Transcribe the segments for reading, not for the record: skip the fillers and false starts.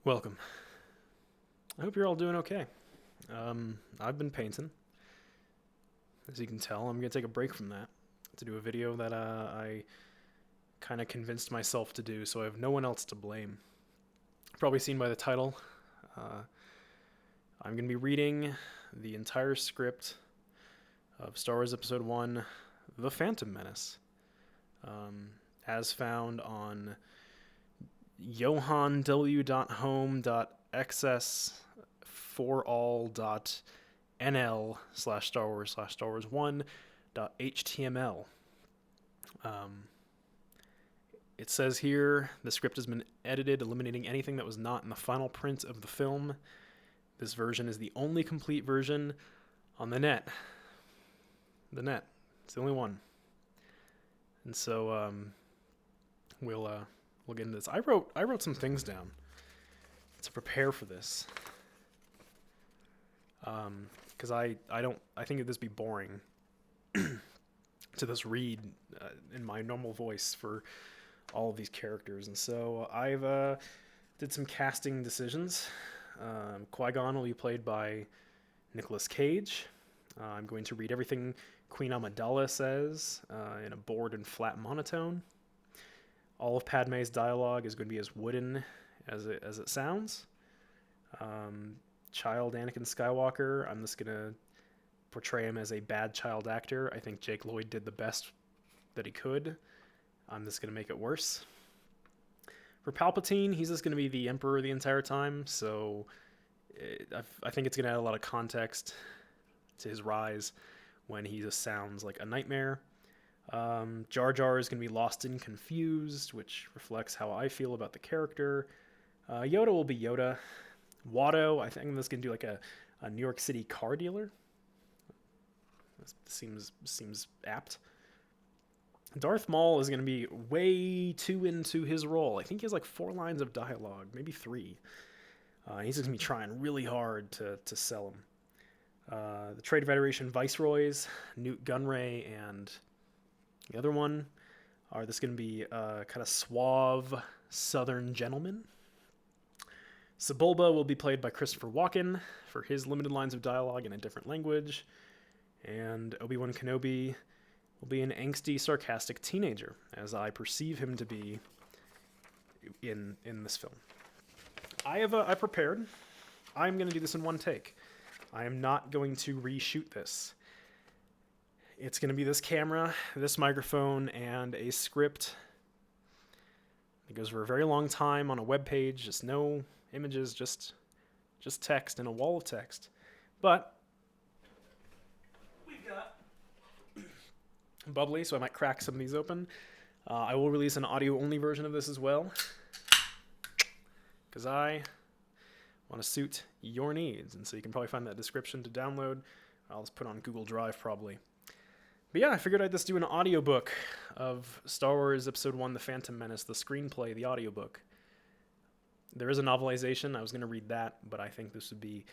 Welcome. I hope you're all doing okay. I've been painting. As you can tell, I'm going to take a break from that to do a video that I kind of convinced myself to do, so I have no one else to blame. Probably seen by the title. I'm going to be reading the entire script of Star Wars Episode 1, The Phantom Menace, as found on johanw.access4all.nl/Star Wars/Star Wars1.html. It says here, the script has been edited, eliminating anything that was not in the final print of the film. This version is the only complete version on the net. The net. It's the only one. And so, we'll get into this. I wrote some things down to prepare for this. Because I think it'd just be boring to just read in my normal voice for all of these characters. And so I've did some casting decisions. Qui-Gon will be played by Nicolas Cage. I'm going to read everything Queen Amidala says in a bored and flat monotone. All of Padme's dialogue is going to be as wooden as it sounds. Child Anakin Skywalker, I'm just going to portray him as a bad child actor. I think Jake Lloyd did the best that he could. I'm just going to make it worse. For Palpatine, he's just going to be the Emperor the entire time, so I think it's going to add a lot of context to his rise when he just sounds like a nightmare. Jar Jar is going to be lost and confused, which reflects how I feel about the character. Yoda will be Yoda. Watto, I think I'm just going to do like a New York City car dealer. This seems apt. Darth Maul is going to be way too into his role. I think he has like 4 lines of dialogue, maybe 3. He's just going to be trying really hard to sell him. The Trade Federation Viceroys, Newt Gunray and the other one are this going to be kind of suave southern gentlemen. Sebulba will be played by Christopher Walken for his limited lines of dialogue in a different language. And Obi-Wan Kenobi will be an angsty, sarcastic teenager, as I perceive him to be in this film. I prepared. I'm going to do this in one take. I am not going to reshoot this. It's going to be this camera, this microphone, and a script. It goes for a very long time on a web page, just no images, just text and a wall of text. But we've got bubbly, so I might crack some of these open. I will release an audio-only version of this as well, because I want to suit your needs. And so you can probably find that description to download. I'll just put on Google Drive probably. But yeah, I figured I'd just do an audiobook of Star Wars Episode 1, The Phantom Menace, the screenplay, the audiobook. There is a novelization. I was going to read that, but I think this would be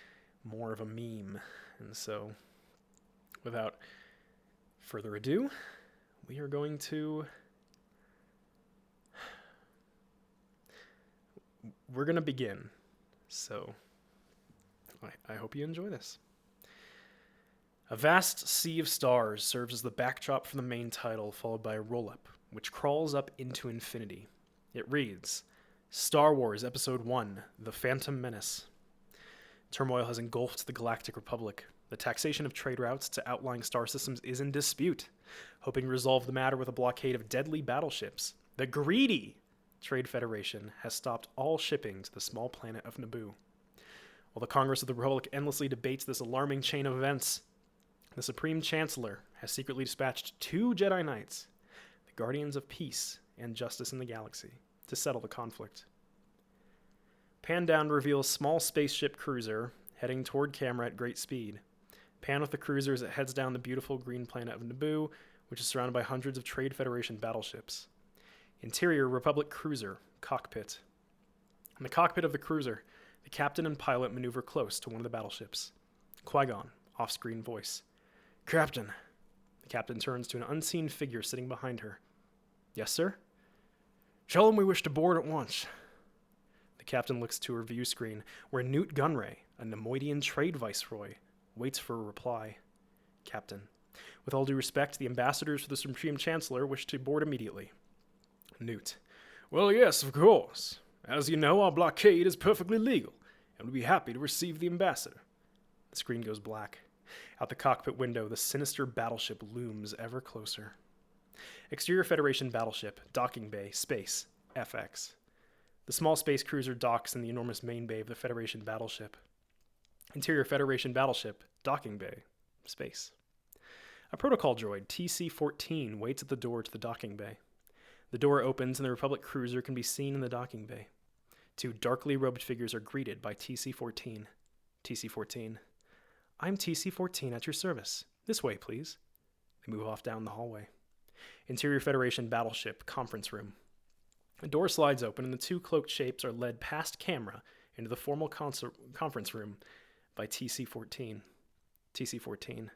more of a meme. And so, without further ado, we are going to... We're going to begin. So, I hope you enjoy this. A vast sea of stars serves as the backdrop for the main title, followed by a roll-up, which crawls up into infinity. It reads, Star Wars Episode 1, The Phantom Menace. Turmoil has engulfed the Galactic Republic. The taxation of trade routes to outlying star systems is in dispute. Hoping to resolve the matter with a blockade of deadly battleships, the greedy Trade Federation has stopped all shipping to the small planet of Naboo. While the Congress of the Republic endlessly debates this alarming chain of events, the Supreme Chancellor has secretly dispatched 2 Jedi Knights, the Guardians of Peace and Justice in the Galaxy, to settle the conflict. Pan down reveals small spaceship cruiser heading toward camera at great speed. Pan with the cruiser as it heads down the beautiful green planet of Naboo, which is surrounded by hundreds of Trade Federation battleships. Interior Republic cruiser, cockpit. In the cockpit of the cruiser, the captain and pilot maneuver close to one of the battleships. Qui-Gon, off-screen voice. Captain. The captain turns to an unseen figure sitting behind her. Yes, sir? Tell him we wish to board at once. The captain looks to her view screen, where Newt Gunray, a Nemoidian trade viceroy, waits for a reply. Captain. With all due respect, the ambassadors for the Supreme Chancellor wish to board immediately. Newt. Well, yes, of course. As you know, our blockade is perfectly legal, and we'd be happy to receive the ambassador. The screen goes black. Out the cockpit window, the sinister battleship looms ever closer. Exterior Federation battleship, docking bay, space, FX. The small space cruiser docks in the enormous main bay of the Federation battleship. Interior Federation battleship, docking bay, space. A protocol droid, TC-14, waits at the door to the docking bay. The door opens and the Republic cruiser can be seen in the docking bay. Two darkly robed figures are greeted by TC-14. TC-14. I'm TC-14 at your service. This way, please. They move off down the hallway. Interior Federation battleship, conference room. A door slides open and the two cloaked shapes are led past camera into the formal conference room by TC-14. TC-14.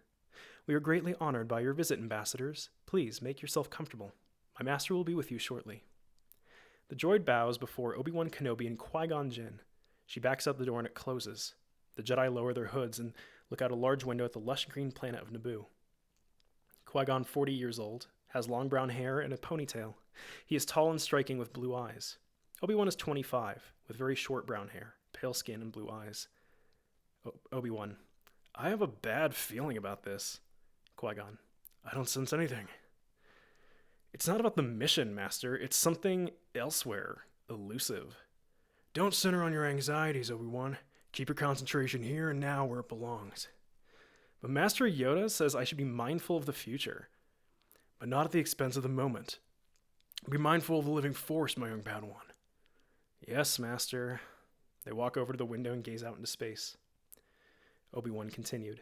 We are greatly honored by your visit, ambassadors. Please make yourself comfortable. My master will be with you shortly. The droid bows before Obi-Wan Kenobi and Qui-Gon Jinn. She backs up the door and it closes. The Jedi lower their hoods and look out a large window at the lush green planet of Naboo. Qui-Gon, 40 years old, has long brown hair and a ponytail. He is tall and striking with blue eyes. Obi-Wan is 25, with very short brown hair, pale skin, and blue eyes. Obi-Wan. I have a bad feeling about this. Qui-Gon. I don't sense anything. It's not about the mission, Master. It's something elsewhere, elusive. Don't center on your anxieties, Obi-Wan. Keep your concentration here and now where it belongs. But Master Yoda says I should be mindful of the future, but not at the expense of the moment. Be mindful of the living force, my young Padawan. Yes, Master. They walk over to the window and gaze out into space. Obi-Wan continued.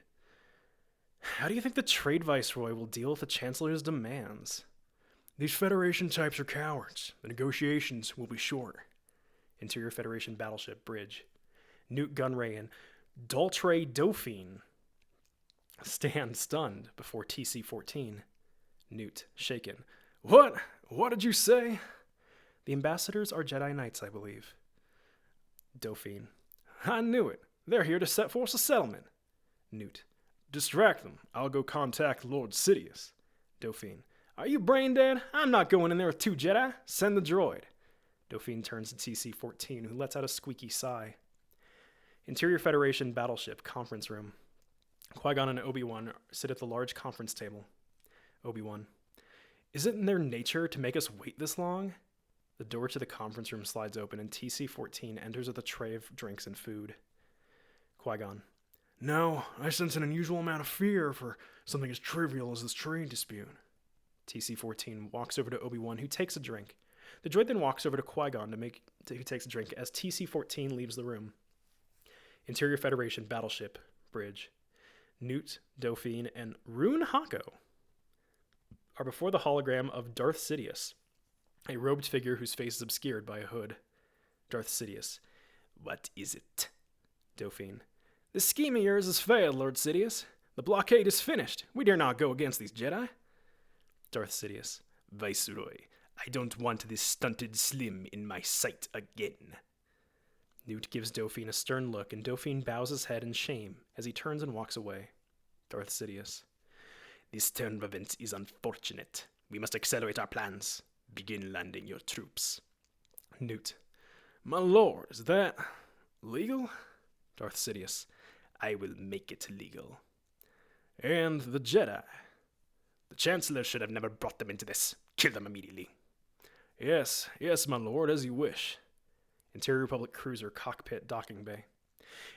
How do you think the trade viceroy will deal with the Chancellor's demands? These Federation types are cowards. The negotiations will be short. Interior Federation battleship, bridge. Newt Gunray and Daltre Dauphine stand stunned before TC-14. Newt, shaken. What? What did you say? The ambassadors are Jedi Knights, I believe. Dauphine. I knew it. They're here to force a settlement. Newt. Distract them. I'll go contact Lord Sidious. Dauphine. Are you brain dead? I'm not going in there with two Jedi. Send the droid. Dauphine turns to TC-14, who lets out a squeaky sigh. Interior Federation battleship, conference room. Qui-Gon and Obi-Wan sit at the large conference table. Obi-Wan. Is it in their nature to make us wait this long? The door to the conference room slides open and TC-14 enters with a tray of drinks and food. Qui-Gon. No, I sense an unusual amount of fear for something as trivial as this trade dispute. TC-14 walks over to Obi-Wan, who takes a drink. The droid then walks over to Qui-Gon who takes a drink as TC-14 leaves the room. Interior Federation battleship, bridge. Newt, Dauphine, and Rune Hako are before the hologram of Darth Sidious, a robed figure whose face is obscured by a hood. Darth Sidious. What is it? Dauphine. This scheme of yours has failed, Lord Sidious. The blockade is finished. We dare not go against these Jedi. Darth Sidious. Viceroy, I don't want this stunted slim in my sight again. Newt gives Dauphine a stern look, and Dauphine bows his head in shame as he turns and walks away. Darth Sidious. This turn of events is unfortunate. We must accelerate our plans. Begin landing your troops. Newt. My lord, is that legal? Darth Sidious. I will make it legal. And the Jedi. The Chancellor should have never brought them into this. Kill them immediately. Yes, my lord, as you wish. Interior Republic cruiser, cockpit, docking bay.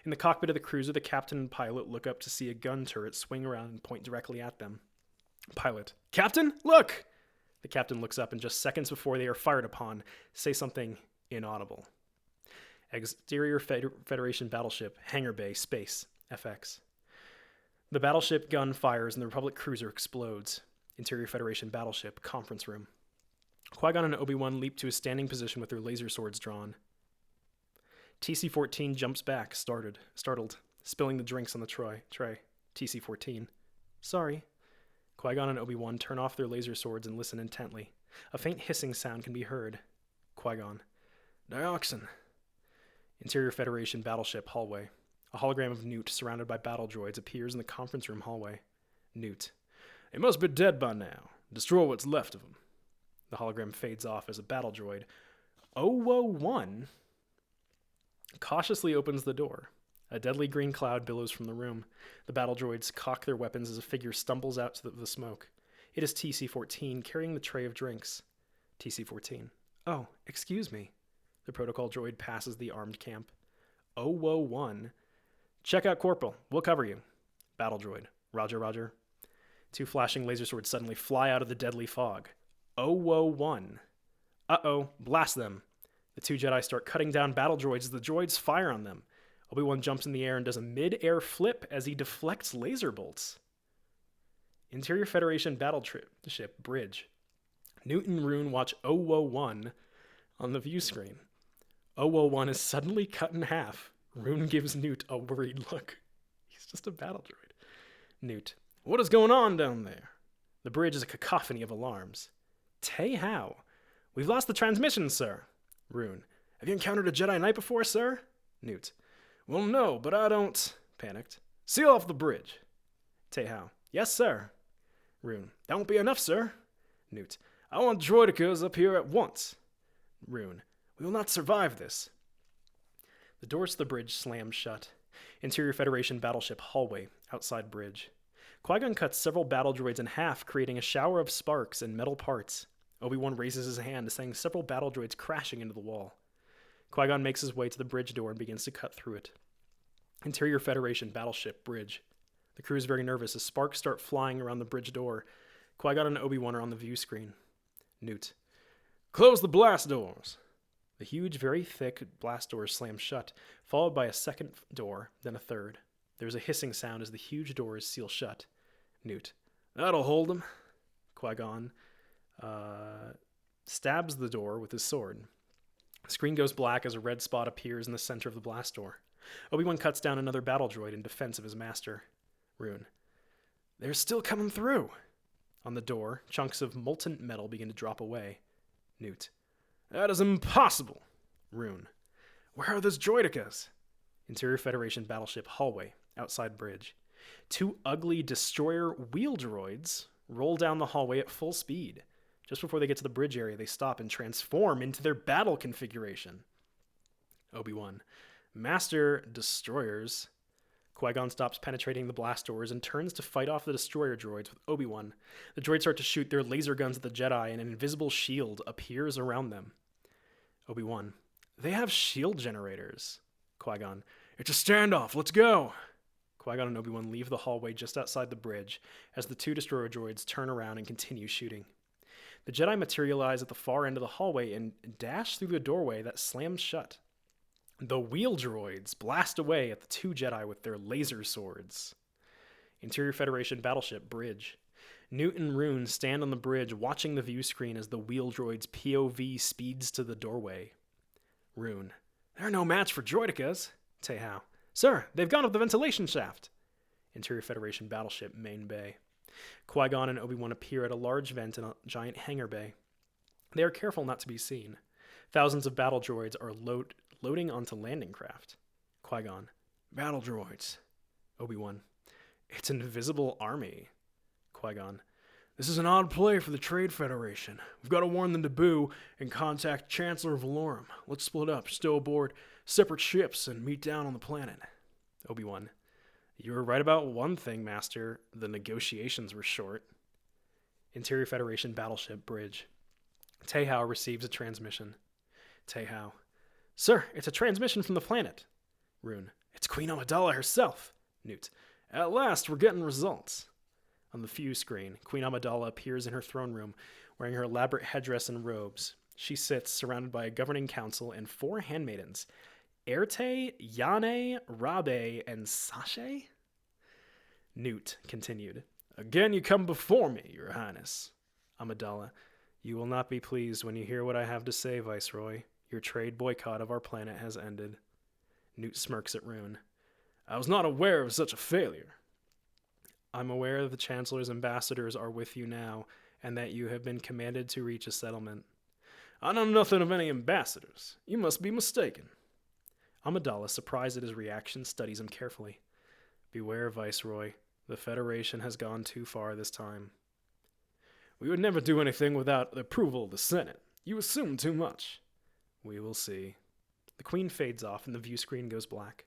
In the cockpit of the cruiser, the captain and pilot look up to see a gun turret swing around and point directly at them. Pilot. Captain, look! The captain looks up and just seconds before they are fired upon, say something inaudible. Exterior Federation battleship, hangar bay, space, FX. The battleship gun fires and the Republic cruiser explodes. Interior Federation battleship, conference room. Qui-Gon and Obi-Wan leap to a standing position with their laser swords drawn. TC-14 jumps back, startled, spilling the drinks on the tray. TC-14. Sorry. Qui-Gon and Obi-Wan turn off their laser swords and listen intently. A faint hissing sound can be heard. Qui-Gon. Dioxin. Interior Federation battleship hallway. A hologram of Newt surrounded by battle droids appears in the conference room hallway. Newt. They must be dead by now. Destroy what's left of them. The hologram fades off as a battle droid, 001, cautiously opens the door. A deadly green cloud billows from the room. The battle droids cock their weapons as a figure stumbles out to the smoke. It is TC-14 carrying the tray of drinks. TC-14. Oh, excuse me. The protocol droid passes the armed camp. 001. Check out Corporal. We'll cover you. Battle droid. Roger, roger. Two flashing laser swords suddenly fly out of the deadly fog. 001. Uh-oh, blast them. The two Jedi start cutting down battle droids as the droids fire on them. Obi-Wan jumps in the air and does a mid-air flip as he deflects laser bolts. Interior Federation battleship bridge. Newt and Rune watch 001 on the view screen. 001 is suddenly cut in half. Rune gives Newt a worried look. He's just a battle droid. Newt. What is going on down there? The bridge is a cacophony of alarms. Tay how? We've lost the transmission, sir. Rune. Have you encountered a Jedi Knight before, sir? Newt. Well, no, but I don't... Panicked. Seal off the bridge. Tay how? Yes, sir. Rune. That won't be enough, sir. Newt. I want droidekas up here at once. Rune. We will not survive this. The doors to the bridge slam shut. Interior Federation battleship hallway, outside bridge. Qui-Gon cuts several battle droids in half, creating a shower of sparks and metal parts. Obi-Wan raises his hand, sending several battle droids crashing into the wall. Qui-Gon makes his way to the bridge door and begins to cut through it. Interior Federation battleship bridge. The crew is very nervous as sparks start flying around the bridge door. Qui-Gon and Obi-Wan are on the view screen. Newt. Close the blast doors. The huge, very thick blast doors slam shut, followed by a second door, then a third. There's a hissing sound as the huge doors seal shut. Newt. That'll hold him. Qui-Gon stabs the door with his sword. The screen goes black as a red spot appears in the center of the blast door. Obi-Wan cuts down another battle droid in defense of his master. Rune. They're still coming through. On the door, chunks of molten metal begin to drop away. Newt. That is impossible. Rune. Where are those droidekas? Interior Federation battleship hallway, outside bridge. Two ugly destroyer wheel droids roll down the hallway at full speed. Just before they get to the bridge area, they stop and transform into their battle configuration. Obi-Wan. Master destroyers. Qui-Gon stops penetrating the blast doors and turns to fight off the destroyer droids with Obi-Wan. The droids start to shoot their laser guns at the Jedi, and an invisible shield appears around them. Obi-Wan. They have shield generators. Qui-Gon. It's a standoff. Let's go. Qui-Gon and Obi-Wan leave the hallway just outside the bridge as the two destroyer droids turn around and continue shooting. The Jedi materialize at the far end of the hallway and dash through the doorway that slams shut. The wheel droids blast away at the two Jedi with their laser swords. Interior Federation battleship bridge. Newt and Rune stand on the bridge watching the view screen as the wheel droid's POV speeds to the doorway. Rune. They're no match for droidekas. Tay how? Sir, they've gone up the ventilation shaft. Interior Federation battleship main bay. Qui-Gon and Obi-Wan appear at a large vent in a giant hangar bay. They are careful not to be seen. Thousands of battle droids are loading onto landing craft. Qui-Gon. Battle droids. Obi-Wan. It's an invisible army. Qui-Gon. This is an odd play for the Trade Federation. We've got to warn them to boo and contact Chancellor Valorum. Let's split up, stow aboard separate ships, and meet down on the planet. Obi-Wan. You were right about one thing, Master. The negotiations were short. Interior Federation battleship bridge. Tay how receives a transmission. Tay how. Sir, it's a transmission from the planet. Rune. It's Queen Amidala herself. Newt. At last, we're getting results. On the view screen, Queen Amidala appears in her throne room, wearing her elaborate headdress and robes. She sits surrounded by a governing council and 4 handmaidens, Erte, Yane, Rabe, and Sashay? Newt continued. Again you come before me, Your Highness. Amidala. You will not be pleased when you hear what I have to say, Viceroy. Your trade boycott of our planet has ended. Newt smirks at Rune. I was not aware of such a failure. I'm aware the Chancellor's ambassadors are with you now, and that you have been commanded to reach a settlement. I know nothing of any ambassadors. You must be mistaken. Amidala, surprised at his reaction, studies him carefully. Beware, Viceroy. The Federation has gone too far this time. We would never do anything without the approval of the Senate. You assume too much. We will see. The Queen fades off and the view screen goes black.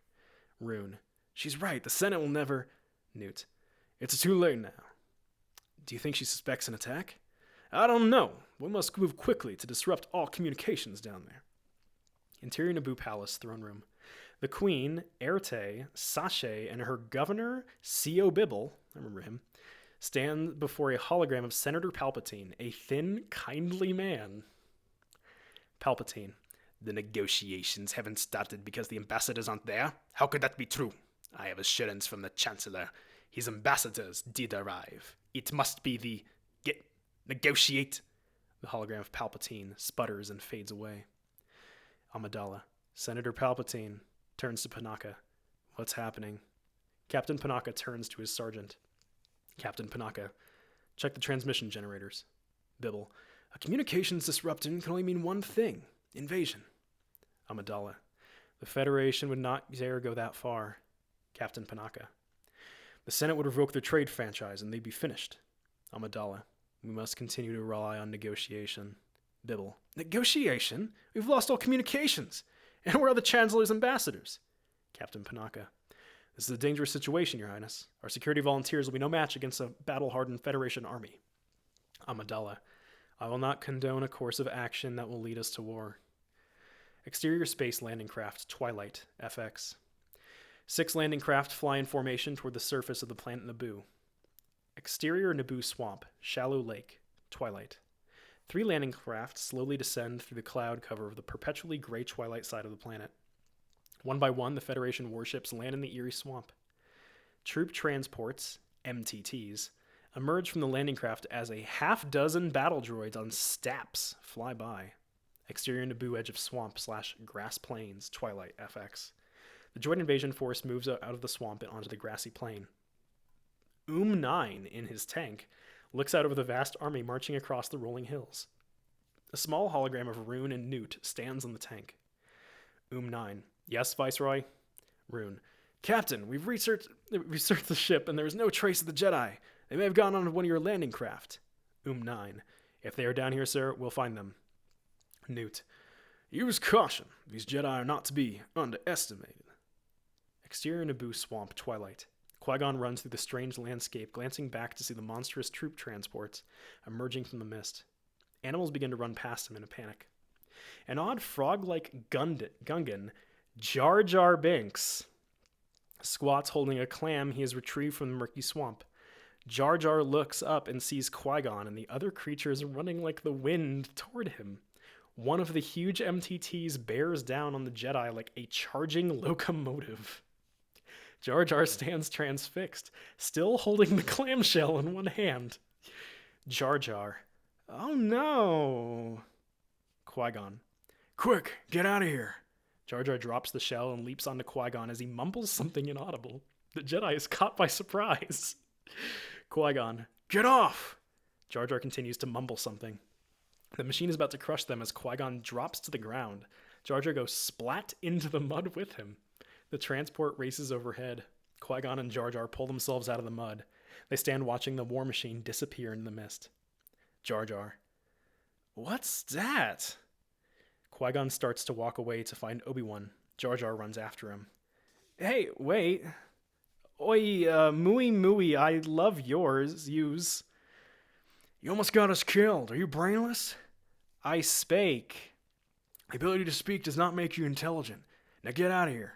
Rune. She's right. The Senate will never... Newt. It's too late now. Do you think she suspects an attack? I don't know. We must move quickly to disrupt all communications down there. Interior Naboo Palace, throne room. The Queen, Erte, Sashay, and her governor, C.O. Bibble, I remember him, stand before a hologram of Senator Palpatine, a thin, kindly man. Palpatine. The negotiations haven't started because the ambassadors aren't there? How could that be true? I have assurance from the Chancellor. His ambassadors did arrive. It must be the... Negotiate. The hologram of Palpatine sputters and fades away. Amidala. Senator Palpatine turns to Panaka. What's happening? Captain Panaka turns to his sergeant. Captain Panaka. Check the transmission generators. Bibble. A communications disruption can only mean one thing. Invasion. Amidala. The Federation would not dare go that far. Captain Panaka. The Senate would revoke their trade franchise and they'd be finished. Amidala. We must continue to rely on negotiation. Bibble. Negotiation? We've lost all communications. And where are the Chancellor's ambassadors? Captain Panaka. This is a dangerous situation, Your Highness. Our security volunteers will be no match against a battle-hardened Federation army. Amidala. I will not condone a course of action that will lead us to war. Exterior Space Landing Craft, Twilight, FX. 6 landing craft fly in formation toward the surface of the planet Naboo. Exterior Naboo Swamp, Shallow Lake, Twilight. 3 landing craft slowly descend through the cloud cover of the perpetually gray twilight side of the planet. One by one, the Federation warships land in the eerie swamp. Troop transports, MTTs, emerge from the landing craft as a half-dozen battle droids on staps fly by. Exterior Naboo edge of swamp / grass plains, Twilight, FX. The droid invasion force moves out of the swamp and onto the grassy plain. 9, in his tank, looks out over the vast army marching across the rolling hills. A small hologram of Rune and Newt stands on the tank. 9. Yes, Viceroy? Rune. Captain, we've researched the ship and there is no trace of the Jedi. They may have gone on one of your landing craft. 9. If they are down here, sir, we'll find them. Newt. Use caution. These Jedi are not to be underestimated. Exterior Naboo Swamp, Twilight. Qui-Gon runs through the strange landscape, glancing back to see the monstrous troop transports emerging from the mist. Animals begin to run past him in a panic. An odd frog-like Gungan, Jar Jar Binks, squats holding a clam he has retrieved from the murky swamp. Jar Jar looks up and sees Qui-Gon and the other creatures running like the wind toward him. One of the huge MTTs bears down on the Jedi like a charging locomotive. Jar Jar stands transfixed, still holding the clamshell in one hand. Jar Jar. Oh no. Qui-Gon. Quick, get out of here. Jar Jar drops the shell and leaps onto Qui-Gon as he mumbles something inaudible. The Jedi is caught by surprise. Qui-Gon. Get off! Jar Jar continues to mumble something. The machine is about to crush them as Qui-Gon drops to the ground. Jar Jar goes splat into the mud with him. The transport races overhead. Qui-Gon and Jar Jar pull themselves out of the mud. They stand watching the war machine disappear in the mist. Jar Jar. What's that? Qui-Gon starts to walk away to find Obi-Wan. Jar Jar runs after him. Hey, wait. Oi, mooey mooey, I love yours, yous. You almost got us killed. Are you brainless? I spake. The ability to speak does not make you intelligent. Now get out of here.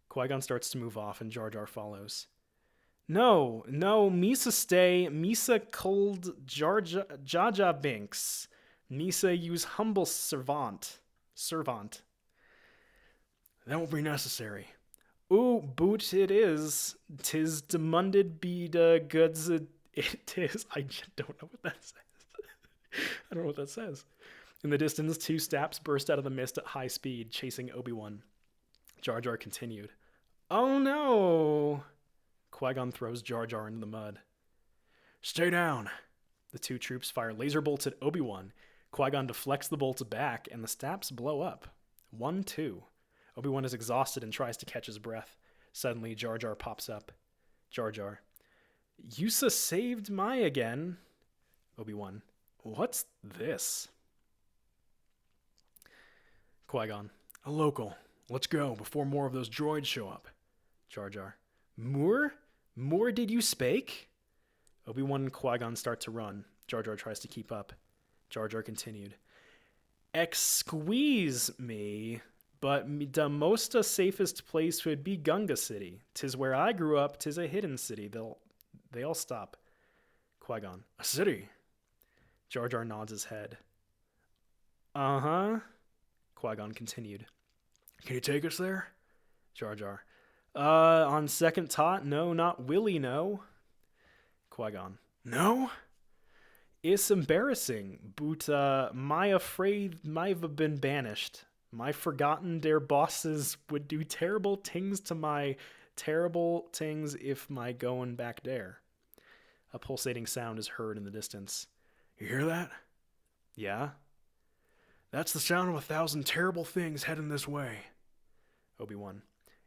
Qui-Gon starts to move off and Jar Jar follows. No, Misa stay, Misa cold Jaja Binks. Misa use humble servant. That won't be necessary. Ooh, boot it is. 'Tis demanded be the goods it is. I don't know what that says. I don't know what that says. In the distance, 2 staps burst out of the mist at high speed, chasing Obi-Wan. Jar Jar continued. Oh no! Qui-Gon throws Jar Jar into the mud. Stay down. The 2 troops fire laser bolts at Obi-Wan. Qui-Gon deflects the bolts back, and the staps blow up. 1-2. Obi-Wan is exhausted and tries to catch his breath. Suddenly, Jar Jar pops up. Jar Jar. Yusa saved Mai again. Obi-Wan. What's this? Qui-Gon. A local. Let's go before more of those droids show up. Jar Jar. Moore? More did you spake? Obi-Wan and Qui-Gon start to run. Jar Jar tries to keep up. Jar Jar continued. Excuse me, but the most safest place would be Gunga City. 'Tis where I grew up. 'Tis a hidden city. They all stop. Qui-Gon. A city? Jar Jar nods his head. Uh-huh. Qui-Gon continued. Can you take us there? Jar Jar. On second thought, no, not Willie, no. Qui-Gon. No? It's embarrassing, but my afraid might have been banished. My forgotten their bosses would do terrible things to my terrible things if my going back there. A pulsating sound is heard in the distance. You hear that? Yeah? That's the sound of 1,000 terrible things heading this way. Obi-Wan.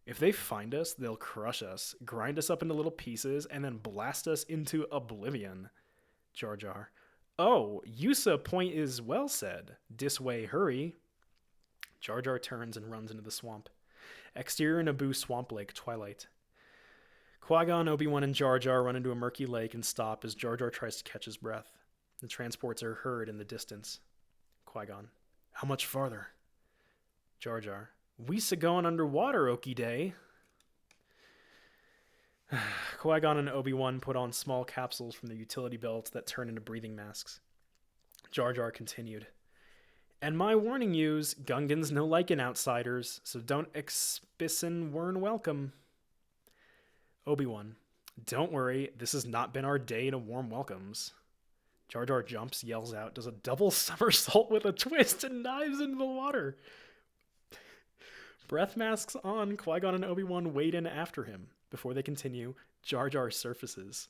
If they find us, they'll crush us, grind us up into little pieces, and then blast us into oblivion. Jar Jar. Oh, Yusa point is well said. This way, hurry. Jar Jar turns and runs into the swamp. Exterior Naboo Swamp Lake, twilight. Qui-Gon, Obi-Wan, and Jar Jar run into a murky lake and stop as Jar Jar tries to catch his breath. The transports are heard in the distance. Qui-Gon. How much farther? Jar Jar. We'se going underwater, Okie day. Qui-Gon and Obi-Wan put on small capsules from their utility belts that turn into breathing masks. Jar Jar continued. And my warning yous, Gungans no liking outsiders, so don't expissen wern welcome. Obi-Wan. Don't worry, this has not been our day to warm welcomes. Jar Jar jumps, yells out, does a double somersault with a twist, and dives into the water. Breath masks on, Qui-Gon and Obi-Wan wade in after him. Before they continue, Jar Jar surfaces.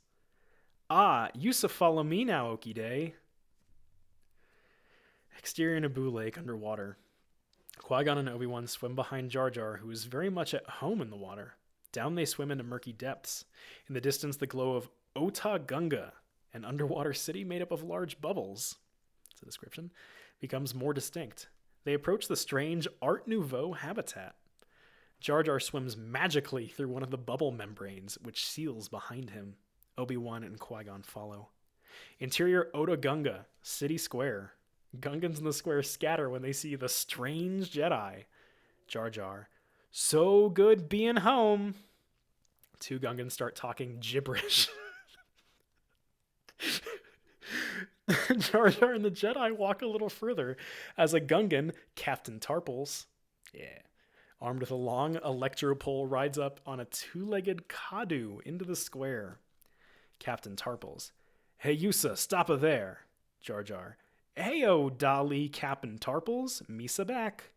Ah, Yusa follow me now, Okie day. Exterior Naboo Lake underwater. Qui-Gon and Obi-Wan swim behind Jar Jar, who is very much at home in the water. Down they swim into murky depths. In the distance, the glow of Ota Gunga, an underwater city made up of large bubbles, it's a description, becomes more distinct. They approach the strange Art Nouveau habitat. Jar Jar swims magically through one of the bubble membranes, which seals behind him. Obi-Wan and Qui-Gon follow. Interior Ota Gunga, city square. Gungans in the square scatter when they see the strange Jedi. Jar Jar. So good being home. Two Gungans start talking gibberish. Jar Jar and the Jedi walk a little further as a Gungan, Captain Tarples, armed with a long electro pole, rides up on a two-legged Kadu into the square. Captain Tarples. Hey, Yusa, stop a there. Jar Jar. Heyo, Dali, Captain Tarples. Misa back.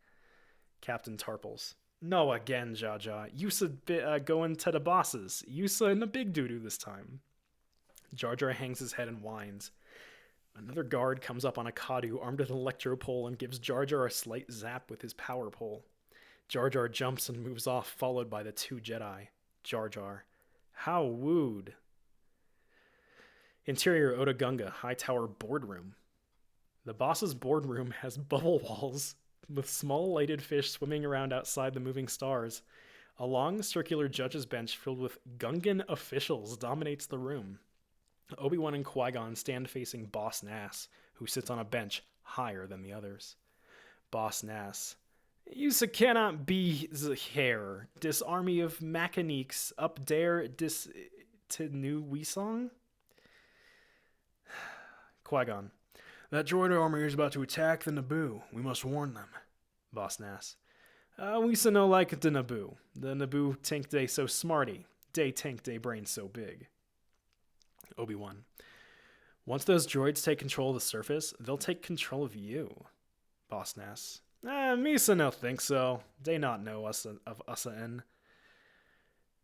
Captain Tarples. No again, Jar Jar. Yusa going to the bosses. Yusa in the big doo-doo this time. Jar Jar hangs his head and whines. Another guard comes up on a Kadu armed with an electro pole and gives Jar Jar a slight zap with his power pole. Jar Jar jumps and moves off, followed by the two Jedi. Jar Jar. How wooed. Interior Ota Gunga, high tower boardroom. The boss's boardroom has bubble walls with small lighted fish swimming around outside the moving stars. A long circular judge's bench filled with Gungan officials dominates the room. Obi-Wan and Qui-Gon stand facing Boss Nass, who sits on a bench higher than the others. Boss Nass. Yusa cannot be the hair. Dis army of mechaniques up there dis to new Wisong? Qui-Gon. That droid army is about to attack the Naboo. We must warn them. Boss Nass. Wisa no like the Naboo. The Naboo think they so smarty. They think they brain so big. Obi-Wan. Once those droids take control of the surface, they'll take control of you. Boss Nass. Misa no think so. They not know us of us-in.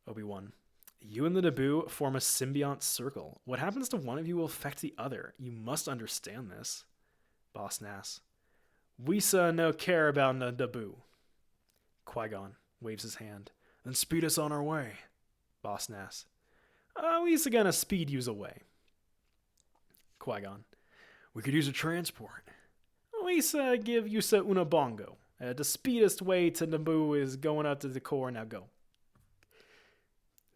Obi-Wan. You and the Naboo form a symbiont circle. What happens to one of you will affect the other. You must understand this. Boss Nass. Wisa no care about the Naboo. Qui-Gon waves his hand. Then speed us on our way. Boss Nass. We's gonna speed yous away. Qui-Gon. We could use a transport. We's give yous una bongo. The speedest way to Naboo is going up to the core. Now go.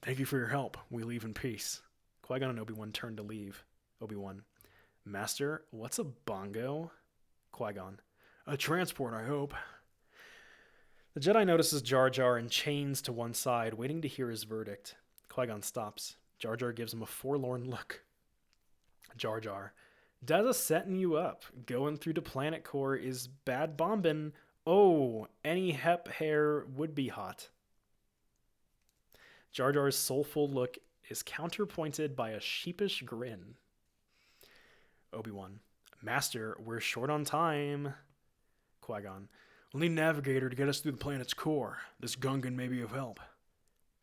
Thank you for your help. We leave in peace. Qui-Gon and Obi-Wan turn to leave. Obi-Wan. Master, what's a bongo? Qui-Gon. A transport, I hope. The Jedi notices Jar Jar in chains to one side, waiting to hear his verdict. Qui-Gon stops. Jar Jar gives him a forlorn look. Jar Jar. Does a setting you up. Going through the planet core is bad bombin'. Oh, any hep hair would be hot. Jar Jar's soulful look is counterpointed by a sheepish grin. Obi-Wan. Master, we're short on time. Qui-Gon. We'll need a navigator to get us through the planet's core. This Gungan may be of help.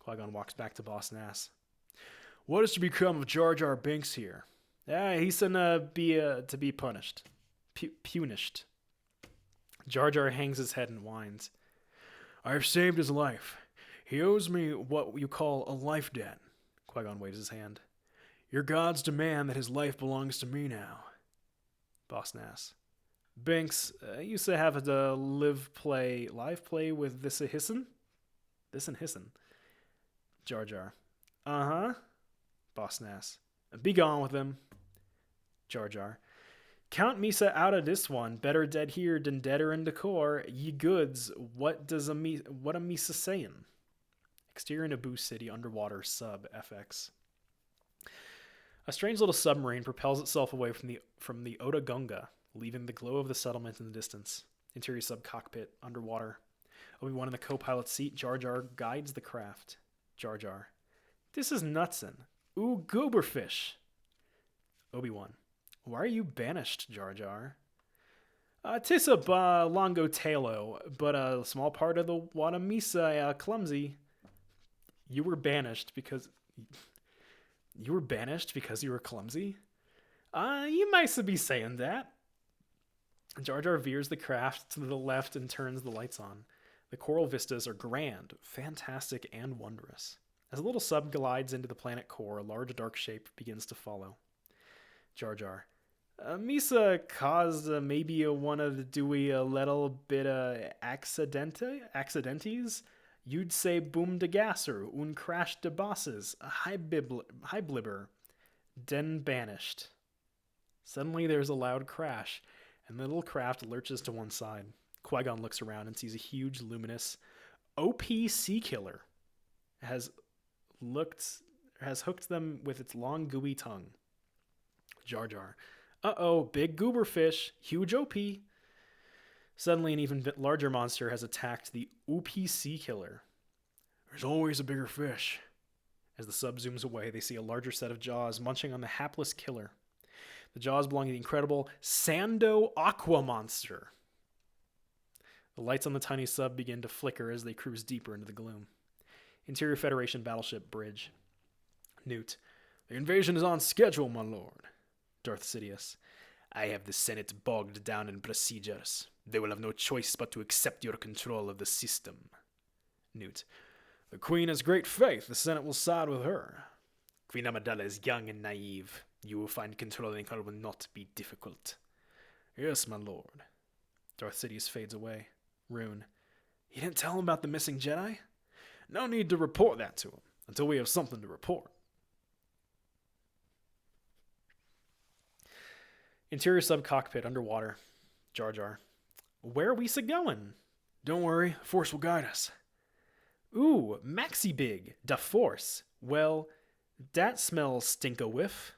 Qui-Gon walks back to Boss Nass. What is to become of Jar Jar Binks here? He's to be punished. Punished. Jar Jar hangs his head and whines. I have saved his life. He owes me what you call a life debt. Qui-Gon waves his hand. Your gods demand that his life belongs to me now. Boss Nass. Binks, used to have to live play with this a hissin? This and hissin. Jar Jar. Uh-huh. Boss Nass. Be gone with him. Jar Jar. Count Misa out of this one. Better dead here than deader in the core. Ye goods, what a Misa sayin'? Exterior Naboo City, underwater, sub, FX. A strange little submarine propels itself away from the Oda Gunga, leaving the glow of the settlement in the distance. Interior sub cockpit, underwater. Obi-Wan in the co-pilot's seat. Jar Jar guides the craft. Jar Jar. This is nutsin'. Ooh, gooberfish. Obi-Wan. Why are you banished, Jar Jar? Tis a longo talo, but a small part of the Wadamisa clumsy. You were banished because you were clumsy? You might be saying that. Jar Jar veers the craft to the left and turns the lights on. The coral vistas are grand, fantastic, and wondrous. As the little sub glides into the planet core, a large dark shape begins to follow. Jar Jar. Misa caused maybe one of the Dewey a little bit accidentes. You'd say boom de gasser, un crash de bosses, high blibber, den banished. Suddenly there's a loud crash, and the little craft lurches to one side. Qui-Gon looks around and sees a huge, luminous OP sea killer. Has hooked them with its long, gooey tongue. Jar Jar. Uh-oh, big goober fish, huge OP. Suddenly, an even larger monster has attacked the OP sea killer. There's always a bigger fish. As the sub zooms away, they see a larger set of jaws munching on the hapless killer. The jaws belong to the incredible Sando Aqua Monster. The lights on the tiny sub begin to flicker as they cruise deeper into the gloom. Interior Federation battleship bridge. Newt. The invasion is on schedule, my lord. Darth Sidious. I have the Senate bogged down in procedures. They will have no choice but to accept your control of the system. Newt. The Queen has great faith. The Senate will side with her. Queen Amidala is young and naive. You will find controlling her will not be difficult. Yes, my lord. Darth Sidious fades away. Rune. You didn't tell him about the missing Jedi? No need to report that to him until we have something to report. Interior sub-cockpit underwater. Jar Jar. Where are we going? Don't worry, Force will guide us. Ooh, maxi big, da Force. Well, that smells stink-a-whiff.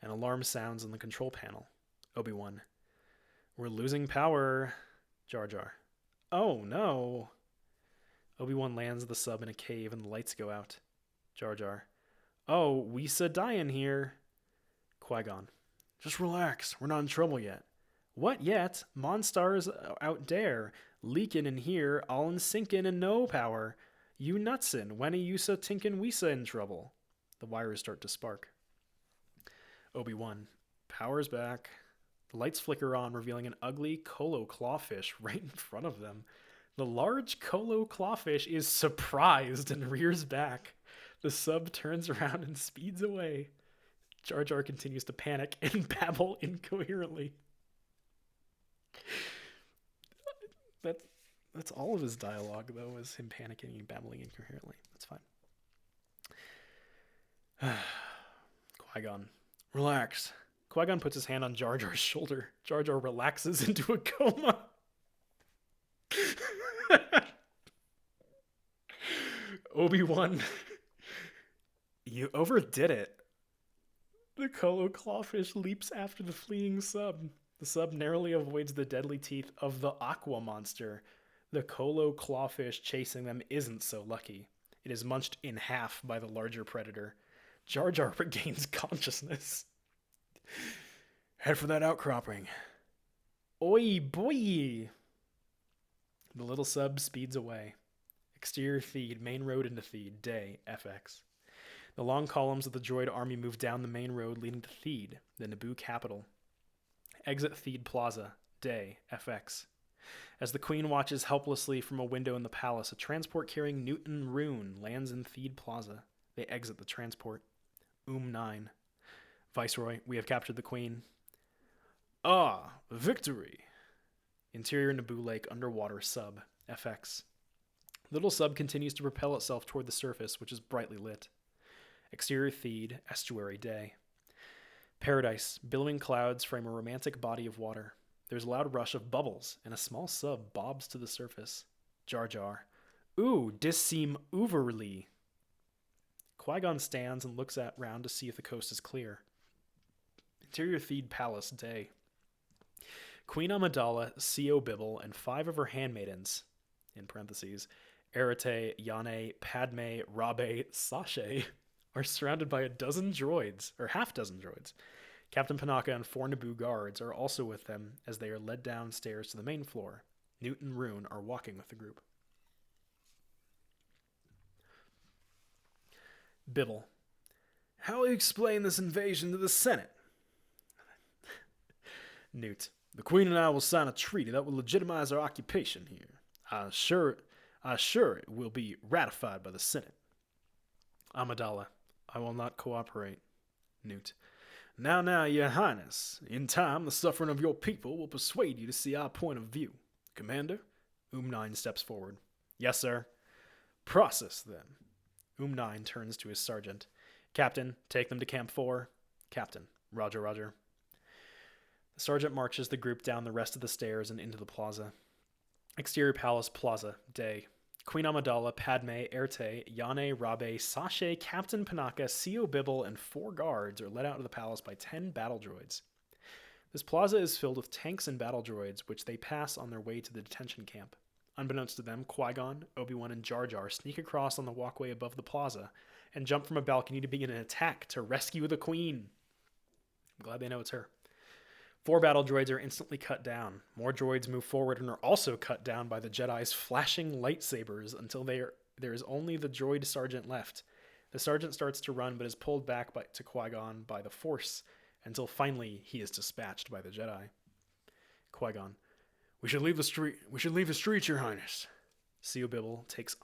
An alarm sounds on the control panel. Obi-Wan. We're losing power. Jar Jar. Oh, no. Obi-Wan lands the sub in a cave and the lights go out. Jar Jar. Oh, we dying here. Qui-Gon. Just relax. We're not in trouble yet. What yet? Monstars out there. Leakin' in here, all in sinkin' and no power. You nutsin'. When are you so tinkin' weesa in trouble? The wires start to spark. Obi-Wan. Power's back. The lights flicker on, revealing an ugly Colo clawfish right in front of them. The large Colo clawfish is surprised and rears back. The sub turns around and speeds away. Jar Jar continues to panic and babble incoherently. That's all of his dialogue, though, is him panicking and babbling incoherently. That's fine. Qui-Gon. Relax. Qui-Gon puts his hand on Jar Jar's shoulder. Jar Jar relaxes into a coma. Obi-Wan. You overdid it. The Colo clawfish leaps after the fleeing sub. The sub narrowly avoids the deadly teeth of the Aqua monster. The Colo clawfish chasing them isn't so lucky. It is munched in half by the larger predator. Jar Jar regains consciousness. Head for that outcropping. Oi, boy! The little sub speeds away. Exterior Theed, main road into Theed, day, FX. The long columns of the droid army move down the main road leading to Theed, the Naboo capital. Exit Theed Plaza, day, FX. As the Queen watches helplessly from a window in the palace, a transport carrying Newton Rune lands in Theed Plaza. They exit the transport. 9. Viceroy, we have captured the Queen. Ah, victory! Interior Naboo Lake underwater sub, FX. Little sub continues to propel itself toward the surface, which is brightly lit. Exterior Theed, estuary day. Paradise, billowing clouds frame a romantic body of water. There's a loud rush of bubbles, and a small sub bobs to the surface. Jar Jar. Ooh, dis seem overly. Qui-Gon stands and looks round to see if the coast is clear. Interior Theed Palace, day. Queen Amidala, C.O. Bibble, and 5 of her handmaidens, in parentheses, Arete, Yane, Padme, Rabe, Sashay, are surrounded by a dozen droids, or half-dozen droids. Captain Panaka and 4 Naboo guards are also with them as they are led downstairs to the main floor. Newt and Rune are walking with the group. Bibble. How will you explain this invasion to the Senate? Newt. The Queen and I will sign a treaty that will legitimize our occupation here. I assure it will be ratified by the Senate. Amidala. I will not cooperate. Newt. Now, your highness. In time, the suffering of your people will persuade you to see our point of view. Commander? 9 steps forward. Yes, sir. Process, then. 9 turns to his sergeant. Captain, take them to Camp 4. Captain. Roger, roger. The sergeant marches the group down the rest of the stairs and into the plaza. Exterior Palace Plaza, day. Queen Amidala, Padme, Erte, Yane, Rabe, Sashay, Captain Panaka, C.O. Bibble, and 4 guards are led out of the palace by 10 battle droids. This plaza is filled with tanks and battle droids, which they pass on their way to the detention camp. Unbeknownst to them, Qui-Gon, Obi-Wan, and Jar Jar sneak across on the walkway above the plaza and jump from a balcony to begin an attack to rescue the Queen. I'm glad they know it's her. 4 battle droids are instantly cut down. More droids move forward and are also cut down by the Jedi's flashing lightsabers until there is only the droid sergeant left. The sergeant starts to run but is pulled back to Qui-Gon by the Force until finally he is dispatched by the Jedi. Qui-Gon. We should leave the street, Your Highness. C.O. Bibble takes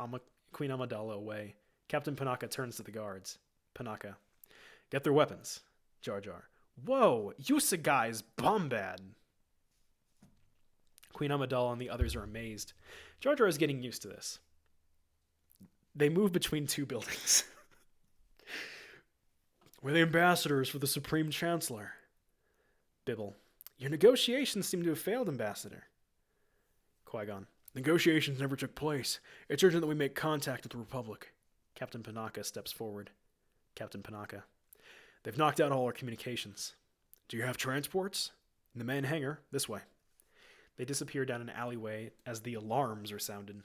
Queen Amidala away. Captain Panaka turns to the guards. Panaka. Get their weapons. Jar Jar. Whoa, Usagai's bombad. Queen Amidala and the others are amazed. Jar Jar is getting used to this. They move between 2 buildings. We're the ambassadors for the Supreme Chancellor. Bibble. Your negotiations seem to have failed, Ambassador. Qui-Gon. Negotiations never took place. It's urgent that we make contact with the Republic. Captain Panaka steps forward. Captain Panaka. They've knocked out all our communications. Do you have transports? In the main hangar, this way. They disappear down an alleyway as the alarms are sounded.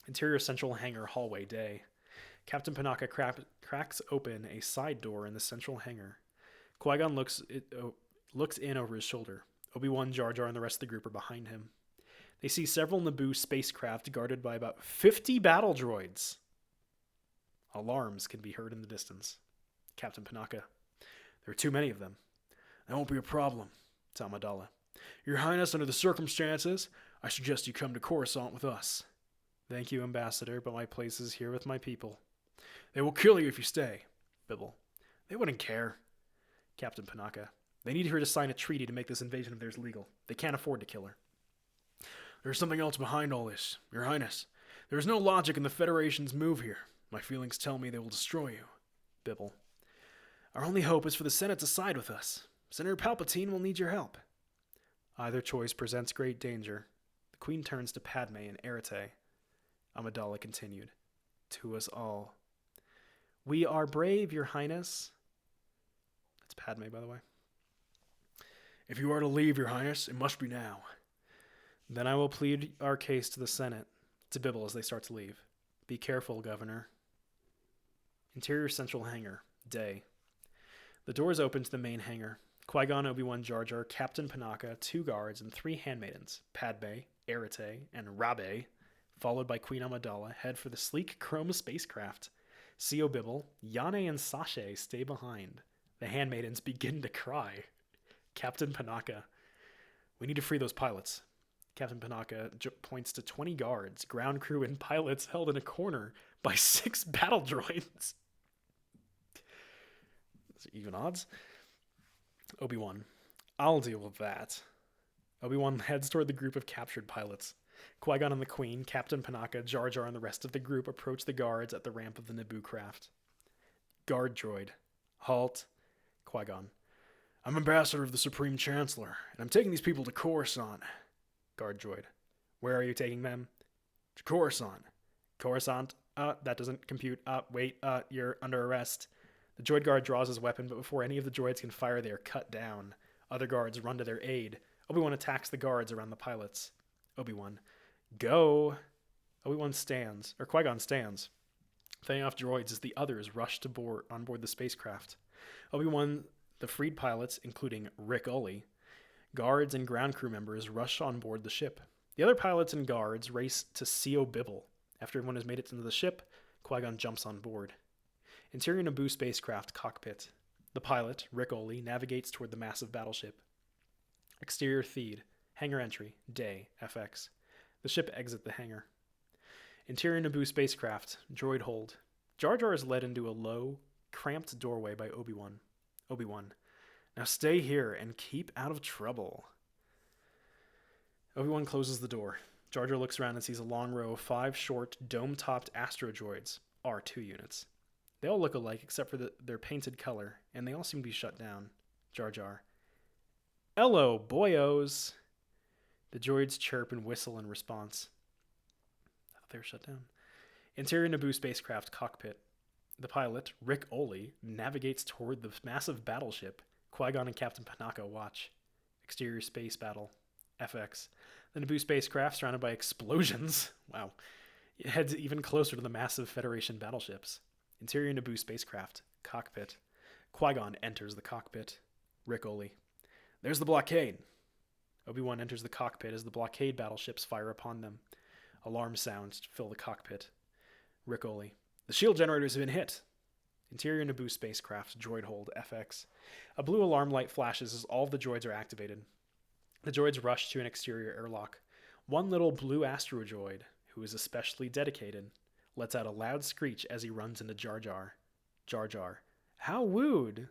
Interior central hangar hallway day. Captain Panaka cracks open a side door in the central hangar. Qui-Gon looks in over his shoulder. Obi-Wan, Jar Jar, and the rest of the group are behind him. They see several Naboo spacecraft guarded by about 50 battle droids. Alarms can be heard in the distance. Captain Panaka. There are too many of them. That won't be a problem. To Amidala. Your Highness, under the circumstances, I suggest you come to Coruscant with us. Thank you, Ambassador, but my place is here with my people. They will kill you if you stay. Bibble. They wouldn't care. Captain Panaka. They need her to sign a treaty to make this invasion of theirs legal. They can't afford to kill her. There's something else behind all this, Your Highness. There is no logic in the Federation's move here. My feelings tell me they will destroy you. Bibble. Our only hope is for the Senate to side with us. Senator Palpatine will need your help. Either choice presents great danger. The Queen turns to Padme and Arete. Amidala continued. To us all. We are brave, Your Highness. That's Padme, by the way. If you are to leave, Your Highness, it must be now. Then I will plead our case to the Senate. To Bibble as they start to leave. Be careful, Governor. Interior Central Hangar. Day. The doors open to the main hangar. Qui-Gon, Obi-Wan, Jar Jar, Captain Panaka, 2 guards, and 3 handmaidens, Padme, Arete, and Rabe, followed by Queen Amidala, head for the sleek chrome spacecraft. Co Bibble, Yane, and Sashay stay behind. The handmaidens begin to cry. Captain Panaka. We need to free those pilots. Captain Panaka points to 20 guards, ground crew, and pilots held in a corner by 6 battle droids. Even odds. Obi-Wan. I'll deal with that. Obi-Wan heads toward the group of captured pilots. Qui-Gon and the Queen, Captain Panaka, Jar Jar, and the rest of the group approach the guards at the ramp of the Naboo craft. Guard droid. Halt. Qui-Gon. I'm Ambassador of the Supreme Chancellor, and I'm taking these people to Coruscant. Guard droid. Where are you taking them? To Coruscant. Coruscant? That doesn't compute. Wait, you're under arrest. The droid guard draws his weapon, but before any of the droids can fire, they are cut down. Other guards run to their aid. Obi-Wan attacks the guards around the pilots. Obi-Wan. Go! Qui-Gon stands. Fending off droids as the others rush on board the spacecraft. Obi-Wan, the freed pilots, including Rick Ollie, guards and ground crew members rush on board the ship. The other pilots and guards race to Co Bibble. After everyone has made it into the ship, Qui-Gon jumps on board. Interior Naboo spacecraft cockpit. The pilot, Rick Ollie, navigates toward the massive battleship. Exterior Theed. Hangar entry. Day. FX. The ship exits the hangar. Interior Naboo spacecraft. Droid hold. Jar Jar is led into a low, cramped doorway by Obi-Wan. Obi-Wan. Now stay here and keep out of trouble. Obi-Wan closes the door. Jar Jar looks around and sees a long row of 5 short, dome-topped astro droids, R2 units. They all look alike except for their painted color, and they all seem to be shut down. Jar Jar. Hello, boyos. The droids chirp and whistle in response. I thought they were shut down. Interior Naboo spacecraft cockpit. The pilot, Rick Ollie, navigates toward the massive battleship. Qui-Gon and Captain Panaka watch. Exterior space battle. FX. The Naboo spacecraft, surrounded by explosions, wow, it heads even closer to the massive Federation battleships. Interior Naboo spacecraft. Cockpit. Qui-Gon enters the cockpit. Rick Ollie. There's the blockade. Obi-Wan enters the cockpit as the blockade battleships fire upon them. Alarm sounds fill the cockpit. Rick Ollie. The shield generators have been hit. Interior Naboo spacecraft. Droid hold. FX. A blue alarm light flashes as all of the droids are activated. The droids rush to an exterior airlock. One little blue astro droid, who is especially dedicated, lets out a loud screech as he runs into Jar Jar. Jar Jar. How wooed!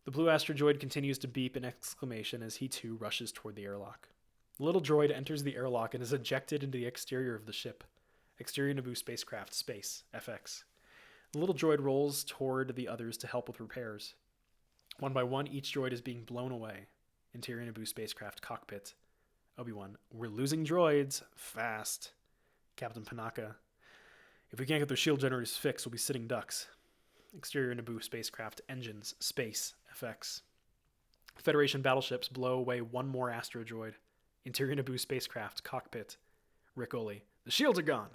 The blue astro droid continues to beep an exclamation as he too rushes toward the airlock. The little droid enters the airlock and is ejected into the exterior of the ship. Exterior Naboo spacecraft. Space. FX. The little droid rolls toward the others to help with repairs. One by one, each droid is being blown away. Interior Naboo spacecraft cockpit. Obi-Wan. We're losing droids. Fast. Captain Panaka. If we can't get their shield generators fixed, we'll be sitting ducks. Exterior Naboo spacecraft engines. Space. FX. Federation battleships blow away one more astro droid. Interior Naboo spacecraft cockpit. Rick Ollie. The shields are gone.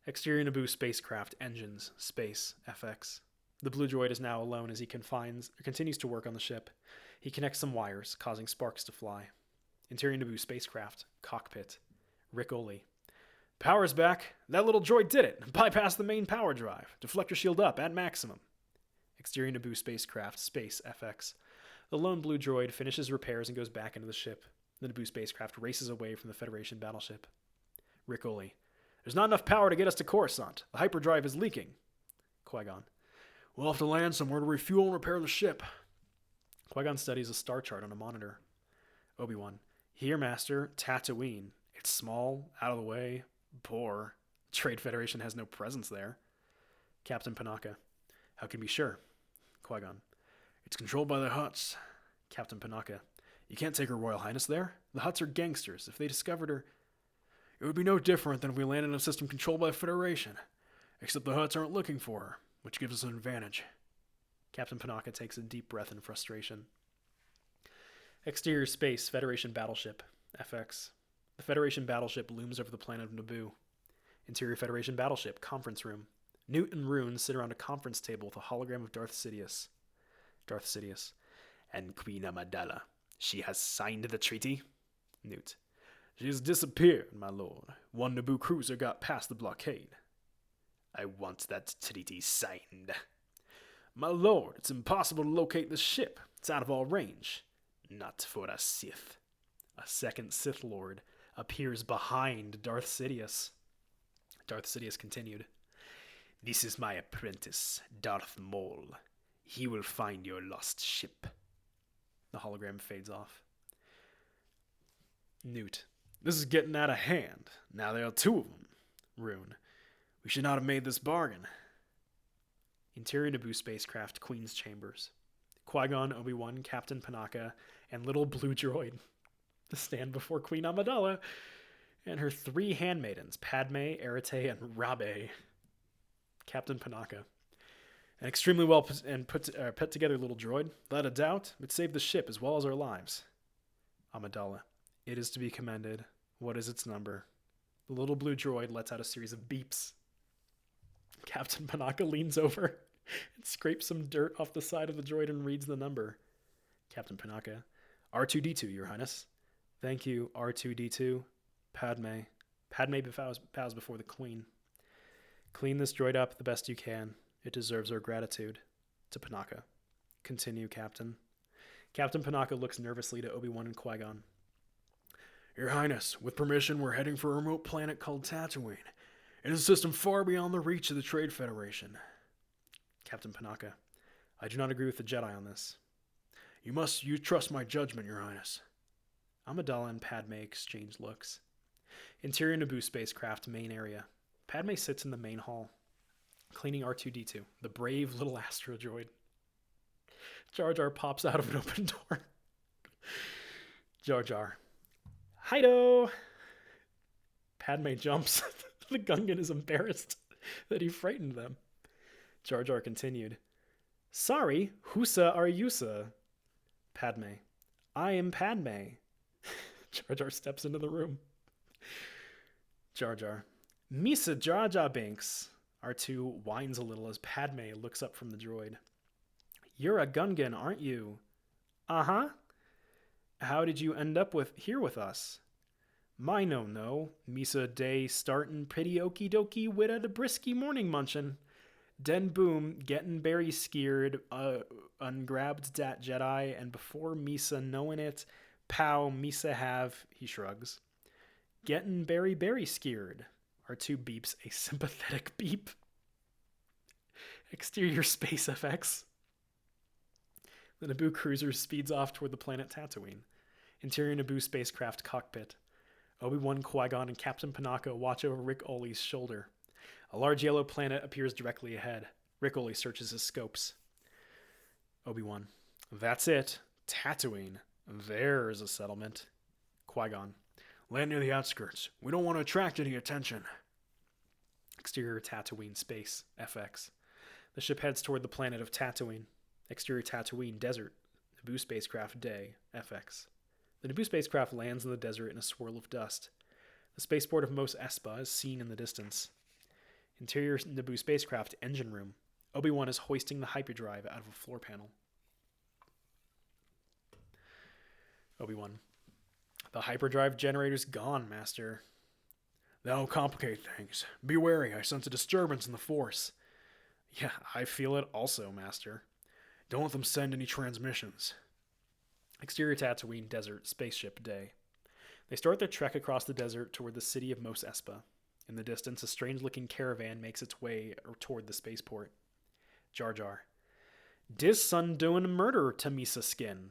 Exterior Naboo spacecraft engines. Space. FX. The blue droid is now alone as he continues to work on the ship. He connects some wires, causing sparks to fly. Interior Naboo spacecraft. Cockpit. Rick Ollie. Power's back. That little droid did it. Bypass the main power drive. Deflector shield up at maximum. Exterior Naboo spacecraft. Space. FX. The lone blue droid finishes repairs and goes back into the ship. The Naboo spacecraft races away from the Federation battleship. Rick Oley. There's not enough power to get us to Coruscant. The hyperdrive is leaking. Qui-Gon. We'll have to land somewhere to refuel and repair the ship. Qui-Gon studies a star chart on a monitor. Obi-Wan. Here, Master, Tatooine. It's small, out of the way, poor. The Trade Federation has no presence there. Captain Panaka. How can we be sure? Qui-Gon. It's controlled by the Hutts. Captain Panaka. You can't take Her Royal Highness there. The Hutts are gangsters. If they discovered her, it would be no different than if we landed in a system controlled by the Federation. Except the Hutts aren't looking for her, which gives us an advantage. Captain Panaka takes a deep breath in frustration. Exterior space, Federation battleship, FX. The Federation battleship looms over the planet of Naboo. Interior Federation battleship, conference room. Newt and Rune sit around a conference table with a hologram of Darth Sidious. Darth Sidious. And Queen Amidala. She has signed the treaty? Newt. She has disappeared, my lord. One Naboo cruiser got past the blockade. I want that treaty signed. My lord, it's impossible to locate the ship. It's out of all range. Not for a Sith. A second Sith Lord appears behind Darth Sidious. Darth Sidious continued. This is my apprentice, Darth Maul. He will find your lost ship. The hologram fades off. Newt. This is getting out of hand. Now there are two of them. Rune. We should not have made this bargain. Interior Naboo spacecraft, Queen's Chambers. Qui-Gon, Obi-Wan, Captain Panaka, and little blue droid stand before Queen Amidala and her three handmaidens, Padme, Arete, and Rabe. Captain Panaka. An extremely well put together little droid. Without a doubt, it saved the ship as well as our lives. Amidala. It is to be commended. What is its number? The little blue droid lets out a series of beeps. Captain Panaka leans over and scrapes some dirt off the side of the droid and reads the number. Captain Panaka. R2-D2, Your Highness. Thank you, R2-D2. Padme. Padme bows before the Queen. Clean this droid up the best you can. It deserves our gratitude. To Panaka. Continue, Captain. Captain Panaka looks nervously to Obi-Wan and Qui-Gon. Your Highness, with permission, we're heading for a remote planet called Tatooine. It is a system far beyond the reach of the Trade Federation. Captain Panaka. I do not agree with the Jedi on this. You trust my judgment, Your Highness. Amidala and Padme exchange looks. Interior Naboo spacecraft, main area. Padme sits in the main hall, cleaning R2-D2, the brave little astro droid. Jar Jar pops out of an open door. Jar Jar. Hido! Padme jumps. The Gungan is embarrassed that he frightened them. Jar Jar continued. Sorry, whosa are yousa? Padme. I am Padme. Jar Jar steps into the room. Jar Jar. Misa Jar Jar Binks. R2 whines a little as Padme looks up from the droid. You're a Gungan, aren't you? Uh-huh. How did you end up here with us? My no. Misa day startin' pretty okie dokie wid a brisky morning munchin'. Den boom, gettin' berry skeered, ungrabbed dat Jedi, and before Misa knowin' it, pow, Misa have, he shrugs. Gettin' berry skeered. R2 beeps a sympathetic beep. Exterior space FX. The Naboo cruiser speeds off toward the planet Tatooine. Interior Naboo spacecraft cockpit. Obi-Wan, Qui-Gon, and Captain Panaka watch over Rick Oley's shoulder. A large yellow planet appears directly ahead. Rick Oley searches his scopes. Obi-Wan. That's it. Tatooine. There's a settlement. Qui-Gon. Land near the outskirts. We don't want to attract any attention. Exterior Tatooine space. FX. The ship heads toward the planet of Tatooine. Exterior Tatooine desert. Naboo spacecraft day. FX. The Naboo spacecraft lands in the desert in a swirl of dust. The spaceport of Mos Espa is seen in the distance. Interior Naboo spacecraft engine room. Obi-Wan is hoisting the hyperdrive out of a floor panel. Obi-Wan. The hyperdrive generator's gone, Master. That'll complicate things. Be wary, I sense a disturbance in the Force. Yeah, I feel it also, Master. Don't let them send any transmissions. Exterior Tatooine desert, spaceship, day. They start their trek across the desert toward the city of Mos Espa. In the distance, a strange-looking caravan makes its way toward the spaceport. Jar Jar. Dis son doing murder to Misa skin.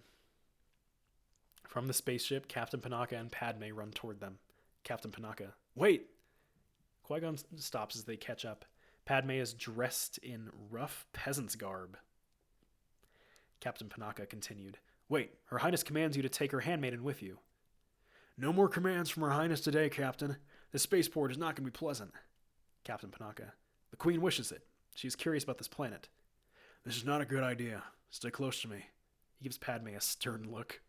From the spaceship, Captain Panaka and Padme run toward them. Captain Panaka. Wait! Qui-Gon stops as they catch up. Padme is dressed in rough peasant's garb. Captain Panaka continued. Wait, Her Highness commands you to take her handmaiden with you. No more commands from Her Highness today, Captain. This spaceport is not going to be pleasant. Captain Panaka. The Queen wishes it. She is curious about this planet. This is not a good idea. Stay close to me. He gives Padme a stern look.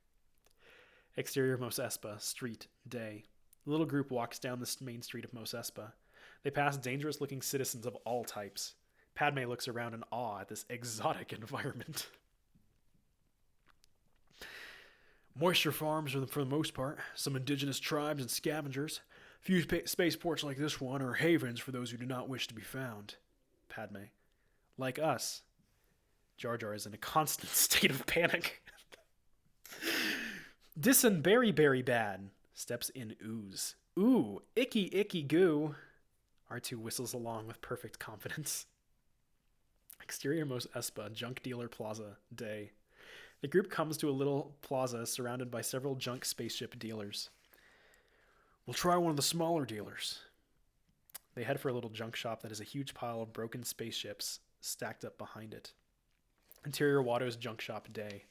Exterior Mos Espa, street, day. The little group walks down the main street of Mos Espa. They pass dangerous-looking citizens of all types. Padme looks around in awe at this exotic environment. Moisture farms are for the most part, some indigenous tribes and scavengers. Few spaceports like this one are havens for those who do not wish to be found. Padme. Like us. Jar Jar is in a constant state of panic. Dissin berry bad. Steps in ooze. Ooh, icky goo. R2 whistles along with perfect confidence. Exterior Mos Espa, junk dealer plaza, day. The group comes to a little plaza surrounded by several junk spaceship dealers. We'll try one of the smaller dealers. They head for a little junk shop that has a huge pile of broken spaceships stacked up behind it. Interior Watto's junk shop, day.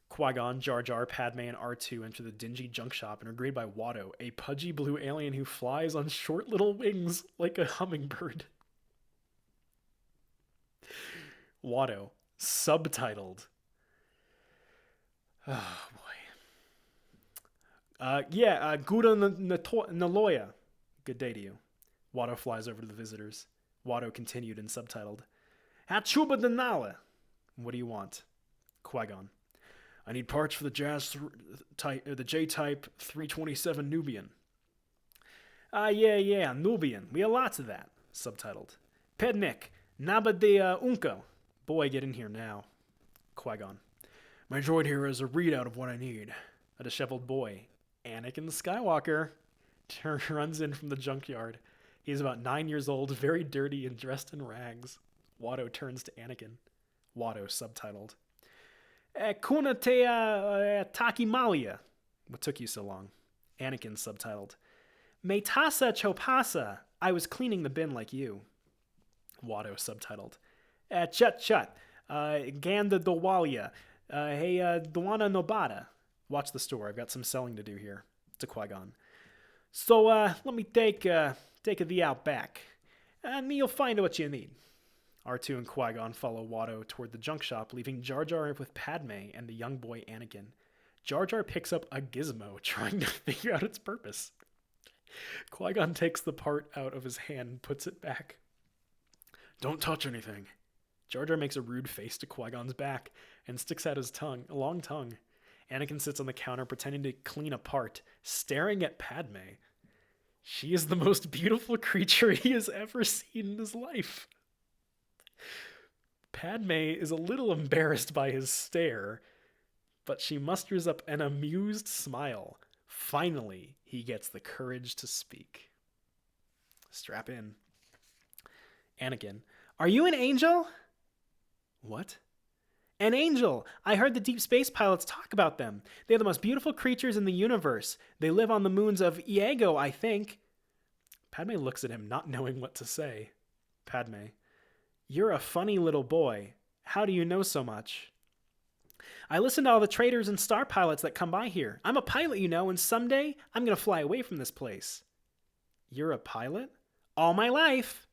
Qui-Gon, Jar Jar, Padme, and R2 enter the dingy junk shop and are greeted by Watto, a pudgy blue alien who flies on short little wings like a hummingbird. Watto, subtitled. Oh, boy. Gouda Naloya. Good day to you. Watto flies over to the visitors. Watto continued and subtitled. Hachuba Denala. What do you want? Qui-Gon. I need parts for the the J-type 327 Nubian. Yeah, Nubian. We have lots of that. Subtitled. Pednik, Naba de Unko. Boy, get in here now. Qui-Gon. My droid here is a readout of what I need. A disheveled boy, Anakin Skywalker, runs in from the junkyard. He is about 9 years old, very dirty and dressed in rags. Watto turns to Anakin. Watto, subtitled. Kuna te takimalia. What took you so long? Anakin, subtitled. Me tasa chopasa. I was cleaning the bin like you. Watto, subtitled. Chut. Ganda dowalia. Hey, Duana Nobata. Watch the store. I've got some selling to do here. To Qui-Gon. So, let me take thee out back. And you'll find what you need. R2 and Qui-Gon follow Watto toward the junk shop, leaving Jar Jar with Padme and the young boy Anakin. Jar Jar picks up a gizmo, trying to figure out its purpose. Qui-Gon takes the part out of his hand and puts it back. Don't touch anything. Jar Jar makes a rude face to Qui-Gon's back and sticks out his tongue, a long tongue. Anakin sits on the counter pretending to clean a part, staring at Padme. She is the most beautiful creature he has ever seen in his life. Padme is a little embarrassed by his stare, but she musters up an amused smile. Finally, he gets the courage to speak. Strap in. Anakin, are you an angel? What? An angel! I heard the deep space pilots talk about them. They're the most beautiful creatures in the universe. They live on the moons of Iago, I think. Padme looks at him, not knowing what to say. Padme, you're a funny little boy. How do you know so much? I listen to all the traders and star pilots that come by here. I'm a pilot, you know, and someday I'm going to fly away from this place. You're a pilot? All my life.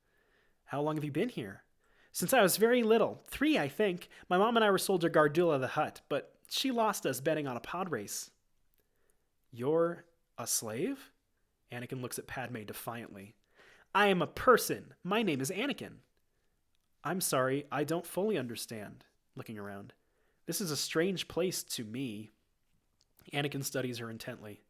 How long have you been here? Since I was very little. 3, I think. My mom and I were sold to Gardula the Hutt, but she lost us betting on a pod race. You're a slave? Anakin looks at Padme defiantly. I am a person. My name is Anakin. I'm sorry, I don't fully understand. Looking around. This is a strange place to me. Anakin studies her intently.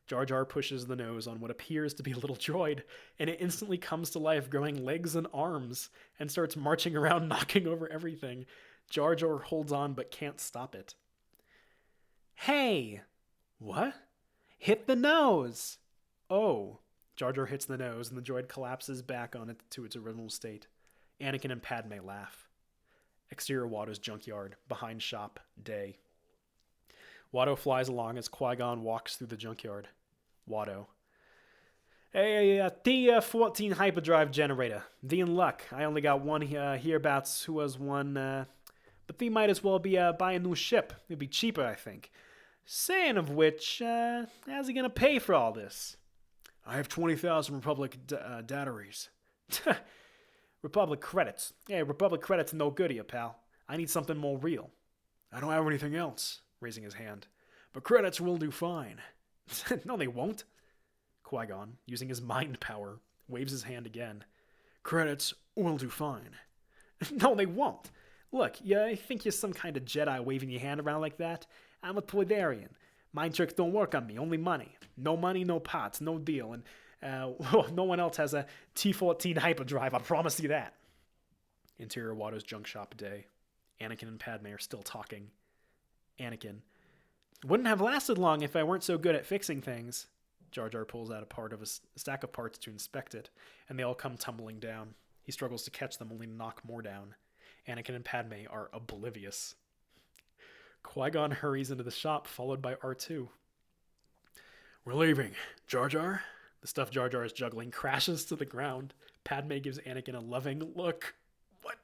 Jar Jar pushes the nose on what appears to be a little droid, and it instantly comes to life, growing legs and arms, and starts marching around, knocking over everything. Jar Jar holds on but can't stop it. Hey! What? Hit the nose! Oh. Jar Jar hits the nose, and the droid collapses back on it to its original state. Anakin and Padme laugh. Exterior Watto's junkyard. Behind shop. Day. Watto flies along as Qui-Gon walks through the junkyard. Watto. Hey, T-14 hyperdrive generator. Thee in luck. I only got one hereabouts who has one, but thee might as well be buy a new ship. It'd be cheaper, I think. Saying of which, how's he gonna pay for all this? I have 20,000 Republic dataries. Republic credits. Hey, Republic credits no good here, pal. I need something more real. I don't have anything else, raising his hand. But credits will do fine. No, they won't. Qui-Gon, using his mind power, waves his hand again. Credits will do fine. No, they won't. Look, you think you're some kind of Jedi waving your hand around like that? I'm a Toydarian. Mind tricks don't work on me, only money. No money, no pots, no deal. And no one else has a T-14 hyperdrive, I promise you that. Interior Watto's junk shop day. Anakin and Padme are still talking. Anakin. Wouldn't have lasted long if I weren't so good at fixing things. Jar Jar pulls out a part of a stack of parts to inspect it, and they all come tumbling down. He struggles to catch them, only to knock more down. Anakin and Padme are oblivious. Qui-Gon hurries into the shop, followed by R2. We're leaving. Jar Jar? The stuff Jar Jar is juggling crashes to the ground. Padme gives Anakin a loving look. What?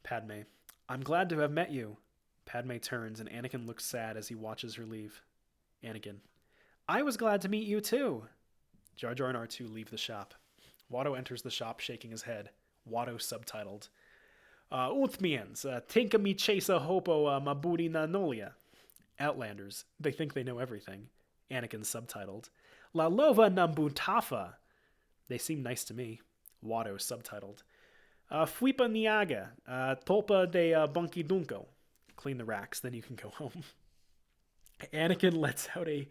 Padme. I'm glad to have met you. Padme turns, and Anakin looks sad as he watches her leave. Anakin. I was glad to meet you too. Jar Jar and R2 leave the shop. Watto enters the shop, shaking his head. Watto subtitled. Uthmians, tinka mi chesa hopo mabudi na nolia. Outlanders. They think they know everything. Anakin subtitled. La lova nambutafa. They seem nice to me. Watto subtitled. Fuipa niaga. Tolpa de bunky dunko. Clean the racks, then you can go home. Anakin lets out a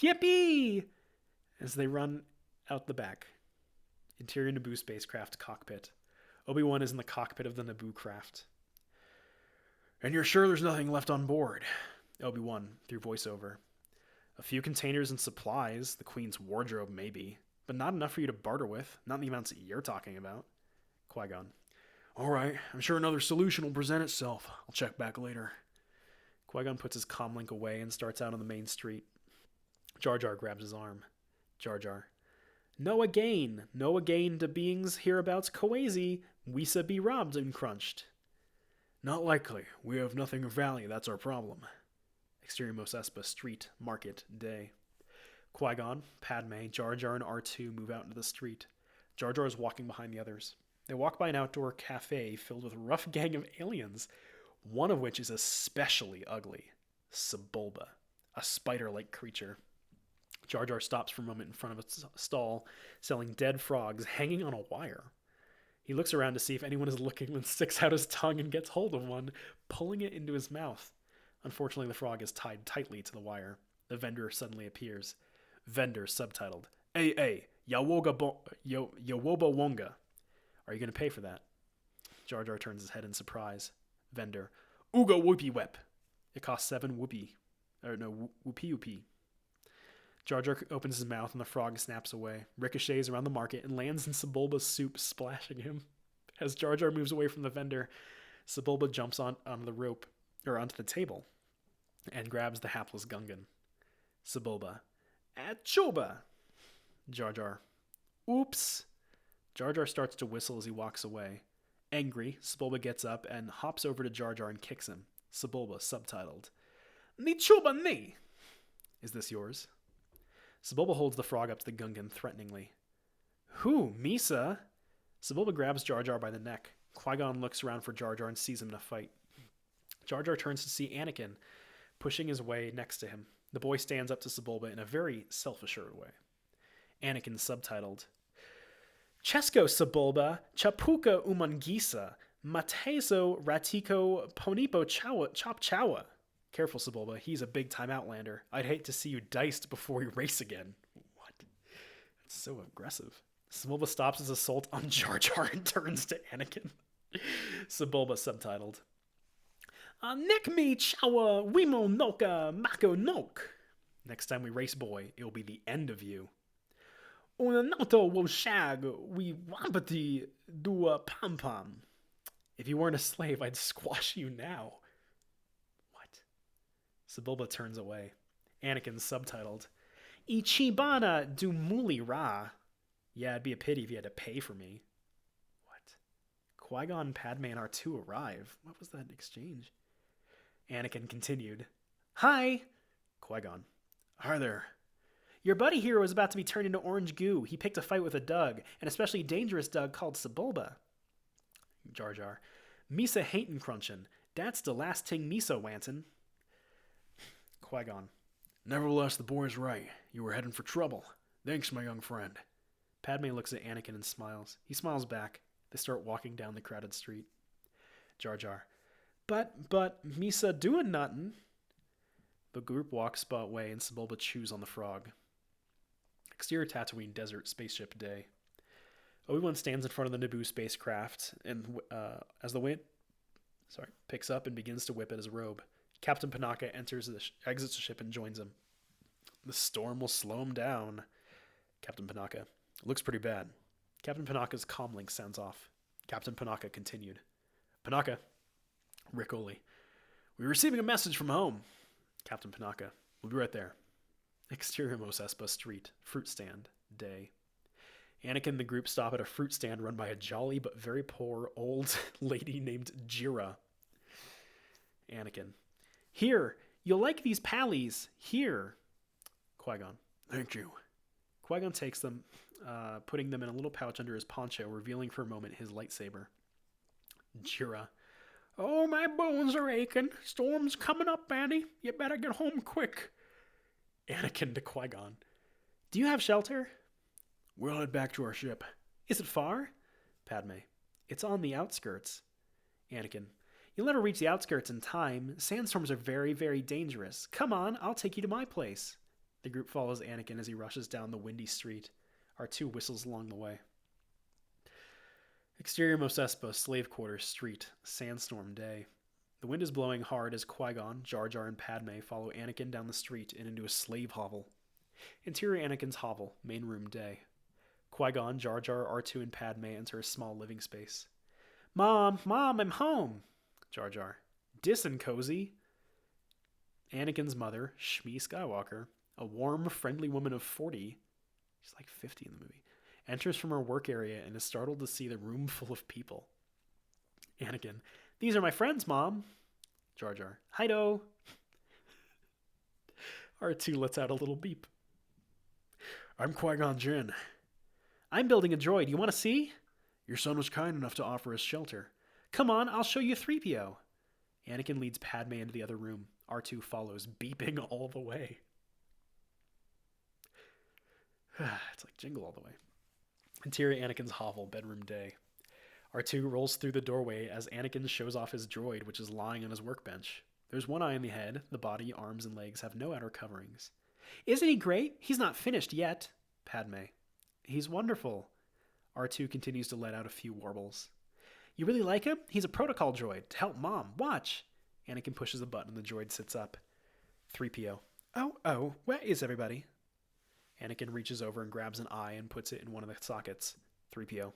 yippee as they run out the back. Interior Naboo spacecraft cockpit. Obi-Wan is in the cockpit of the Naboo craft. And you're sure there's nothing left on board? Obi-Wan, through voiceover. A few containers and supplies, the Queen's wardrobe maybe, but not enough for you to barter with, not in the amounts that you're talking about. Qui-Gon. Alright, I'm sure another solution will present itself. I'll check back later. Qui-Gon puts his comlink away and starts out on the main street. Jar Jar grabs his arm. Jar Jar. No again to beings hereabouts coazy, Wisa be robbed and crunched. Not likely. We have nothing of value, that's our problem. Exterior Mos Espa Street, Market, Day. Qui-Gon, Padme, Jar Jar, and R2 move out into the street. Jar Jar is walking behind the others. They walk by an outdoor cafe filled with a rough gang of aliens, one of which is especially ugly. Sebulba, a spider-like creature. Jar Jar stops for a moment in front of a stall selling dead frogs hanging on a wire. He looks around to see if anyone is looking, then sticks out his tongue and gets hold of one, pulling it into his mouth. Unfortunately, the frog is tied tightly to the wire. The vendor suddenly appears. Vendor subtitled. Hey, Yawoba Wonga. Are you going to pay for that? Jar Jar turns his head in surprise. Vendor. Uga whoopee wep. It costs 7 whoopee. Whoopee. Jar Jar opens his mouth and the frog snaps away, ricochets around the market, and lands in Sebulba's soup, splashing him. As Jar Jar moves away from the vendor, Sebulba jumps onto the rope, or onto the table, and grabs the hapless Gungan. Sebulba. Achoba! Jar Jar. Oops! Jar Jar starts to whistle as he walks away. Angry, Sebulba gets up and hops over to Jar Jar and kicks him. Sebulba, subtitled. Ni choba ni! Is this yours? Sebulba holds the frog up to the Gungan threateningly. Who, Misa? Sebulba grabs Jar Jar by the neck. Qui-Gon looks around for Jar Jar and sees him in a fight. Jar Jar turns to see Anakin, pushing his way next to him. The boy stands up to Sebulba in a very self-assured way. Anakin subtitled. Chesko Sebulba, Chapuka Umangisa, Mateso Ratiko Ponipo Chop Chawa. Careful, Sebulba. He's a big-time outlander. I'd hate to see you diced before you race again. What? That's so aggressive. Sebulba stops his assault on Jar Jar and turns to Anakin. Sebulba subtitled. Nick me chawa wimo noka mako nok. Next time we race, boy, it will be the end of you. Unanoto wo shag we wampati dua pam pam. If you weren't a slave, I'd squash you now. What? Sebulba turns away. Anakin subtitled, Ichibana du muli ra. Yeah, it'd be a pity if you had to pay for me. What? Qui-Gon, Padme, and R2 arrive. What was that exchange? Anakin continued, Hi! Qui-Gon, hi there. Your buddy here was about to be turned into orange goo. He picked a fight with a Dug, an especially dangerous Dug called Sebulba. Jar Jar, Misa hatin' crunchin'. That's the last ting Misa wantin'. Qui-Gon, nevertheless, the boy's right. You were heading for trouble. Thanks, my young friend. Padme looks at Anakin and smiles. He smiles back. They start walking down the crowded street. Jar Jar, But, Misa doing nothing. The group walks about way and Sebulba chews on the frog. Exterior Tatooine desert spaceship day. Obi-Wan stands in front of the Naboo spacecraft and as the wind picks up and begins to whip at his robe. Captain Panaka exits the ship and joins him. The storm will slow him down. Captain Panaka, looks pretty bad. Captain Panaka's comlink sounds off. Captain Panaka continued. Panaka, Rick Oley, we're receiving a message from home. Captain Panaka, we'll be right there. Exterior Mos Espa Street, fruit stand, day. Anakin and the group stop at a fruit stand run by a jolly but very poor old lady named Jira. Anakin, here, you'll like these pallies. Here. Qui-Gon, thank you. Qui-Gon takes them, putting them in a little pouch under his poncho, revealing for a moment his lightsaber. Jira, oh, my bones are aching. Storm's coming up, Annie. You better get home quick. Anakin to Qui-Gon, do you have shelter? We'll head back to our ship. Is it far? Padme, it's on the outskirts. Anakin, you'll never reach the outskirts in time. Sandstorms are very, very dangerous. Come on, I'll take you to my place. The group follows Anakin as he rushes down the windy street. R2 whistles along the way. Exterior Mos Espa, slave quarters, street, sandstorm day. The wind is blowing hard as Qui-Gon, Jar Jar, and Padme follow Anakin down the street and into a slave hovel. Interior Anakin's hovel, main room day. Qui-Gon, Jar Jar, R2, and Padme enter a small living space. Mom, I'm home. Jar Jar, dissin' cozy. Anakin's mother, Shmi Skywalker, a warm, friendly woman of 40, she's like 50 in the movie, enters from her work area and is startled to see the room full of people. Anakin, these are my friends, Mom. Jar Jar, hi-do. R2 lets out a little beep. I'm Qui-Gon Jinn. I'm building a droid. You want to see? Your son was kind enough to offer us shelter. Come on, I'll show you 3PO. Anakin leads Padme into the other room. R2 follows, beeping all the way. It's like Jingle All the Way. Interior Anakin's hovel, bedroom day. R2 rolls through the doorway as Anakin shows off his droid, which is lying on his workbench. There's one eye on the head. The body, arms, and legs have no outer coverings. Isn't he great? He's not finished yet. Padme, he's wonderful. R2 continues to let out a few warbles. You really like him? He's a protocol droid to help Mom. Watch. Anakin pushes a button and the droid sits up. 3PO. Oh, where is everybody? Anakin reaches over and grabs an eye and puts it in one of the sockets. 3PO.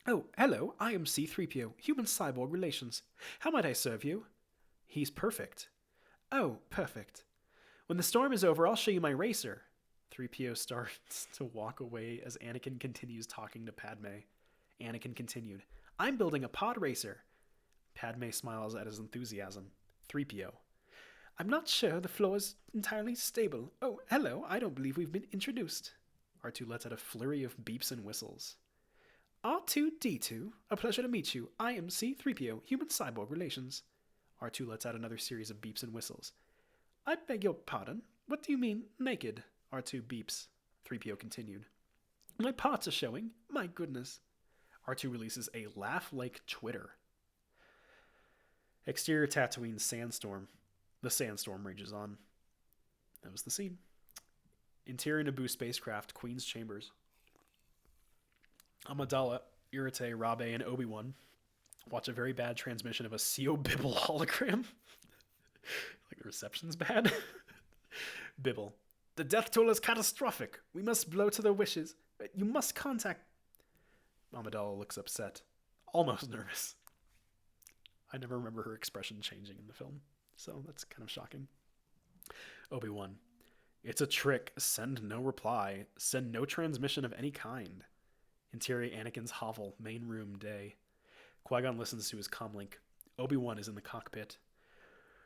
Oh, hello, I am C-3PO, human-cyborg relations. How might I serve you? He's perfect. Oh, perfect. When the storm is over, I'll show you my racer. 3PO starts to walk away as Anakin continues talking to Padme. Anakin continued. I'm building a pod racer. Padme smiles at his enthusiasm. 3PO. I'm not sure the floor is entirely stable. Oh, hello, I don't believe we've been introduced. R2 lets out a flurry of beeps and whistles. R2-D2, a pleasure to meet you. I am C-3PO, human-cyborg relations. R2 lets out another series of beeps and whistles. I beg your pardon. What do you mean, naked? R2 beeps. 3PO continued. My parts are showing. My goodness. R2 releases a laugh like Twitter. Exterior Tatooine sandstorm. The sandstorm rages on. That was the scene. Interior Naboo spacecraft, Queen's Chambers. Amidala, Irate, Rabe, and Obi-Wan Watch a very bad transmission of a CO Bibble hologram. Like the reception's bad. Bibble. The death toll is catastrophic. We must blow to their wishes. You must contact... Amidala looks upset. Almost nervous. I never remember her expression changing in the film, so that's kind of shocking. Obi-Wan. It's a trick. Send no reply. Send no transmission of any kind. Interior Anakin's hovel. Main room. Day. Qui-Gon listens to his comlink. Obi-Wan is in the cockpit.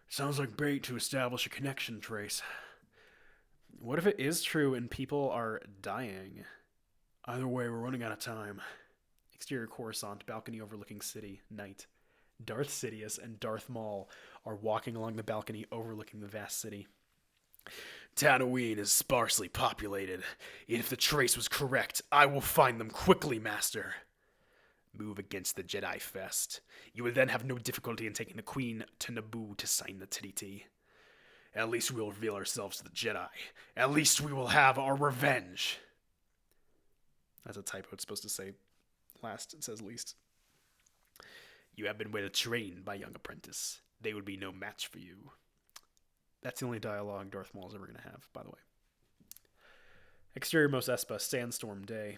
Sounds like bait to establish a connection, Trace. What if it is true and people are dying? Either way, we're running out of time. Exterior Coruscant, balcony overlooking city, night. Darth Sidious and Darth Maul are walking along the balcony overlooking the vast city. Tatooine is sparsely populated. If the trace was correct, I will find them quickly, Master. Move against the Jedi Fest. You will then have no difficulty in taking the Queen to Naboo to sign the TDT. At least we will reveal ourselves to the Jedi. At least we will have our revenge. That's a typo. It's supposed to say last. It says least. You have been well trained, my young apprentice. They would be no match for you. That's the only dialogue Darth Maul is ever going to have, by the way. Exterior Mos Espa, sandstorm day.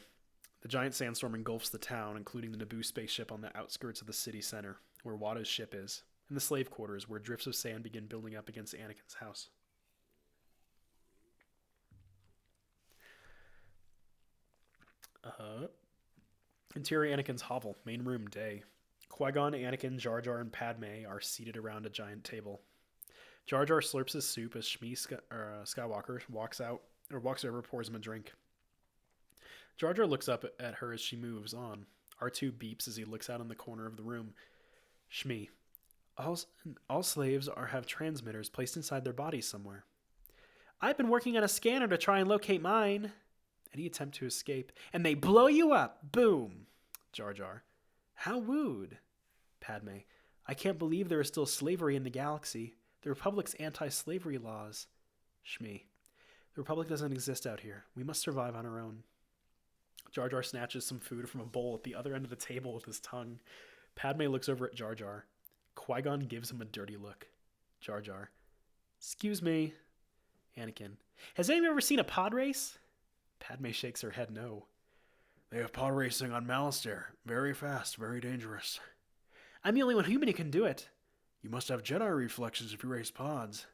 The giant sandstorm engulfs the town, including the Naboo spaceship on the outskirts of the city center, where Watto's ship is, and the slave quarters, where drifts of sand begin building up against Anakin's house. Interior Anakin's hovel, main room, day. Qui-Gon, Anakin, Jar Jar, and Padme are seated around a giant table. Jar Jar slurps his soup as Shmi Skywalker walks over, pours him a drink. Jar Jar looks up at her as she moves on. R2 beeps as he looks out in the corner of the room. Shmi. All slaves have transmitters placed inside their bodies somewhere. I've been working on a scanner to try and locate mine. Any attempt to escape, and they blow you up. Boom. Jar Jar. How rude. Padme. I can't believe there is still slavery in the galaxy. The Republic's anti-slavery laws. Shmi. The Republic doesn't exist out here. We must survive on our own. Jar Jar snatches some food from a bowl at the other end of the table with his tongue. Padme looks over at Jar Jar. Qui-Gon gives him a dirty look. Jar Jar. Excuse me. Anakin. Has anyone ever seen a pod race? Padme shakes her head no. They have pod racing on Malastare. Very fast, very dangerous. I'm the only one human who can do it. You must have Jedi reflexes if you race pods.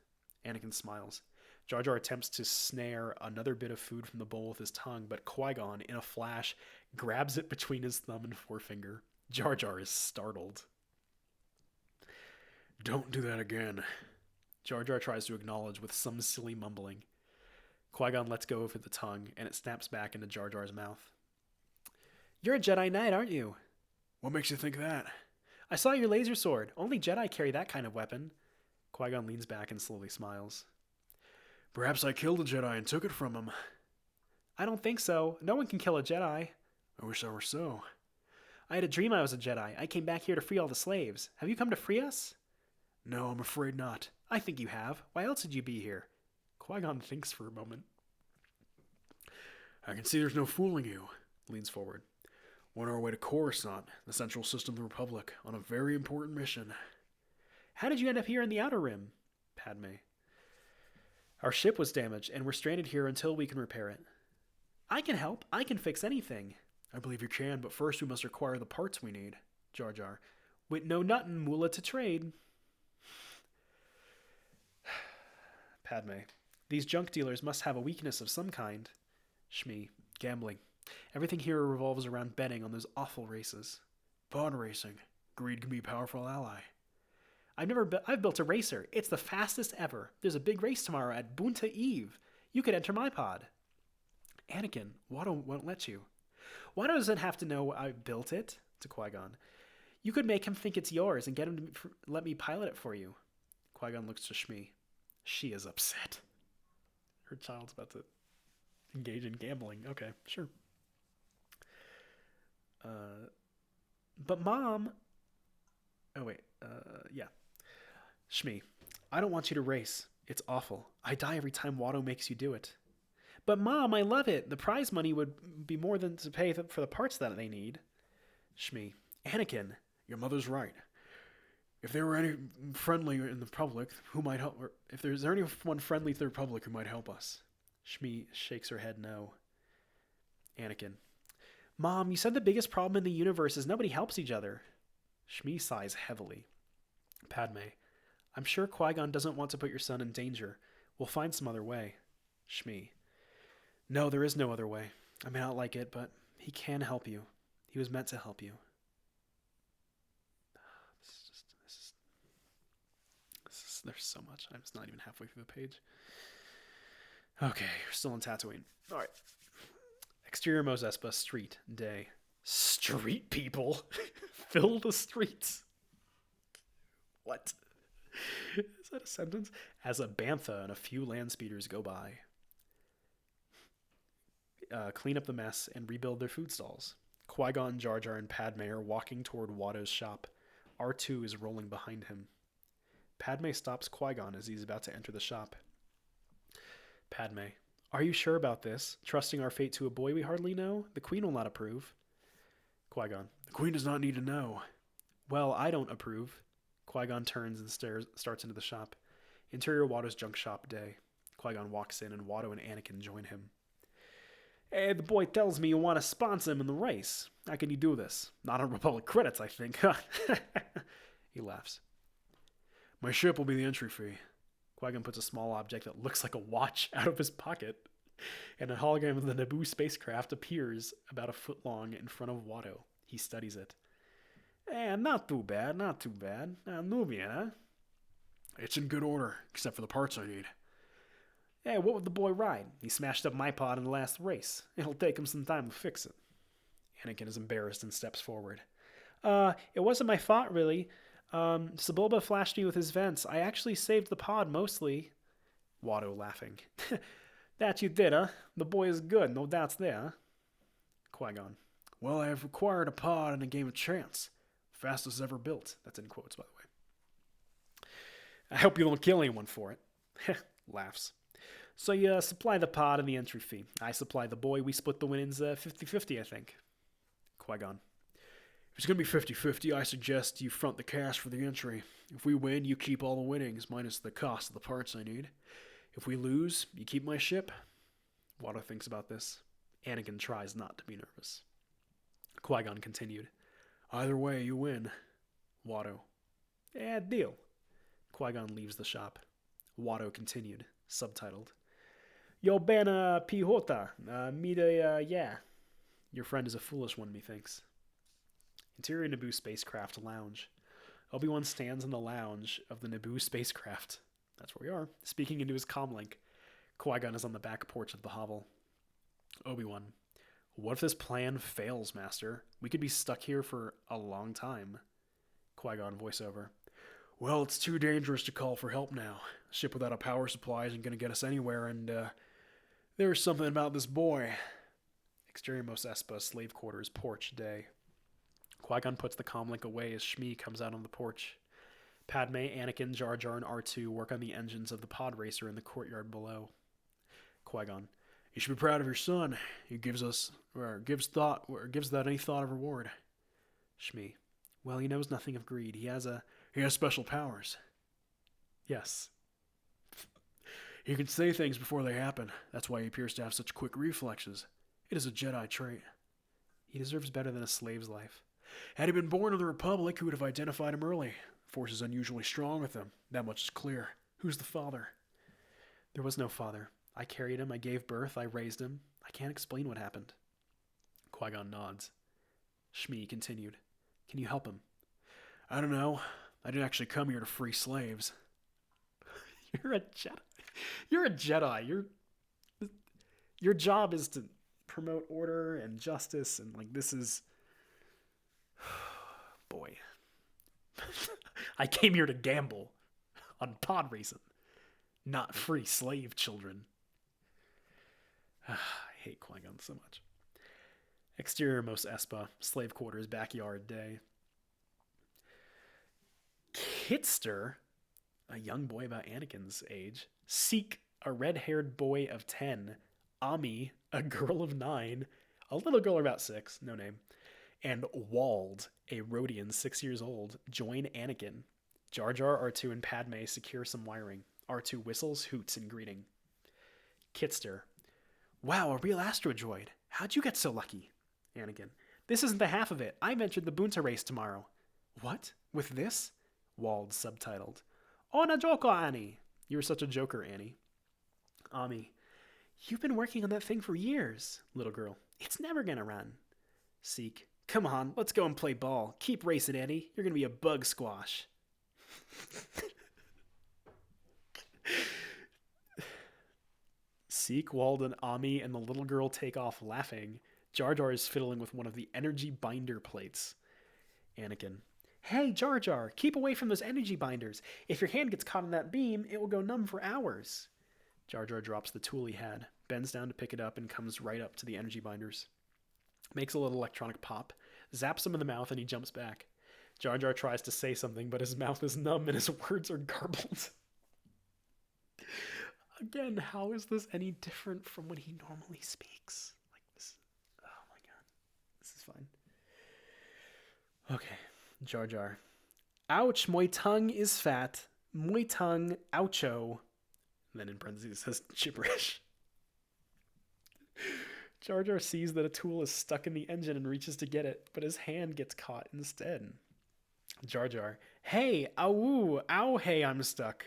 Anakin smiles. Jar Jar attempts to snare another bit of food from the bowl with his tongue, but Qui-Gon, in a flash, grabs it between his thumb and forefinger. Jar Jar is startled. Don't do that again. Jar Jar tries to acknowledge with some silly mumbling. Qui-Gon lets go of the tongue, and it snaps back into Jar Jar's mouth. You're a Jedi Knight, aren't you? What makes you think that? I saw your laser sword. Only Jedi carry that kind of weapon. Qui-Gon leans back and slowly smiles. Perhaps I killed a Jedi and took it from him. I don't think so. No one can kill a Jedi. I wish I were so. I had a dream I was a Jedi. I came back here to free all the slaves. Have you come to free us? No, I'm afraid not. I think you have. Why else would you be here? Qui-Gon thinks for a moment. I can see there's no fooling you. Leans forward. We're on our way to Coruscant, the central system of the Republic, on a very important mission. How did you end up here in the Outer Rim? Padme. Our ship was damaged, and we're stranded here until we can repair it. I can help. I can fix anything. I believe you can, but first we must acquire the parts we need. Jar Jar. With no nuttin' moolah to trade. Padme. These junk dealers must have a weakness of some kind. Shmi. Gambling. Everything here revolves around betting on those awful races. Pod racing. Greed can be a powerful ally. I've built a racer. It's the fastest ever. There's a big race tomorrow at Bunta Eve. You could enter my pod. Anakin, Watto won't let you. Watto doesn't have to know I built it. To Qui-Gon. You could make him think it's yours and get him to let me pilot it for you. Qui-Gon looks to Shmi. She is upset. Her child's about to engage in gambling. Okay, sure. But Mom... Oh, wait. Yeah. Shmi, I don't want you to race. It's awful. I die every time Watto makes you do it. But Mom, I love it. The prize money would be more than to pay for the parts that they need. Shmi, Anakin, Your mother's right. If there were any friendly in the Republic who might help, or if there's anyone friendly to the Republic who might help us. Shmi shakes her head no. Anakin. Mom, you said the biggest problem in the universe is nobody helps each other. Shmi sighs heavily. Padme. I'm sure Qui-Gon doesn't want to put your son in danger. We'll find some other way. Shmi. No, there is no other way. I may not like it, but he can help you. He was meant to help you. There's so much. I'm just not even halfway through the page. Okay, we're still on Tatooine. All right. Exterior Mos Espa, street, day. Street people? Fill the streets. What? Is that a sentence? As a bantha and a few land speeders go by. Clean up the mess and rebuild their food stalls. Qui-Gon, Jar Jar, and Padme are walking toward Watto's shop. R2 is rolling behind him. Padme stops Qui-Gon as he's about to enter the shop. Padme. Are you sure about this? Trusting our fate to a boy we hardly know? The Queen will not approve. Qui-Gon. The Queen does not need to know. Well, I don't approve. Qui-Gon turns and starts into the shop. Interior Watto's junk shop, day. Qui-Gon walks in and Watto and Anakin join him. Hey, the boy tells me you want to sponsor him in the race. How can you do this? Not on Republic credits, I think. He laughs. My ship will be the entry fee. Qui-Gon puts a small object that looks like a watch out of his pocket, and a hologram of the Naboo spacecraft appears about a foot long in front of Watto. He studies it. Not too bad, not too bad. Nubian, huh? It's in good order, except for the parts I need. Hey, what would the boy ride? He smashed up my pod in the last race. It'll take him some time to fix it. Anakin is embarrassed and steps forward. It wasn't my fault, really. Sebulba flashed me with his vents. I actually saved the pod, mostly. Watto laughing. That you did, huh? The boy is good, no doubts there, huh? Qui-Gon. Well, I have acquired a pod in a game of chance. Fastest ever built. That's in quotes, by the way. I hope you don't kill anyone for it. Laughs. So you supply the pod and the entry fee. I supply the boy. We split the winnings 50-50, I think. Qui-Gon. If it's going to be 50-50, I suggest you front the cash for the entry. If we win, you keep all the winnings, minus the cost of the parts I need. If we lose, you keep my ship. Watto thinks about this. Anakin tries not to be nervous. Qui-Gon continued. Either way, you win. Watto. Deal. Qui-Gon leaves the shop. Watto continued, subtitled. Yo bana pihota, mida yeah. Your friend is a foolish one, methinks. Interior Naboo spacecraft lounge. Obi-Wan stands in the lounge of the Naboo spacecraft. That's where we are. Speaking into his comlink. Qui-Gon is on the back porch of the hovel. Obi-Wan. What if this plan fails, Master? We could be stuck here for a long time. Qui-Gon voiceover. Well, it's too dangerous to call for help now. A ship without a power supply isn't going to get us anywhere, and there's something about this boy. Exterior Mos Espa, slave quarters, porch, day. Qui-Gon puts the comlink away as Shmi comes out on the porch. Padme, Anakin, Jar Jar, and R2 work on the engines of the pod racer in the courtyard below. Qui-Gon. You should be proud of your son. He gives that any thought of reward. Shmi. Well, he knows nothing of greed. He has special powers. Yes. He can say things before they happen. That's why he appears to have such quick reflexes. It is a Jedi trait. He deserves better than a slave's life. Had he been born in the Republic, who would have identified him early? The Force is unusually strong with him. That much is clear. Who's the father? There was no father. I carried him, I gave birth, I raised him. I can't explain what happened. Qui-Gon nods. Shmi continued. Can you help him? I don't know. I didn't actually come here to free slaves. You're a Jedi. You're a Jedi. Your job is to promote order and justice, and this is... Boy. I came here to gamble on pod racing, not free slave children. I hate Qui-Gon so much. Exterior Mos Espa, slave quarters, backyard, day. Kitster, a young boy about Anakin's age. Seek, a red-haired boy of 10. Ami, a girl of 9. A little girl about 6, no name. and Wald, a Rhodian 6 years old, join Anakin. Jar Jar, R2, and Padme secure some wiring. R2 whistles, hoots in greeting. Kitster. Wow, a real asteroid. How'd you get so lucky? Anakin. This isn't the half of it. I'm entered the Bunta race tomorrow. What? With this? Wald, subtitled. Ona joko, Annie. You were such a joker, Annie. Ami. You've been working on that thing for years. Little girl. It's never gonna run. Seek. Come on, let's go and play ball. Keep racing, Annie. You're gonna be a bug squash. Seek, Walden, Ami, and the little girl take off laughing. Jar Jar is fiddling with one of the energy binder plates. Anakin. Hey, Jar Jar, keep away from those energy binders. If your hand gets caught in that beam, it will go numb for hours. Jar Jar drops the tool he had, bends down to pick it up, and comes right up to the energy binders. Makes a little electronic pop, zaps him in the mouth, and he jumps back. Jar Jar tries to say something, but his mouth is numb and his words are garbled. Again, how is this any different from when he normally speaks? Like this. Oh my god. This is fine. Okay. Jar Jar. Ouch, my tongue is fat. My tongue, oucho. Then in parentheses it says gibberish. Jar Jar sees that a tool is stuck in the engine and reaches to get it, but his hand gets caught instead. Jar Jar. Hey, ow, ow, hey, I'm stuck.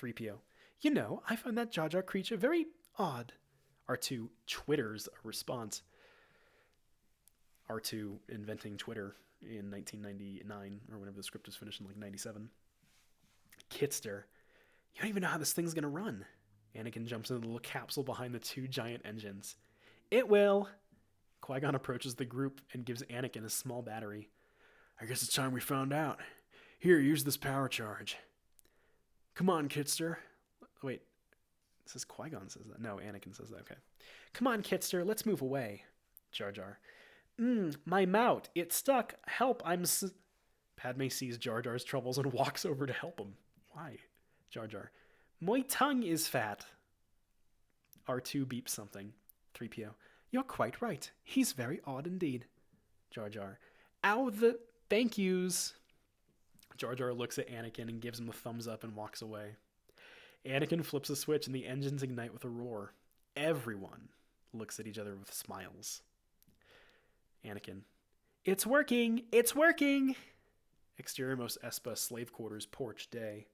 3PO. You know, I find that Jar Jar creature very odd. R2 twitters a response. R2 inventing Twitter in 1999, or whenever the script was finished in like 97. Kitster. You don't even know how this thing's gonna run. Anakin jumps into the little capsule behind the two giant engines. It will. Qui-Gon approaches the group and gives Anakin a small battery. I guess it's time we found out. Here, use this power charge. Come on, Kitster. Wait, it says Qui-Gon says that. No, Anakin says that. Okay. Come on, Kitster, let's move away. Jar Jar. My mouth, it's stuck. Help, Padme sees Jar Jar's troubles and walks over to help him. Why? Jar Jar. My tongue is fat. R2 beeps something. 3PO. You're quite right. He's very odd indeed. Jar Jar. Ow, the thank yous. Jar Jar looks at Anakin and gives him a thumbs up and walks away. Anakin flips a switch and the engines ignite with a roar. Everyone looks at each other with smiles. Anakin. It's working! It's working! Exterior Mos Espa slave quarters porch day.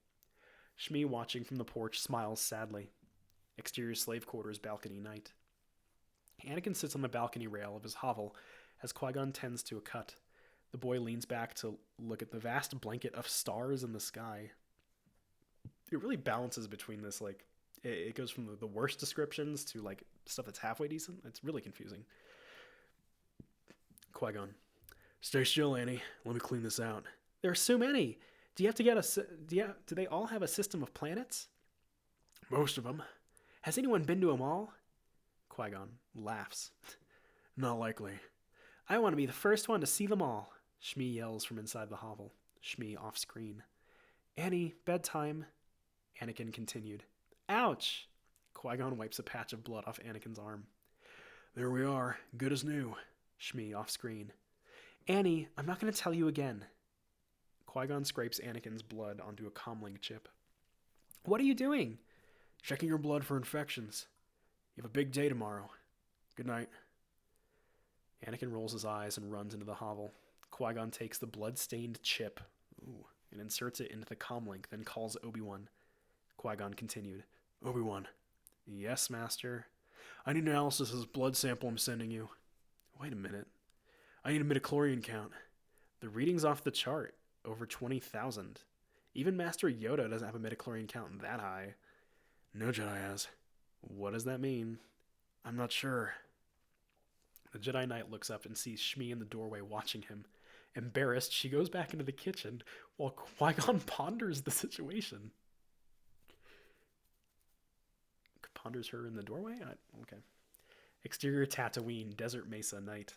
Shmi, watching from the porch, smiles sadly. Exterior slave quarters balcony night. Anakin sits on the balcony rail of his hovel as Qui-Gon tends to a cut. The boy leans back to look at the vast blanket of stars in the sky. It really balances between this, like, it goes from the worst descriptions to, like, stuff that's halfway decent. It's really confusing. Qui-Gon. Stay still, Annie. Let me clean this out. There are so many. Do you have to get do they all have a system of planets? Most of them. Has anyone been to them all? Qui-Gon laughs. Not likely. I want to be the first one to see them all. Shmi yells from inside the hovel. Shmi off screen. Annie, bedtime. Anakin continued. Ouch! Qui-Gon wipes a patch of blood off Anakin's arm. There we are, good as new. Shmi off screen. Annie, I'm not going to tell you again. Qui-Gon scrapes Anakin's blood onto a comlink chip. What are you doing? Checking your blood for infections. You have a big day tomorrow. Good night. Anakin rolls his eyes and runs into the hovel. Qui-Gon takes the blood-stained chip and inserts it into the comlink, then calls Obi-Wan. Qui-Gon continued. Obi-Wan. Yes, Master. I need analysis of this blood sample I'm sending you. Wait a minute. I need a midichlorian count. The reading's off the chart. Over 20,000. Even Master Yoda doesn't have a midichlorian count that high. No Jedi has. What does that mean? I'm not sure. The Jedi Knight looks up and sees Shmi in the doorway watching him. Embarrassed, she goes back into the kitchen while Qui-Gon ponders the situation. Ponders her in the doorway? Okay. Exterior Tatooine, Desert Mesa night.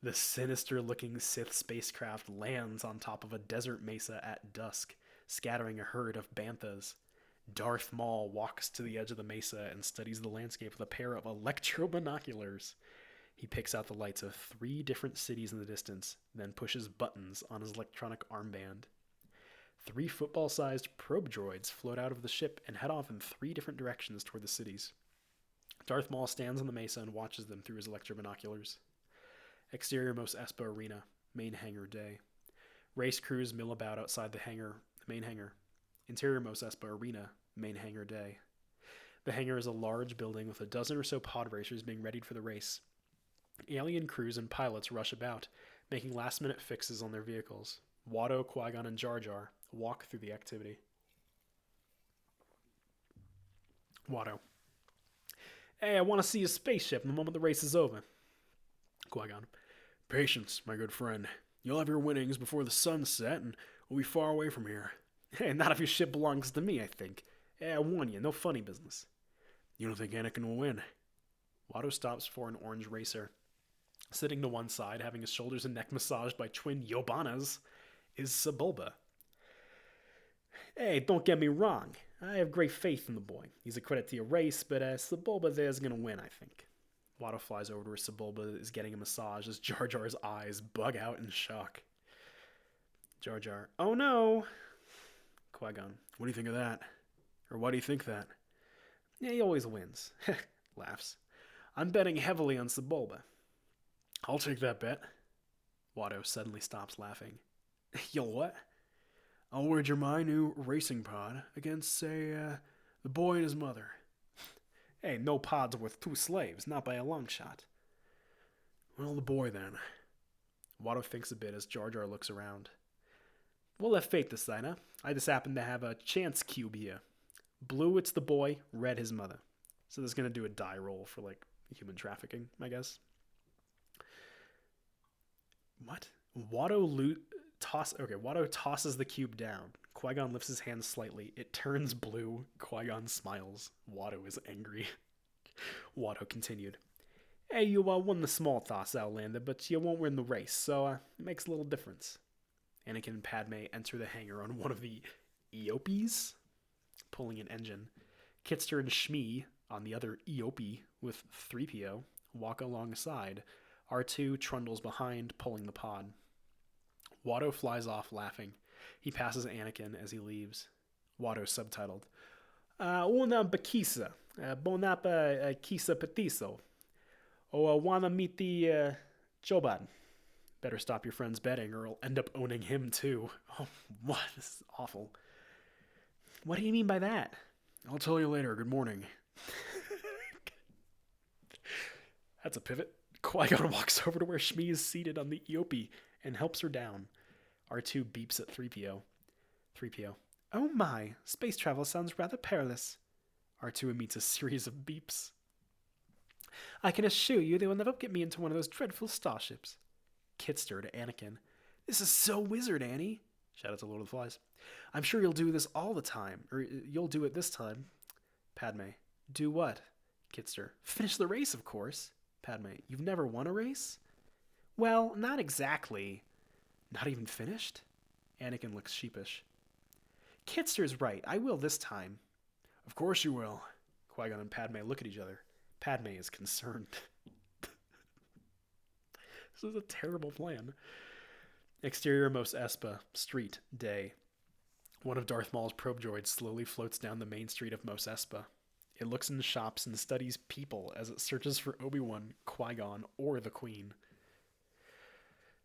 The sinister-looking Sith spacecraft lands on top of a desert mesa at dusk, scattering a herd of banthas. Darth Maul walks to the edge of the mesa and studies the landscape with a pair of electro binoculars. He picks out the lights of 3 different cities in the distance, then pushes buttons on his electronic armband. 3 football-sized probe droids float out of the ship and head off in 3 different directions toward the cities. Darth Maul stands on the mesa and watches them through his electrobinoculars. Exterior Mos Espa Arena, main hangar day. Race crews mill about outside the main hangar. Interior Mos Espa Arena, main hangar day. The hangar is a large building with a dozen or so pod racers being readied for the race. Alien crews and pilots rush about, making last-minute fixes on their vehicles. Watto, Qui-Gon, and Jar Jar walk through the activity. Watto. Hey, I want to see a spaceship the moment the race is over. Qui-Gon. Patience, my good friend. You'll have your winnings before the sun's set, and we'll be far away from here. Hey, not if your ship belongs to me, I think. Hey, I warn you, no funny business. You don't think Anakin will win? Watto stops for an orange racer. Sitting to one side, having his shoulders and neck massaged by twin Yobanas, is Sebulba. Hey, don't get me wrong. I have great faith in the boy. He's a credit to your race, but Sebulba there's going to win, I think. Watto flies over to where Sebulba is getting a massage as Jar Jar's eyes bug out in shock. Jar Jar. Oh no! Qui-Gon. What do you think of that? Or why do you think that? Yeah, he always wins. Laughs. I'm betting heavily on Sebulba. I'll take that bet. Watto suddenly stops laughing. You'll what? I'll wager my new racing pod against, say, the boy and his mother. Hey, no pod's worth 2 slaves, not by a long shot. Well, the boy then. Watto thinks a bit as Jar Jar looks around. We'll let fate decide, huh? I just happen to have a chance cube here. Blue, it's the boy. Red, his mother. So there's going to do a die roll for, like, human trafficking, I guess. What? Watto tosses the cube down. Qui-Gon lifts his hand slightly. It turns blue. Qui-Gon smiles. Watto is angry. Watto continued. Hey, you won the small toss, Outlander, but you won't win the race, so it makes a little difference. Anakin and Padme enter the hangar on one of the Eopies, pulling an engine. Kitster and Shmi, on the other Eopie with 3PO, walk alongside. R2 trundles behind, pulling the pod. Watto flies off laughing. He passes Anakin as he leaves. Watto subtitled. Una bakisa. Bonapa kisa petiso. Wanna meet the Joban. Better stop your friend's betting or he'll end up owning him too. Oh, what? This is awful. What do you mean by that? I'll tell you later. Good morning. That's a pivot. Qui-Gon walks over to where Shmi is seated on the Eopie and helps her down. R2 beeps at 3PO. 3PO. Oh my, space travel sounds rather perilous. R2 emits a series of beeps. I can assure you they will never get me into one of those dreadful starships. Kitster to Anakin. This is so wizard, Annie. Shout out to Lord of the Flies. I'm sure you'll do this all the time. Or you'll do it this time. Padme. Do what? Kitster. Finish the race, of course. Padme. You've never won a race? Well, not exactly. Not even finished? Anakin looks sheepish. Kitster's right. I will this time. Of course you will. Qui-Gon and Padme look at each other. Padme is concerned. This is a terrible plan. Exterior Mos Espa, street, day. One of Darth Maul's probe droids slowly floats down the main street of Mos Espa. It looks in shops and studies people as it searches for Obi-Wan, Qui-Gon, or the Queen.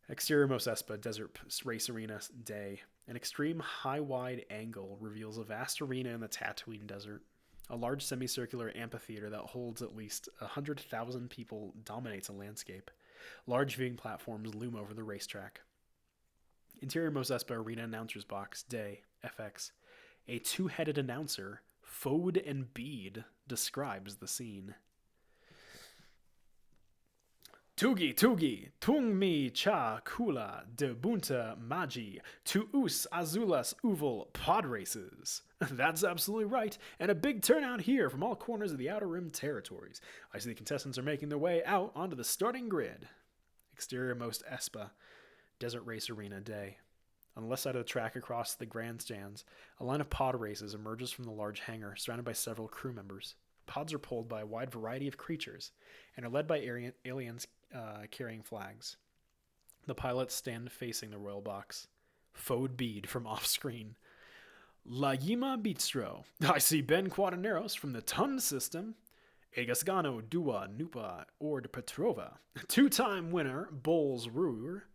Exterior Mos Espa, desert race arena, day. An extreme high-wide angle reveals a vast arena in the Tatooine desert. A large semicircular amphitheater that holds at least 100,000 people dominates a landscape. Large viewing platforms loom over the racetrack. Interior Mos Espa Arena Announcer's Box, day, FX. A 2-headed announcer, Fode and Bede, describes the scene. Tugi, tung mi cha kula de bunta magi, tu us azulas uval pod races. That's absolutely right, and a big turnout here from all corners of the Outer Rim territories. I see the contestants are making their way out onto the starting grid. Exterior Mos Espa, desert race arena, day. On the left side of the track across the grandstands, a line of pod races emerges from the large hangar, surrounded by several crew members. Pods are pulled by a wide variety of creatures, and are led by aliens carrying flags. The pilots stand facing the royal box. Fode bead from off-screen. La Yima Bistro. I see Ben Quaterneros from the Tun system. Egasgano Dua Nupa Ord Petrova. Two-time winner, Bowls Ruhr.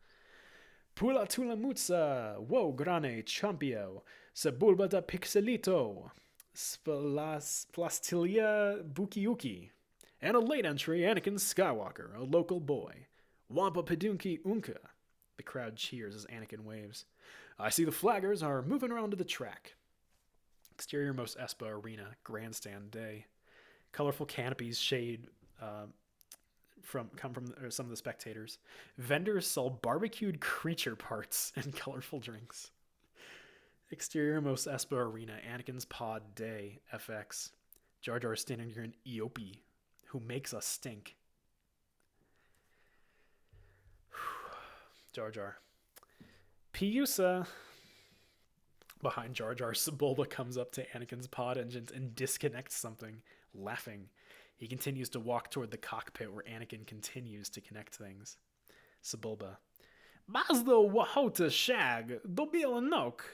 Pula Tula Mutsa, Wo Grane Champio, Sebulba da Pixelito, Plastilia Bukiuki. And a late entry, Anakin Skywalker, a local boy. Wampa Pedunki Unka. The crowd cheers as Anakin waves. I see the flaggers are moving around to the track. Exterior Mos Espa Arena, grandstand day. Colorful canopies shade come from some of the spectators. Vendors sell barbecued creature parts and colorful drinks. Exterior Mos Espa Arena, Anakin's Pod Day, FX. Jar Jar standing here in Eope, who makes us stink. Jar Jar. Piusa. Behind Jar Jar, Sebulba comes up to Anakin's pod engines and disconnects something, laughing. He continues to walk toward the cockpit where Anakin continues to connect things. Sebulba. Bazdo Wahota Shag, Dobil Nok.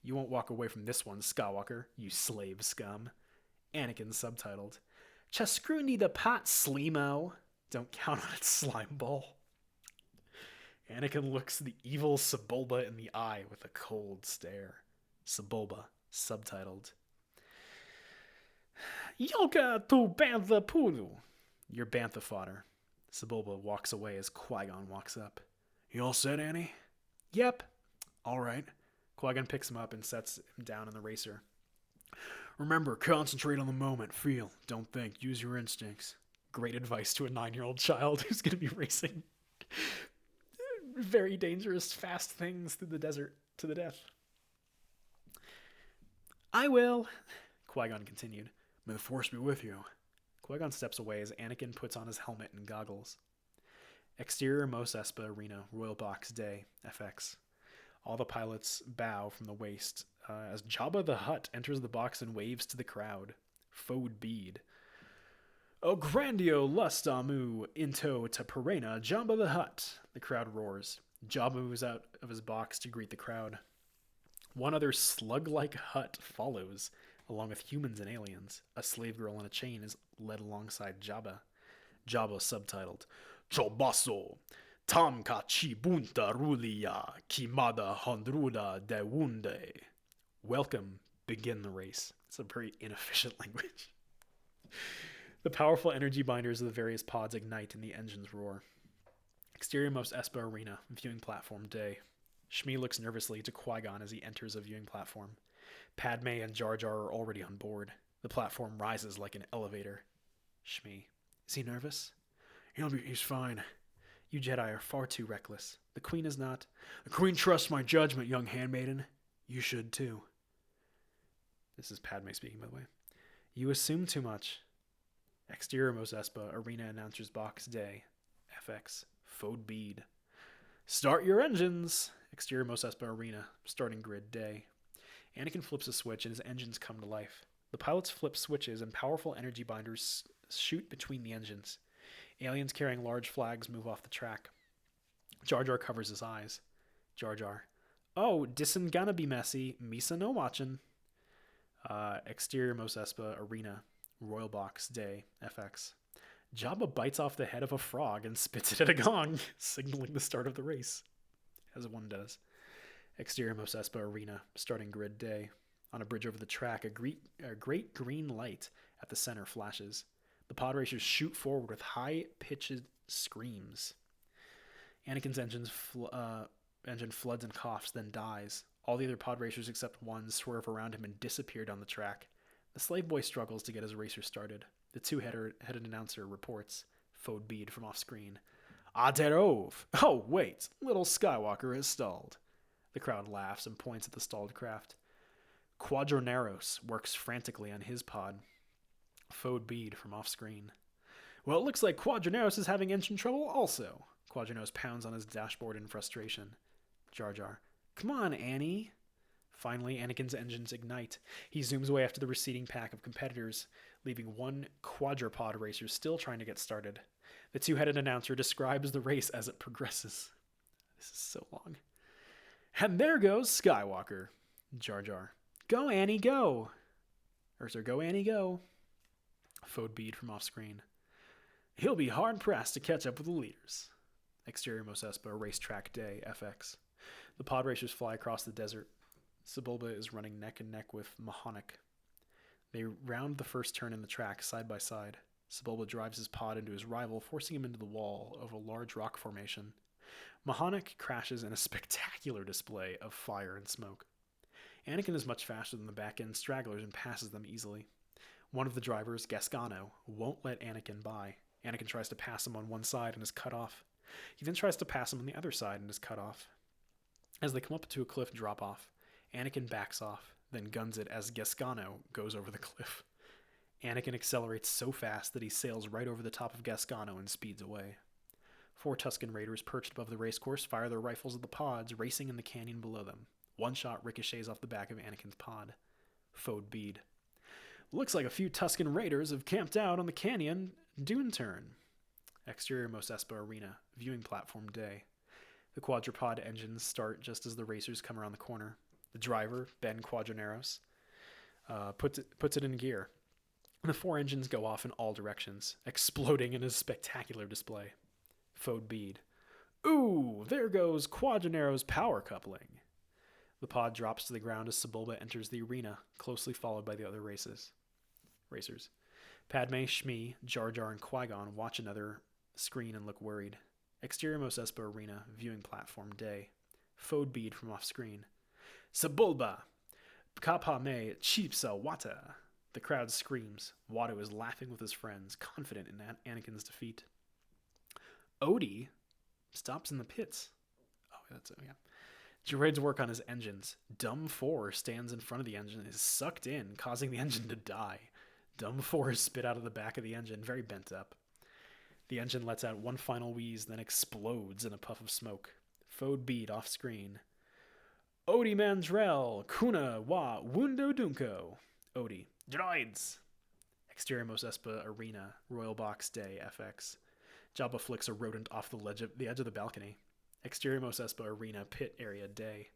You won't walk away from this one, Skywalker, you slave scum. Anakin subtitled. Chaskruni the pot, Sleemo. Don't count on it, slime ball. Anakin looks the evil Sebulba in the eye with a cold stare. Sebulba, subtitled. Yoga to Bantha Pulu. You're Bantha fodder. Sebulba walks away as Qui-Gon walks up. You all set, Annie? Yep. All right. Qui-Gon picks him up and sets him down in the racer. Remember, concentrate on the moment. Feel. Don't think. Use your instincts. Great advice to a 9-year-old child who's going to be racing very dangerous, fast things through the desert to the death. I will. Qui-Gon continued. May the Force be with you. Qui-Gon steps away as Anakin puts on his helmet and goggles. Exterior Mos Espa Arena, Royal Box Day, FX. All the pilots bow from the waist as Jabba the Hutt enters the box and waves to the crowd. Fode bead. O grandio lustamu into taperena Jabba the Hutt. The crowd roars. Jabba moves out of his box to greet the crowd. One other slug-like Hutt follows, along with humans and aliens. A slave girl on a chain is led alongside Jabba. Jabba subtitled, Chobaso, Tamka Chibunta Rulia, Kimada Handruda de Wunde. Welcome, begin the race. It's a very inefficient language. The powerful energy binders of the various pods ignite and the engines roar. Exterior Mos Espa Arena, viewing platform day. Shmi looks nervously to Qui-Gon as he enters a viewing platform. Padme and Jar Jar are already on board. The platform rises like an elevator. Shmi. Is he nervous? He's fine. You Jedi are far too reckless. The Queen is not. The Queen trusts my judgment, young handmaiden. You should too. This is Padme speaking, by the way. You assume too much. Exterior Mos Espa Arena Announcer's Box Day. FX. Fode bead. Start your engines. Exterior Mos Espa Arena. Starting grid day. Anakin flips a switch and his engines come to life. The pilots flip switches and powerful energy binders shoot between the engines. Aliens carrying large flags move off the track. Jar Jar covers his eyes. Jar Jar. Oh, dis'n gonna be messy. Misa no watchin'. Exterior Mos Espa Arena. Royal Box Day. FX. Jabba bites off the head of a frog and spits it at a gong, signaling the start of the race. As one does. Exterior Mos Espa Arena. Starting grid day. On a bridge over the track, a great green light at the center flashes. The pod racers shoot forward with high-pitched screams. Anakin's engine floods and coughs, then dies. All the other pod racers except one swerve around him and disappear down the track. The slave boy struggles to get his racer started. The two-headed announcer reports. Fode bead from off-screen. Aderov! Oh, wait! Little Skywalker has stalled. The crowd laughs and points at the stalled craft. Quadraneros works frantically on his pod. Fode bead from off-screen. Well, it looks like Quadraneros is having engine trouble also. Quadraneros pounds on his dashboard in frustration. Jar Jar. Come on, Annie. Finally, Anakin's engines ignite. He zooms away after the receding pack of competitors, leaving one quadrupod racer still trying to get started. The two-headed announcer describes the race as it progresses. This is so long. And there goes Skywalker. Jar Jar. Go, Annie, go. Or, sir, go, Annie, go. Fode bead from off screen. He'll be hard-pressed to catch up with the leaders. Exterior Mos Espa, racetrack day, FX. The pod racers fly across the desert. Sebulba is running neck and neck with Mahonic. They round the first turn in the track side by side. Sebulba drives his pod into his rival, forcing him into the wall of a large rock formation. Mahonic crashes in a spectacular display of fire and smoke. Anakin is much faster than the back-end stragglers and passes them easily. One of the drivers, Gasgano, won't let Anakin by. Anakin tries to pass him on one side and is cut off. He then tries to pass him on the other side and is cut off. As they come up to a cliff drop-off, Anakin backs off, then guns it as Gasgano goes over the cliff. Anakin accelerates so fast that he sails right over the top of Gasgano and speeds away. 4 Tusken Raiders perched above the racecourse fire their rifles at the pods racing in the canyon below them. One shot ricochets off the back of Anakin's pod. Fode bead. Looks like a few Tusken Raiders have camped out on the canyon dune turn. Exterior Mos Espa Arena, viewing platform day. The quadrupod engines start just as the racers come around the corner. The driver, Ben Quadraneros, puts it in gear. The 4 engines go off in all directions, exploding in a spectacular display. Fode bead. Ooh, there goes Quadranero's power coupling. The pod drops to the ground as Sebulba enters the arena, closely followed by the other racers. Padme, Shmi, Jar Jar, and Qui-Gon watch another screen and look worried. Exterior Mos Espa Arena, viewing platform day. Fode bead from off screen. Sebulba! Kapame Chipsa Wata! The crowd screams. Watto is laughing with his friends, confident in Anakin's defeat. Odie stops in the pits. Oh, that's it, yeah. Droids work on his engines. Dumb 4 stands in front of the engine and is sucked in, causing the engine to die. Dumb 4 is spit out of the back of the engine, very bent up. The engine lets out one final wheeze, then explodes in a puff of smoke. Fode bead off screen. Odie Mandrell, Kuna wa Wundo Dunko. Odie. Droids! Exterior Mos Espa Arena, Royal Box Day, FX. Jabba flicks a rodent off the edge of the balcony. Exterior Mos Espa Arena, pit area, day.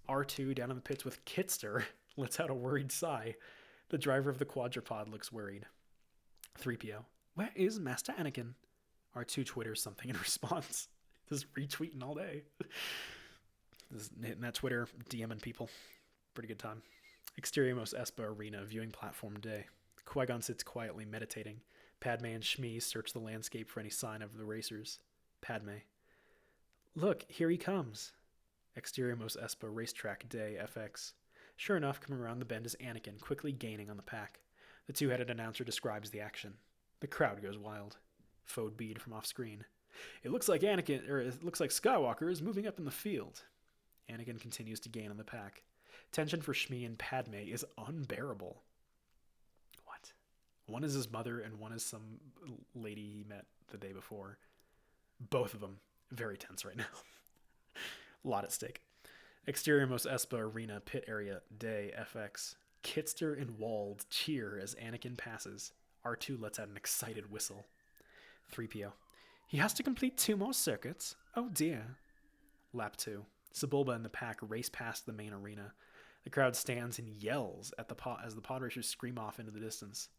R2 down in the pits with Kitster lets out a worried sigh. The driver of the quadrupod looks worried. 3PO. Where is Master Anakin? R2 twitters something in response. Just retweeting all day. Just hitting that Twitter, DMing people. Pretty good time. Exterior Mos Espa Arena, viewing platform day. Qui-Gon sits quietly meditating. Padme and Shmi search the landscape for any sign of the racers. Padme. Look, here he comes. Exterior Mos Espa racetrack day, FX. Sure enough, coming around the bend is Anakin, quickly gaining on the pack. The two-headed announcer describes the action. The crowd goes wild. Fode bead from off screen. It looks like Skywalker is moving up in the field. Anakin continues to gain on the pack. Tension for Shmi and Padme is unbearable. What? One is his mother and one is some lady he met the day before. Both of them very tense right now. A lot at stake. Exterior Mos Espa Arena, pit area, day, FX. Kitster and Wald cheer as Anakin passes. R2 lets out an excited whistle. 3PO. He has to complete 2 more circuits. Oh dear. Lap 2. Sebulba and the pack race past the main arena. The crowd stands and yells at as the pod racers scream off into the distance.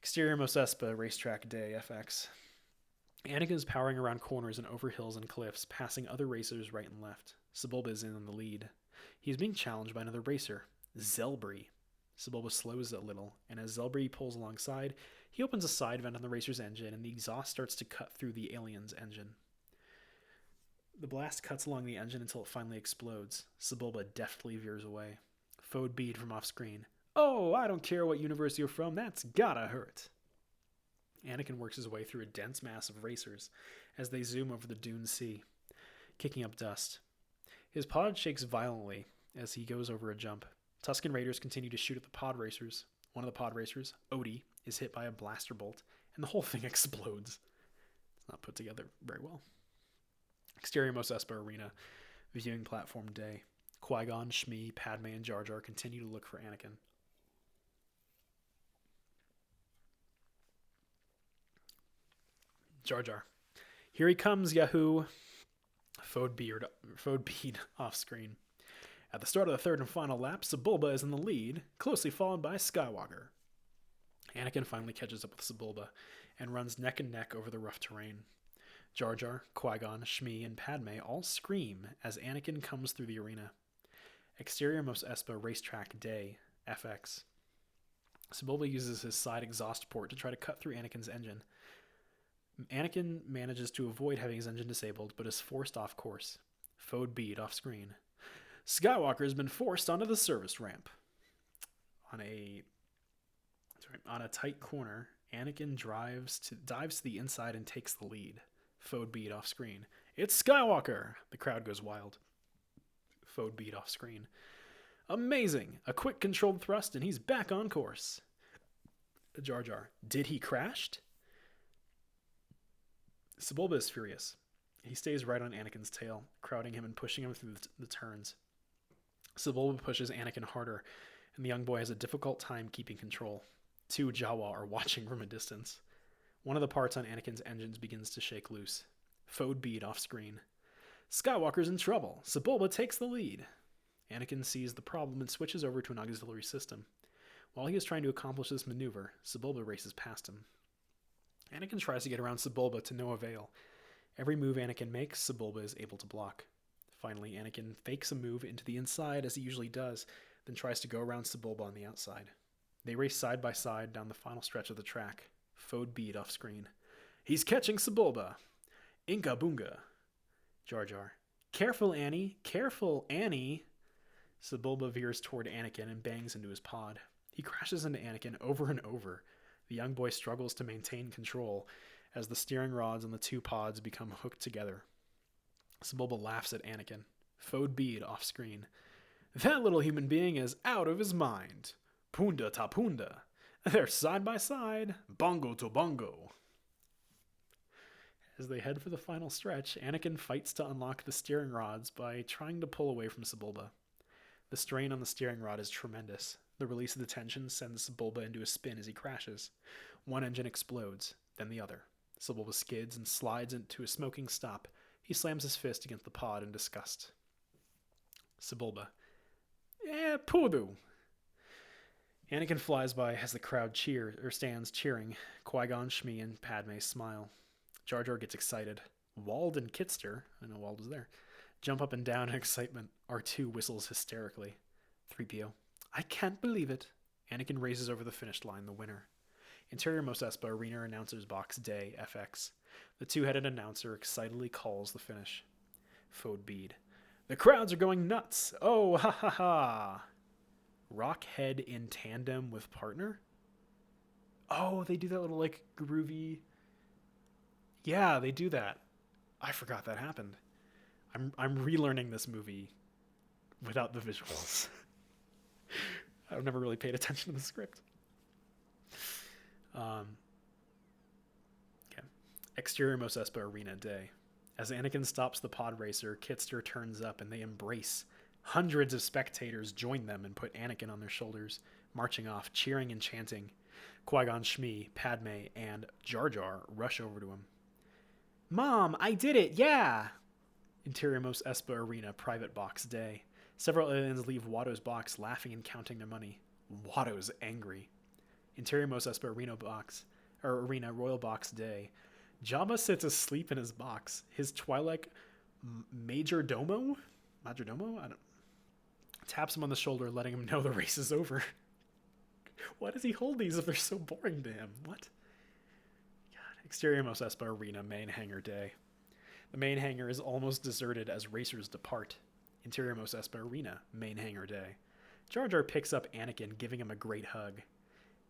Exterior Mos Espa racetrack day, FX. Anakin is powering around corners and over hills and cliffs, passing other racers right and left. Sebulba is in on the lead. He is being challenged by another racer, Zelbri. Sebulba slows a little, and as Zelbri pulls alongside, he opens a side vent on the racer's engine, and the exhaust starts to cut through the alien's engine. The blast cuts along the engine until it finally explodes. Sebulba deftly veers away. Fode bead from off screen. Oh, I don't care what universe you're from, that's gotta hurt. Anakin works his way through a dense mass of racers as they zoom over the dune sea, kicking up dust. His pod shakes violently as he goes over a jump. Tusken Raiders continue to shoot at the pod racers. One of the pod racers, Odie, is hit by a blaster bolt, and the whole thing explodes. It's not put together very well. Exterior Mos Espa Arena, viewing platform day. Qui-Gon, Shmi, Padme, and Jar Jar continue to look for Anakin. Jar Jar. Here he comes, Yahoo! Fode bead off screen. At the start of the third and final lap, Sebulba is in the lead, closely followed by Skywalker. Anakin finally catches up with Sebulba and runs neck and neck over the rough terrain. Jar Jar, Qui-Gon, Shmi, and Padme all scream as Anakin comes through the arena. Exterior Mos Espa Racetrack Day, FX. Sebulba uses his side exhaust port to try to cut through Anakin's engine. Anakin manages to avoid having his engine disabled, but is forced off course. Fode bead off screen. Skywalker has been forced onto the service ramp. On a tight corner, Anakin dives to the inside and takes the lead. Fode bead off screen. It's Skywalker! The crowd goes wild. Fode bead off screen. Amazing! A quick controlled thrust and he's back on course. Jar Jar. Did he crashed? Sebulba is furious. He stays right on Anakin's tail, crowding him and pushing him through the turns. Sebulba pushes Anakin harder, and the young boy has a difficult time keeping control. Two Jawa are watching from a distance. One of the parts on Anakin's engines begins to shake loose. Fode bead off screen. Skywalker's in trouble. Sebulba takes the lead. Anakin sees the problem and switches over to an auxiliary system. While he is trying to accomplish this maneuver, Sebulba races past him. Anakin tries to get around Sebulba to no avail. Every move Anakin makes, Sebulba is able to block. Finally, Anakin fakes a move into the inside as he usually does, then tries to go around Sebulba on the outside. They race side by side down the final stretch of the track. Fode bead off screen. He's catching Sebulba. Inka boonga. Jar Jar. Careful, Annie. Careful, Annie. Sebulba veers toward Anakin and bangs into his pod. He crashes into Anakin over and over. The young boy struggles to maintain control as the steering rods on the two pods become hooked together. Sebulba laughs at Anakin. Fode bead off screen. That little human being is out of his mind. Punda ta punda. They're side by side. Bongo to bongo. As they head for the final stretch, Anakin fights to unlock the steering rods by trying to pull away from Sebulba. The strain on the steering rod is tremendous. The release of the tension sends Sebulba into a spin as he crashes. One engine explodes, then the other. Sebulba skids and slides into a smoking stop. He slams his fist against the pod in disgust. Sebulba. Poodoo. Anakin flies by as the crowd stands cheering. Qui-Gon, Shmi, and Padme smile. Jar Jar gets excited. Wald and Kitster, I know Wald was there, jump up and down in excitement. R2 whistles hysterically. 3PO. I can't believe it. Anakin races over the finish line, the winner. Interior Mos Espa Arena Announcers Box Day, FX. The two-headed announcer excitedly calls the finish. Fode bead. The crowds are going nuts. Oh, ha ha ha. Rockhead in tandem with partner? Oh, they do that little, like, groovy... Yeah, they do that. I forgot that happened. I'm relearning this movie without the visuals. I've never really paid attention to the script. Okay. Exterior Mos Espa Arena Day. As Anakin stops the pod racer, Kitster turns up and they embrace. Hundreds of spectators join them and put Anakin on their shoulders, marching off, cheering and chanting. Qui-Gon, Shmi, Padme, and Jar Jar rush over to him. Mom, I did it, yeah! Interior Mos Espa Arena Private Box Day. Several aliens leave Watto's box laughing and counting their money. Watto's angry. Interior Mos Espa Arena Royal Box Day. Jabba sits asleep in his box. His Twi'lek Majordomo? Taps him on the shoulder, letting him know the race is over. Why does he hold these if they're so boring to him? What? God. Exterior Mos Espa Arena Main Hangar Day. The main hangar is almost deserted as racers depart. Interior Mos Espa Arena Main Hangar Day. Jar Jar picks up Anakin, giving him a great hug.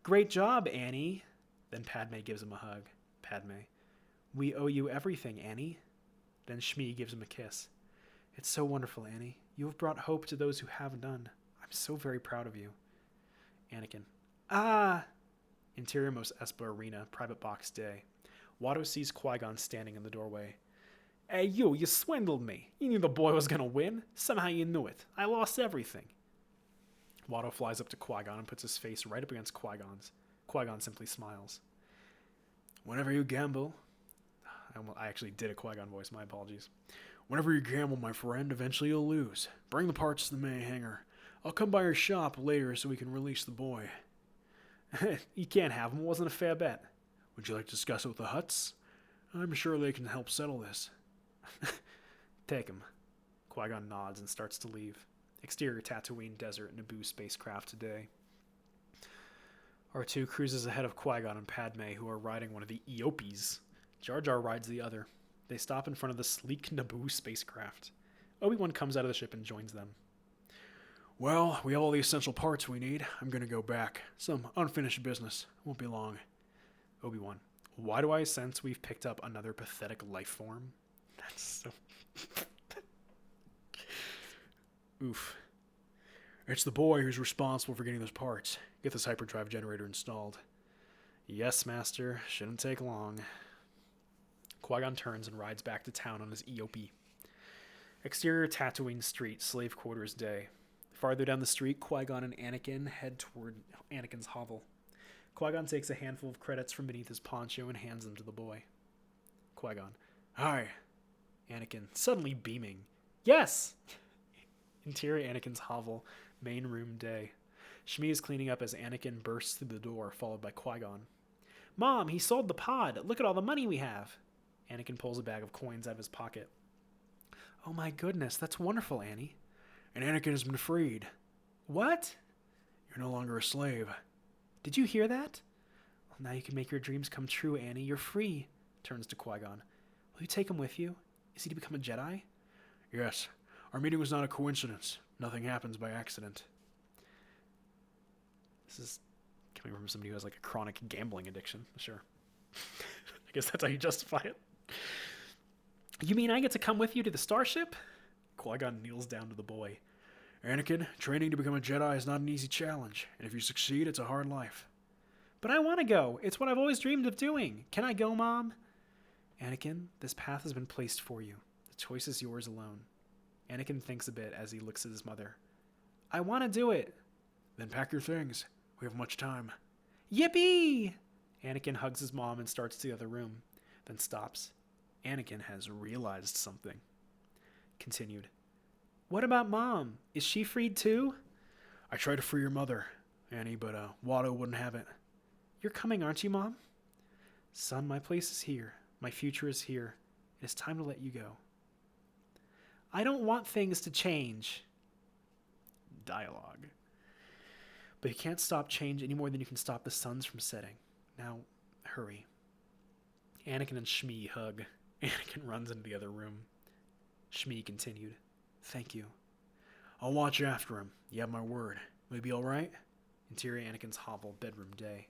Great job, Annie. Then Padme gives him a hug. Padme. We owe you everything, Annie. Then Shmi gives him a kiss. It's so wonderful, Annie. You have brought hope to those who have none. I'm so very proud of you. Anakin. Ah! Interior Mos Espa Arena Private Box Day. Watto sees Qui-Gon standing in the doorway. Hey, you swindled me. You knew the boy was going to win. Somehow you knew it. I lost everything. Watto flies up to Qui-Gon and puts his face right up against Qui-Gon's. Qui-Gon simply smiles. Whenever you gamble... I actually did a Qui-Gon voice. My apologies. Whenever you gamble, my friend, eventually you'll lose. Bring the parts to the main hangar. I'll come by your shop later so we can release the boy. You can't have him. It wasn't a fair bet. Would you like to discuss it with the Hutts? I'm sure they can help settle this. Take him. Qui-Gon nods and starts to leave. Exterior Tatooine Desert, Naboo spacecraft today. R2 cruises ahead of Qui-Gon and Padme, who are riding one of the Eopies. Jar Jar rides the other. They stop in front of the sleek Naboo spacecraft. Obi-Wan comes out of the ship and joins them. Well, we have all the essential parts we need. I'm gonna go back. Some unfinished business. Won't be long. Obi-Wan, why do I sense we've picked up another pathetic life form? That's so... Oof. It's the boy who's responsible for getting those parts. Get this hyperdrive generator installed. Yes, Master. Shouldn't take long. Qui-Gon turns and rides back to town on his Eopie. Exterior Tatooine Street, slave quarters day. Farther down the street, Qui-Gon and Anakin head toward Anakin's hovel. Qui-Gon takes a handful of credits from beneath his poncho and hands them to the boy. Qui-Gon, Hi. Anakin, suddenly beaming. Yes! Interior Anakin's hovel, main room day. Shmi is cleaning up as Anakin bursts through the door, followed by Qui-Gon. Mom, he sold the pod. Look at all the money we have. Anakin pulls a bag of coins out of his pocket. Oh my goodness, that's wonderful, Annie. And Anakin has been freed. What? You're no longer a slave. Did you hear that? Well, now you can make your dreams come true, Annie. You're free. Turns to Qui-Gon. Will you take him with you? Is he to become a Jedi? Yes. Our meeting was not a coincidence. Nothing happens by accident. This is coming from somebody who has like a chronic gambling addiction. Sure. I guess that's how you justify it. You mean I get to come with you to the starship? Qui-Gon kneels down to the boy. Anakin, training to become a Jedi is not an easy challenge, and if you succeed, it's a hard life. But I want to go. It's what I've always dreamed of doing. Can I go, Mom? Anakin, this path has been placed for you. The choice is yours alone. Anakin thinks a bit as he looks at his mother. I want to do it. Then pack your things. We have much time. Yippee! Anakin hugs his mom and starts to the other room, then stops. Anakin has realized something. Continued. What about Mom? Is she freed too? I tried to free your mother, Annie, but Watto wouldn't have it. You're coming, aren't you, Mom? Son, my place is here. My future is here. It is time to let you go. I don't want things to change. Dialogue. But you can't stop change any more than you can stop the suns from setting. Now, hurry. Anakin and Shmi hug. Anakin runs into the other room. Shmi continued. Thank you. I'll watch after him. You have my word. Will you be all right? Interior Anakin's hovel, bedroom day.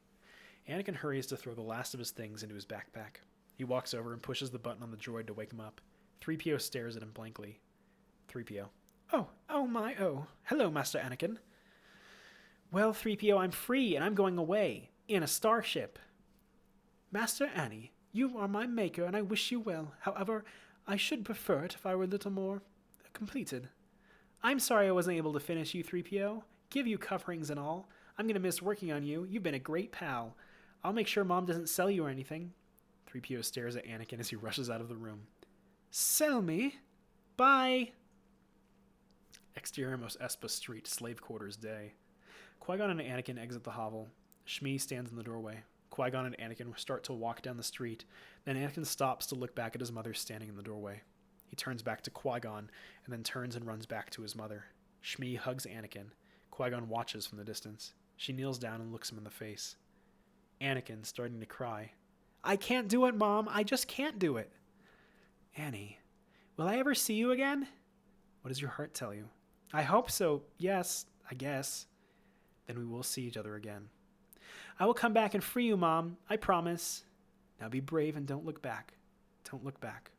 Anakin hurries to throw the last of his things into his backpack. He walks over and pushes the button on the droid to wake him up. 3PO stares at him blankly. 3PO. Oh. Hello, Master Anakin. Well, 3PO, I'm free and I'm going away. In a starship. Master Annie, you are my maker and I wish you well. However, I should prefer it if I were a little more completed. I'm sorry I wasn't able to finish you, 3PO. Give you coverings and all. I'm going to miss working on you. You've been a great pal. I'll make sure Mom doesn't sell you or anything. 3PO stares at Anakin as he rushes out of the room. Sell me? Bye. Exterior Mos Espa Street, slave quarters day. Qui-Gon and Anakin exit the hovel. Shmi stands in the doorway. Qui-Gon and Anakin start to walk down the street. Then Anakin stops to look back at his mother standing in the doorway. He turns back to Qui-Gon and then turns and runs back to his mother. Shmi hugs Anakin. Qui-Gon watches from the distance. She kneels down and looks him in the face. Anakin, starting to cry. I can't do it, Mom. I just can't do it. Annie, will I ever see you again? What does your heart tell you? I hope so. Yes, I guess. Then we will see each other again. I will come back and free you, Mom. I promise. Now be brave and don't look back. Don't look back.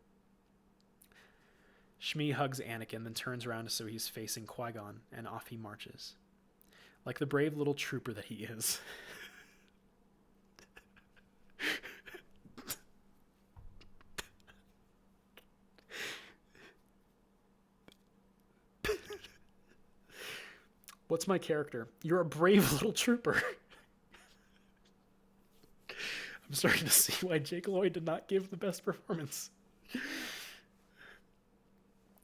Shmi hugs Anakin, then turns around so he's facing Qui-Gon, and off he marches. Like the brave little trooper that he is. What's my character? You're a brave little trooper. I'm starting to see why Jake Lloyd did not give the best performance. Oh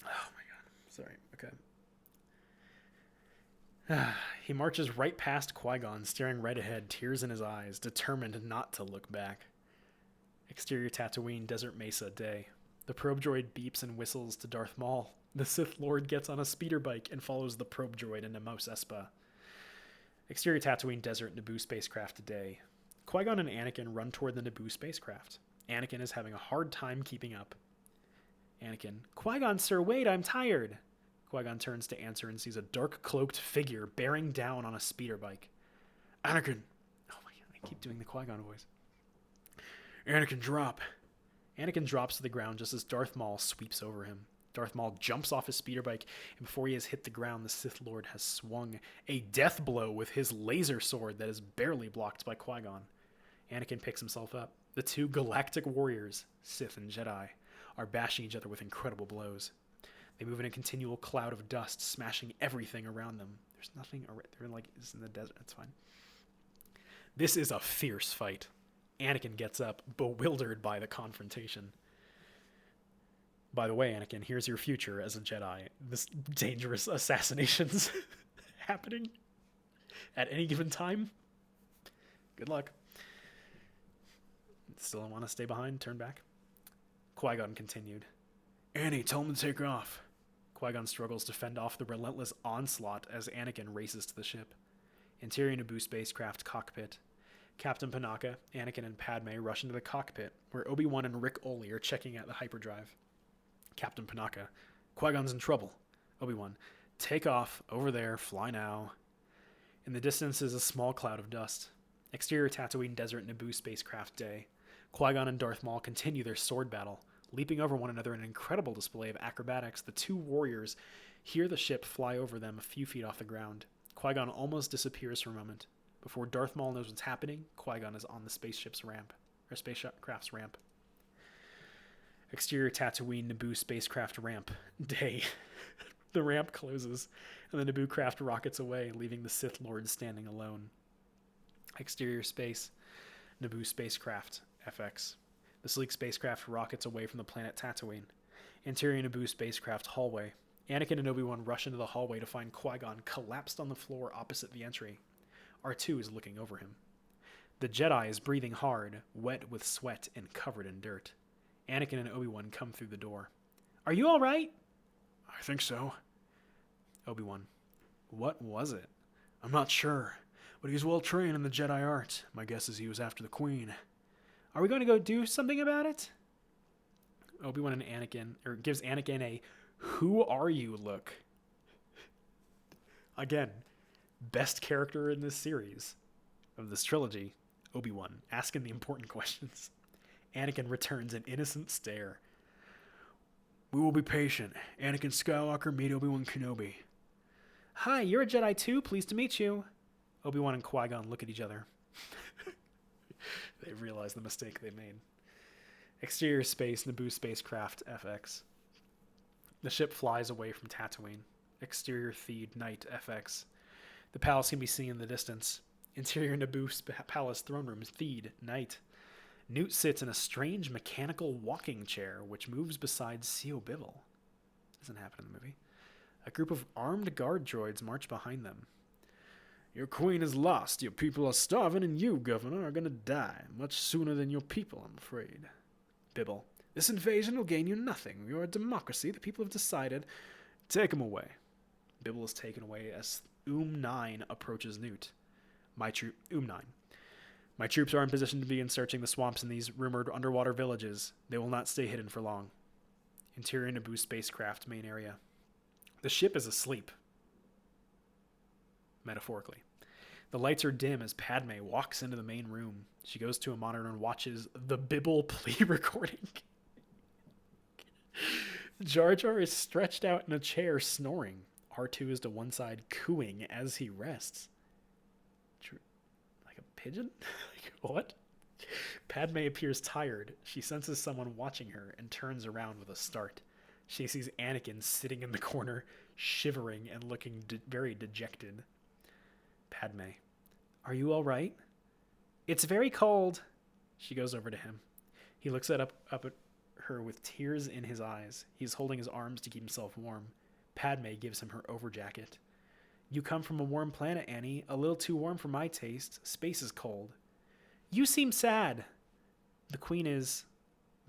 my god. Sorry. Okay. He marches right past Qui-Gon, staring right ahead, tears in his eyes, determined not to look back. Exterior Tatooine, Desert Mesa, day. The probe droid beeps and whistles to Darth Maul. The Sith Lord gets on a speeder bike and follows the probe droid into Mos Espa. Exterior Tatooine, Desert, Naboo spacecraft today. Qui-Gon and Anakin run toward the Naboo spacecraft. Anakin is having a hard time keeping up. Anakin, Qui-Gon, sir, wait, I'm tired. Qui-Gon turns to answer and sees a dark-cloaked figure bearing down on a speeder bike. Anakin. Oh my god, I keep doing the Qui-Gon voice. Anakin, drop. Anakin drops to the ground just as Darth Maul sweeps over him. Darth Maul jumps off his speeder bike, and before he has hit the ground, the Sith Lord has swung a death blow with his laser sword that is barely blocked by Qui-Gon. Anakin picks himself up. The two galactic warriors, Sith and Jedi, are bashing each other with incredible blows. They move in a continual cloud of dust, smashing everything around them. There's nothing around. They're like, it's in the desert. It's fine. This is a fierce fight. Anakin gets up, bewildered by the confrontation. By the way, Anakin, here's your future as a Jedi. This dangerous assassination's happening at any given time. Good luck. Still don't want to stay behind, turn back. Qui-Gon continued. Annie, tell him to take off. Qui-Gon struggles to fend off the relentless onslaught as Anakin races to the ship. Interior Naboo spacecraft cockpit. Captain Panaka, Anakin, and Padme rush into the cockpit, where Obi-Wan and Rick Oley are checking out the hyperdrive. Captain Panaka, Qui-Gon's in trouble. Obi-Wan, take off, over there, fly now. In the distance is a small cloud of dust. Exterior Tatooine Desert Naboo spacecraft day. Qui-Gon and Darth Maul continue their sword battle. Leaping over one another in an incredible display of acrobatics, the two warriors hear the ship fly over them a few feet off the ground. Qui-Gon almost disappears for a moment. Before Darth Maul knows what's happening, Qui-Gon is on the spacecraft's ramp. Exterior Tatooine Naboo spacecraft ramp. Day. The ramp closes, and the Naboo craft rockets away, leaving the Sith Lord standing alone. Exterior space. Naboo spacecraft. FX. The sleek spacecraft rockets away from the planet Tatooine. Interior Naboo spacecraft hallway. Anakin and Obi-Wan rush into the hallway to find Qui-Gon collapsed on the floor opposite the entry. R2 is looking over him. The Jedi is breathing hard, wet with sweat and covered in dirt. Anakin and Obi-Wan come through the door. Are you all right? I think so. Obi-Wan. What was it? I'm not sure, but he's well trained in the Jedi art. My guess is he was after the Queen. Are we going to go do something about it? Obi-Wan and Anakin, or gives Anakin a "Who are you?" look. Again, best character in this series, of this trilogy, Obi-Wan, asking the important questions. Anakin returns an innocent stare. We will be patient. Anakin Skywalker, meet Obi-Wan Kenobi. Hi, you're a Jedi too. Pleased to meet you. Obi-Wan and Qui-Gon look at each other. They realize the mistake they made. Exterior space, Naboo spacecraft, FX. The ship flies away from Tatooine. Exterior Theed, night, FX. The palace can be seen in the distance. Interior Naboo palace throne room, Theed, night. Newt sits in a strange mechanical walking chair, which moves beside Sio Bibble. Doesn't happen in the movie. A group of armed guard droids march behind them. Your queen is lost, your people are starving, and you, Governor, are going to die much sooner than your people, I'm afraid. Bibble. This invasion will gain you nothing. You're a democracy. The people have decided. Take him away. Bibble is taken away as 9 approaches Newt. My troops are in position to begin searching the swamps in these rumored underwater villages. They will not stay hidden for long. Interior Naboo spacecraft main area. The ship is asleep. Metaphorically. The lights are dim as Padme walks into the main room. She goes to a monitor and watches the Bibble plea recording. Jar Jar is stretched out in a chair snoring. R2 is to one side cooing as he rests. Like a pigeon? Like, what? Padme appears tired. She senses someone watching her and turns around with a start. She sees Anakin sitting in the corner, shivering and looking very dejected. Padme. Are you all right? It's very cold. She goes over to him. He looks up at her with tears in his eyes. He's holding his arms to keep himself warm. Padme gives him her overjacket. You come from a warm planet, Annie. A little too warm for my taste. Space is cold. You seem sad. The queen is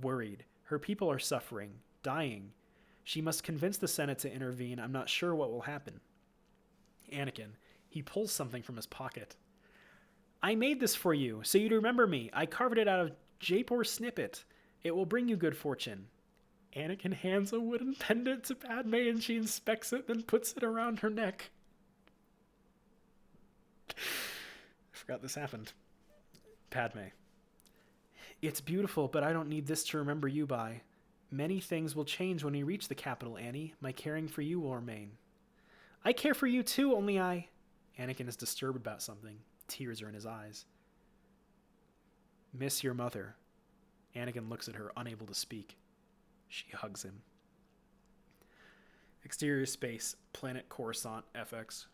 worried. Her people are suffering, dying. She must convince the Senate to intervene. I'm not sure what will happen. Anakin. He pulls something from his pocket. I made this for you, so you'd remember me. I carved it out of Jaipur snippet. It will bring you good fortune. Anakin hands a wooden pendant to Padme and she inspects it, then puts it around her neck. I forgot this happened. Padme. It's beautiful, but I don't need this to remember you by. Many things will change when we reach the capital, Annie. My caring for you will remain. I care for you too, only I... Anakin is disturbed about something. Tears are in his eyes. Miss your mother. Anakin looks at her, unable to speak. She hugs him. Exterior space, planet Coruscant, FX.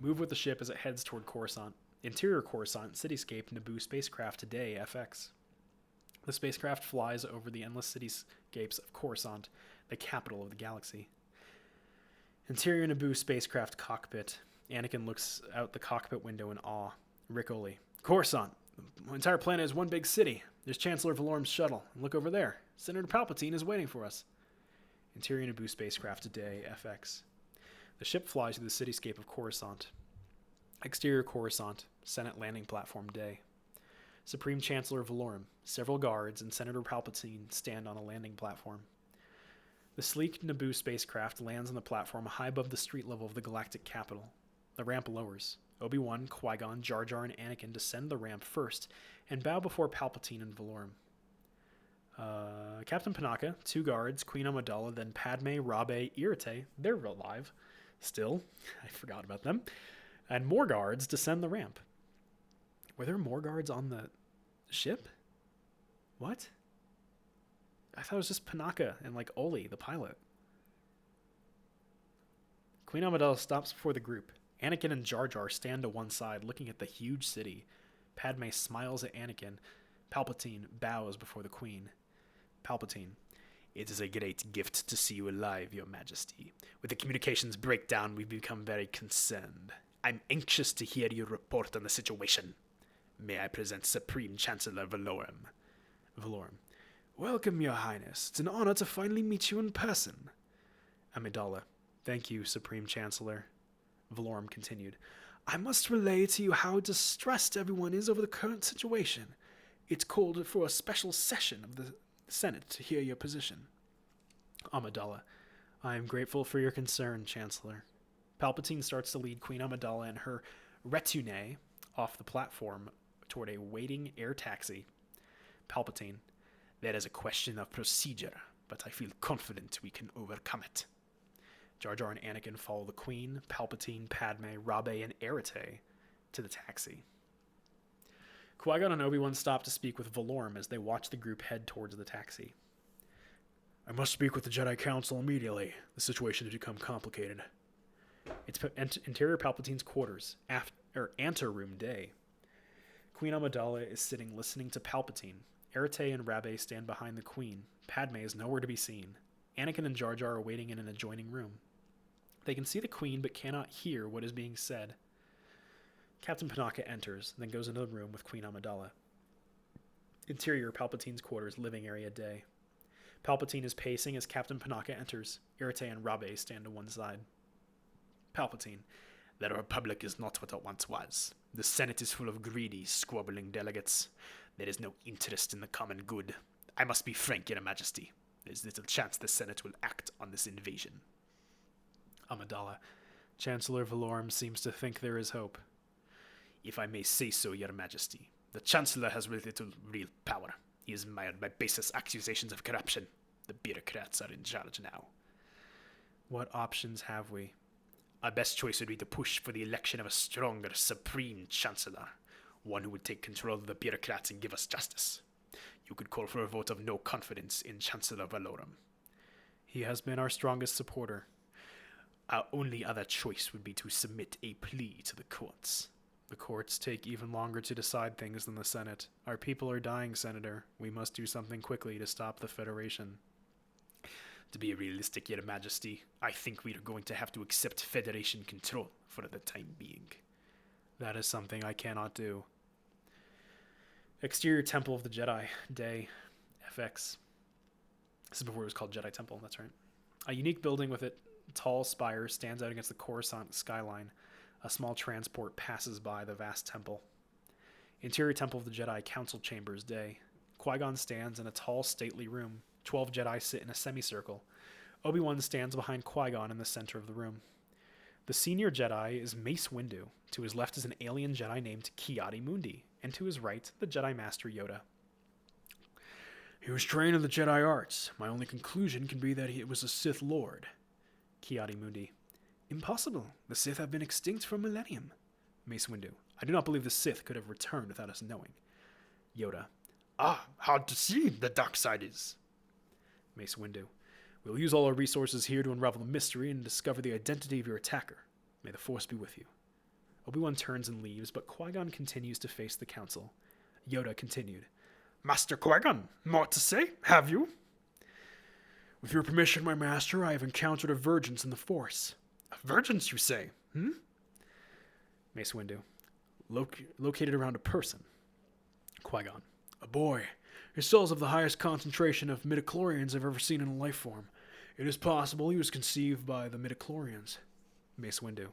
Move with the ship as it heads toward Coruscant. Interior Coruscant, cityscape, Naboo spacecraft today, FX. The spacecraft flies over the endless cityscapes of Coruscant, the capital of the galaxy. Interior Naboo spacecraft cockpit. Anakin looks out the cockpit window in awe. Rick Oley. Coruscant. The entire planet is one big city. There's Chancellor Valorum's shuttle. And look over there. Senator Palpatine is waiting for us. Interior Naboo spacecraft today, FX. The ship flies through the cityscape of Coruscant. Exterior Coruscant, Senate landing platform day. Supreme Chancellor Valorum, several guards, and Senator Palpatine stand on a landing platform. The sleek Naboo spacecraft lands on the platform high above the street level of the galactic capital. The ramp lowers. Obi-Wan, Qui-Gon, Jar Jar, and Anakin descend the ramp first and bow before Palpatine and Valorum. Captain Panaka, 2 guards, Queen Amidala, then Padme, Rabe, Irrite, they're alive. Still, I forgot about them. And more guards descend the ramp. Were there more guards on the ship? What? I thought it was just Panaka and, Oli, the pilot. Queen Amidala stops before the group. Anakin and Jar Jar stand to one side, looking at the huge city. Padme smiles at Anakin. Palpatine bows before the Queen. Palpatine. It is a great gift to see you alive, Your Majesty. With the communications breakdown, we've become very concerned. I'm anxious to hear your report on the situation. May I present Supreme Chancellor Valorum? Valorum. Welcome, Your Highness. It's an honor to finally meet you in person. Amidala. Thank you, Supreme Chancellor. Valorum continued. I must relay to you how distressed everyone is over the current situation. It's called for a special session of the Senate to hear your position. Amidala. I am grateful for your concern, Chancellor. Palpatine starts to lead Queen Amidala and her retinue off the platform toward a waiting air taxi. Palpatine. That is a question of procedure, but I feel confident we can overcome it. Jar Jar and Anakin follow the Queen, Palpatine, Padme, Rabe, and Irrite to the taxi. Qui-Gon and Obi-Wan stop to speak with Valorum as they watch the group head towards the taxi. I must speak with the Jedi Council immediately. The situation has become complicated. It's Interior Palpatine's quarters, anteroom day. Queen Amidala is sitting listening to Palpatine. Irrite and Rabe stand behind the Queen. Padme is nowhere to be seen. Anakin and Jar Jar are waiting in an adjoining room. They can see the Queen but cannot hear what is being said. Captain Panaka enters, then goes into the room with Queen Amidala. Interior Palpatine's quarters, living area day. Palpatine is pacing as Captain Panaka enters. Irrite and Rabe stand to one side. Palpatine. The Republic is not what it once was. The Senate is full of greedy, squabbling delegates. There is no interest in the common good. I must be frank, Your Majesty. There's little chance the Senate will act on this invasion. Amidala. Chancellor Valorum seems to think there is hope. If I may say so, Your Majesty, the Chancellor has little real power. He is mired by baseless accusations of corruption. The bureaucrats are in charge now. What options have we? Our best choice would be to push for the election of a stronger, supreme Chancellor, one who would take control of the bureaucrats and give us justice. You could call for a vote of no confidence in Chancellor Valorum. He has been our strongest supporter. Our only other choice would be to submit a plea to the courts. The courts take even longer to decide things than the Senate. Our people are dying, Senator. We must do something quickly to stop the Federation. To be realistic, Your Majesty, I think we are going to have to accept Federation control for the time being. That is something I cannot do. Exterior Temple of the Jedi, Day, FX. This is before it was called Jedi Temple, that's right. A unique building with a tall spire stands out against the Coruscant skyline. A small transport passes by the vast temple. Interior Temple of the Jedi, Council Chambers, Day. Qui-Gon stands in a tall, stately room. 12 Jedi sit in a semicircle. Obi-Wan stands behind Qui-Gon in the center of the room. The senior Jedi is Mace Windu. To his left is an alien Jedi named Ki-Adi-Mundi, and to his right, the Jedi Master Yoda. He was trained in the Jedi arts. My only conclusion can be that he was a Sith Lord. Ki-Adi-Mundi. Impossible. The Sith have been extinct for a millennium. Mace Windu. I do not believe the Sith could have returned without us knowing. Yoda. Hard to see the dark side is. Mace Windu. We'll use all our resources here to unravel the mystery and discover the identity of your attacker. May the Force be with you. Obi-Wan turns and leaves, but Qui-Gon continues to face the council. Yoda continued. Master Qui-Gon, more to say, have you? With your permission, my master, I have encountered a vergence in the Force. A vergence, you say? Mace Windu. Located around a person. Qui-Gon. A boy. His cells have the highest concentration of midichlorians I've ever seen in a life form. It is possible he was conceived by the midichlorians. Mace Windu.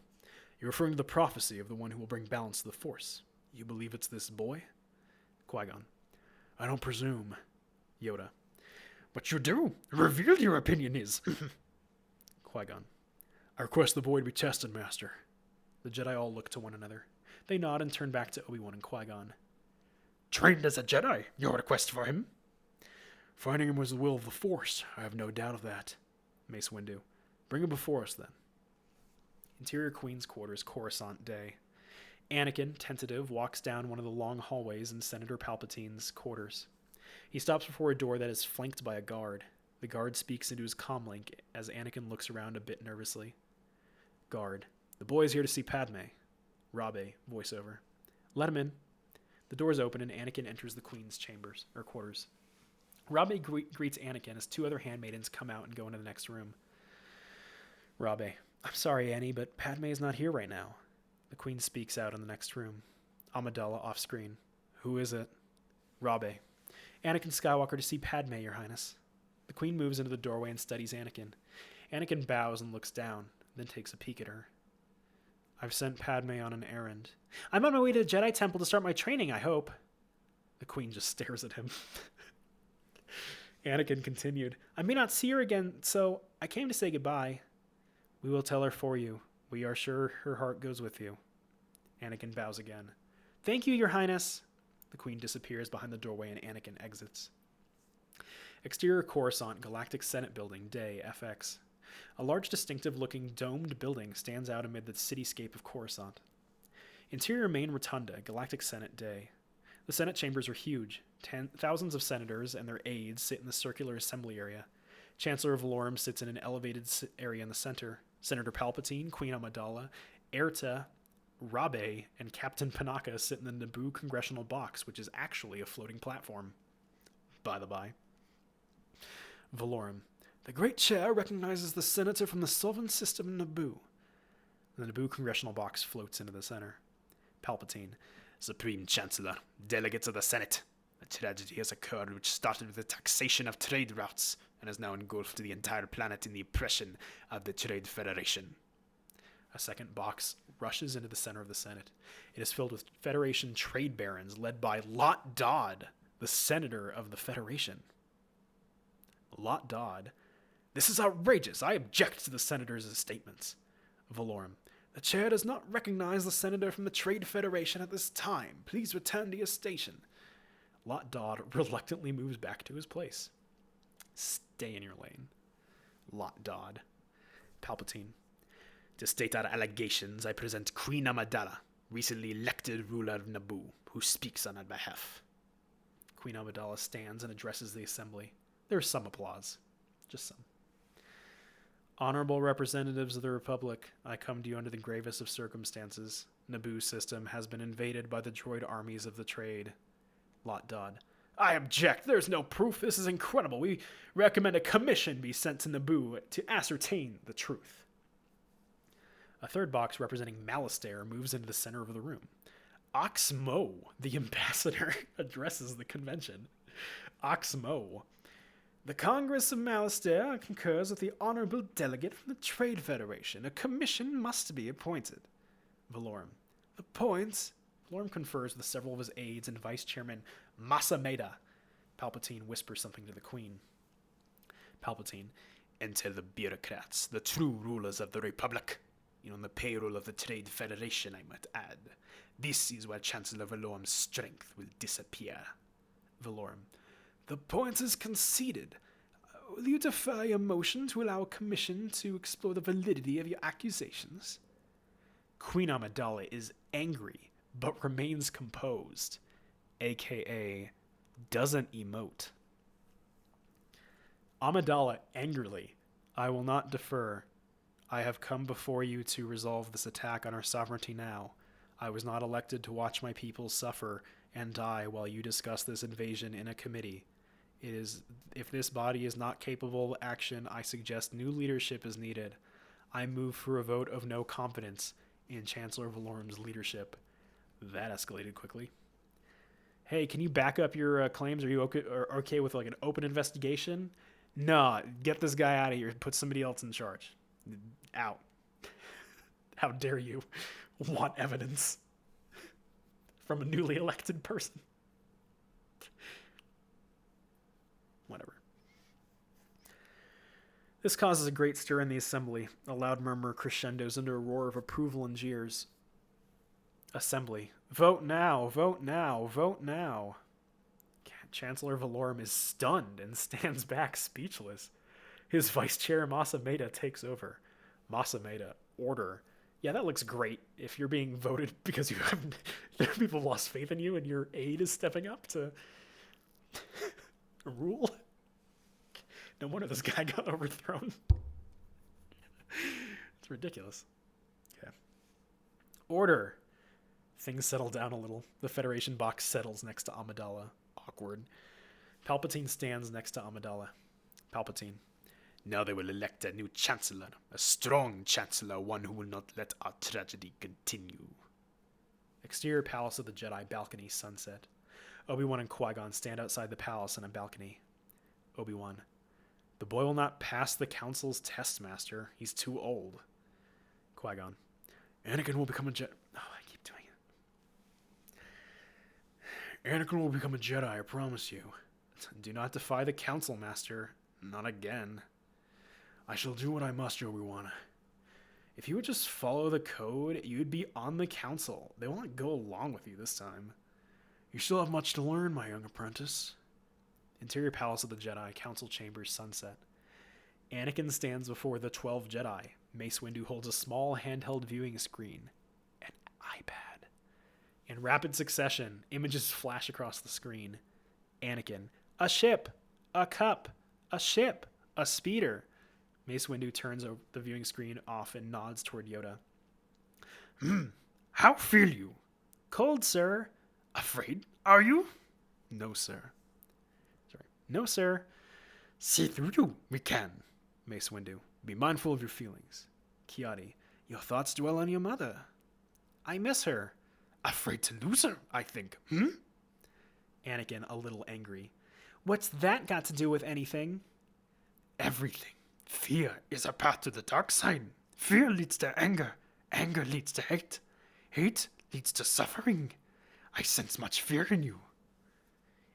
You're referring to the prophecy of the one who will bring balance to the Force. You believe it's this boy? Qui-Gon. I don't presume. Yoda. But you do. Reveal your opinion is. Qui-Gon. I request the boy to be tested, Master. The Jedi all look to one another. They nod and turn back to Obi-Wan and Qui-Gon. Trained as a Jedi, your request for him? Finding him was the will of the Force. I have no doubt of that. Mace Windu. Bring him before us, then. Interior Queen's Quarters, Coruscant, Day. Anakin, tentative, walks down one of the long hallways in Senator Palpatine's quarters. He stops before a door that is flanked by a guard. The guard speaks into his comlink as Anakin looks around a bit nervously. Guard. The boy is here to see Padme. Rabe, voiceover. Let him in. The doors open and Anakin enters the Queen's quarters. Rabe greets Anakin as two other handmaidens come out and go into the next room. Rabe. I'm sorry, Annie, but Padme is not here right now. The Queen speaks out in the next room. Amidala off screen. Who is it? Rabe. Anakin Skywalker to see Padme, Your Highness. The Queen moves into the doorway and studies Anakin. Anakin bows and looks down, then takes a peek at her. I've sent Padme on an errand. I'm on my way to the Jedi Temple to start my training, I hope. The Queen just stares at him. Anakin continued. I may not see her again, so I came to say goodbye. We will tell her for you. We are sure her heart goes with you. Anakin bows again. Thank you, Your Highness. The Queen disappears behind the doorway and Anakin exits. Exterior Coruscant, Galactic Senate Building, Day, FX. A large, distinctive-looking domed building stands out amid the cityscape of Coruscant. Interior Main Rotunda, Galactic Senate, Day. The Senate chambers are huge. Thousands of senators and their aides sit in the circular assembly area. Chancellor Valorum sits in an elevated area in the center. Senator Palpatine, Queen Amidala, Erta, Rabe, and Captain Panaka sit in the Naboo congressional box, which is actually a floating platform. By the by. Valorum. The Great Chair recognizes the senator from the Sylvan system in Naboo. The Naboo congressional box floats into the center. Palpatine. Supreme Chancellor, delegates of the Senate. A tragedy has occurred which started with the taxation of trade routes and has now engulfed the entire planet in the oppression of the Trade Federation. A second box rushes into the center of the Senate. It is filled with Federation trade barons led by Lot Dodd, the senator of the Federation. Lot Dodd. This is outrageous. I object to the senator's statements. Valorum. The chair does not recognize the senator from the Trade Federation at this time. Please return to your station. Lot Dodd reluctantly moves back to his place. Stay in your lane. Lot Dodd. Palpatine. To state our allegations, I present Queen Amidala, recently elected ruler of Naboo, who speaks on our behalf. Queen Amidala stands and addresses the assembly. There is some applause. Just some. Honorable representatives of the Republic, I come to you under the gravest of circumstances. Naboo system has been invaded by the droid armies of the trade. Lot Dodd. I object. There's no proof. This is incredible. We recommend a commission be sent to Naboo to ascertain the truth. A third box representing Malastare moves into the center of the room. Oxmo, the ambassador, addresses the convention. Oxmo. The Congress of Malastare concurs with the honorable delegate from the Trade Federation. A commission must be appointed. Valorum. Appoints. Valorum confers with several of his aides and Vice Chairman Masameda. Palpatine whispers something to the Queen. Palpatine. And tell the bureaucrats, the true rulers of the Republic, on the payroll of the Trade Federation, I might add. This is where Chancellor Valorum's strength will disappear. Valorum. The point is conceded. Will you defer your motion to allow a commission to explore the validity of your accusations? Queen Amidala is angry, but remains composed, aka doesn't emote. Amidala angrily, I will not defer. I have come before you to resolve this attack on our sovereignty now. I was not elected to watch my people suffer and die while you discuss this invasion in a committee. If this body is not capable of action, I suggest new leadership is needed. I move for a vote of no confidence in Chancellor Valorum's leadership. That escalated quickly. Hey, can you back up your claims? Are you okay with like an open investigation? Nah, get this guy out of here. Put somebody else in charge. Out. How dare you want evidence from a newly elected person? Whatever. This causes a great stir in the assembly. A loud murmur crescendos into a roar of approval and jeers. Assembly. Vote now, vote now, vote now. Chancellor Valorum is stunned and stands back speechless. His vice chair Masameda takes over. Masameda, order. Yeah, that looks great if you're being voted because you have people lost faith in you and your aide is stepping up to rule. No wonder this guy got overthrown. It's ridiculous. Okay. Order. Things settle down a little. The Federation box settles next to Amidala. Awkward. Palpatine stands next to Amidala. Palpatine. Now they will elect a new chancellor. A strong chancellor, one who will not let our tragedy continue. Exterior Palace of the Jedi, balcony, sunset. Obi-Wan and Qui-Gon stand outside the palace on a balcony. Obi-Wan. The boy will not pass the council's test, Master. He's too old. Qui-Gon. Anakin will become a Jedi. Oh, I keep doing it. Anakin will become a Jedi, I promise you. Do not defy the council, Master. Not again. I shall do what I must, Obi-Wan. If you would just follow the code, you would be on the council. They won't go along with you this time. You still have much to learn, my young apprentice. Interior Palace of the Jedi, Council Chambers, sunset. Anakin stands before the 12 Jedi. Mace Windu holds a small handheld viewing screen. An iPad. In rapid succession, images flash across the screen. Anakin. A ship. A cup. A ship. A speeder. Mace Windu turns the viewing screen off and nods toward Yoda. How feel you? Cold, sir. Afraid, are you? No, sir. No, sir. See through you, we can. Mace Windu. Be mindful of your feelings. Kiadi. Your thoughts dwell on your mother. I miss her. Afraid to lose her, I think. Anakin, a little angry. What's that got to do with anything? Everything. Fear is a path to the dark side. Fear leads to anger. Anger leads to hate. Hate leads to suffering. I sense much fear in you.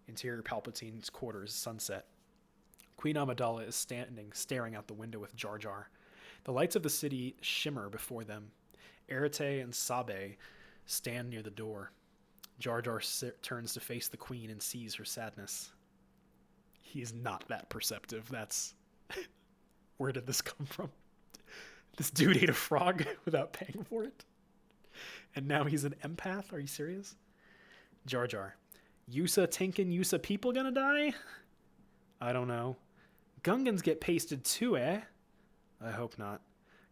Interior Palpatine's quarters, sunset. Queen Amidala is standing, staring out the window with Jar Jar. The lights of the city shimmer before them. Arete and Sabe stand near the door. Jar Jar turns to face the queen and sees her sadness. He's not that perceptive. That's... Where did this come from? This dude ate a frog without paying for it? And now he's an empath? Are you serious? Jar Jar. Yusa Tinkin Yusa people gonna die? I don't know. Gungans get pasted too, eh? I hope not.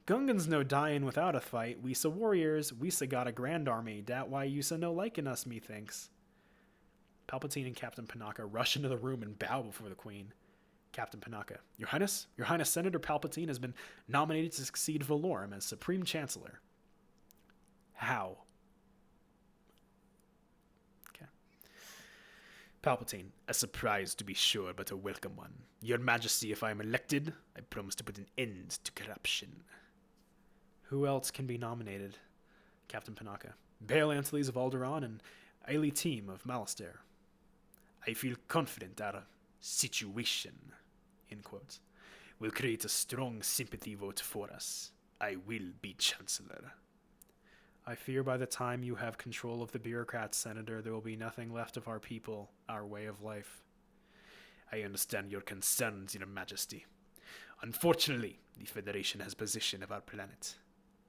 Gungan's no dying without a fight. We sa warriors, we sa got a grand army. Dat why you sa no liking us, methinks. Palpatine and Captain Panaka rush into the room and bow before the Queen. Captain Panaka, Your Highness, Senator Palpatine has been nominated to succeed Valorum as Supreme Chancellor. How? Okay. Palpatine, a surprise to be sure, but a welcome one. Your Majesty, if I am elected, I promise to put an end to corruption. Who else can be nominated? Captain Panaka, Bail Antilles of Alderaan and Aili Team of Malastare. I feel confident our situation, in quotes, will create a strong sympathy vote for us. I will be Chancellor. I fear by the time you have control of the bureaucrats, Senator, there will be nothing left of our people, our way of life. I understand your concerns, Your Majesty. Unfortunately, the Federation has possession of our planet.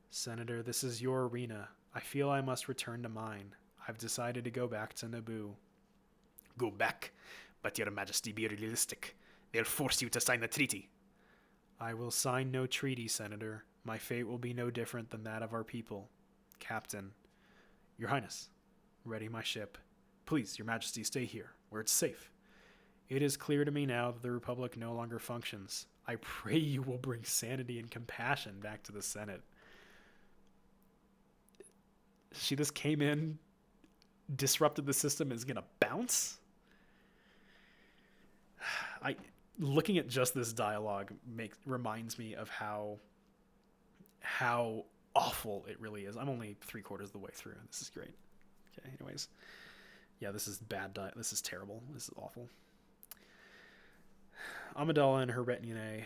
Senator, this is your arena. I feel I must return to mine. I've decided to go back to Naboo. Go back, but Your Majesty, be realistic. They'll force you to sign the treaty. I will sign no treaty, Senator. My fate will be no different than that of our people. Captain. Your Highness, ready my ship. Please, Your Majesty, stay here, where it's safe. It is clear to me now that the Republic no longer functions. I pray you will bring sanity and compassion back to the Senate. She just came in, disrupted the system, and is going to bounce? Looking at just this dialogue reminds me of how awful it really is. I'm only 3/4 of the way through. This is great. Okay, anyways. Yeah, this is bad. This is terrible. This is awful. Amidala and her retinue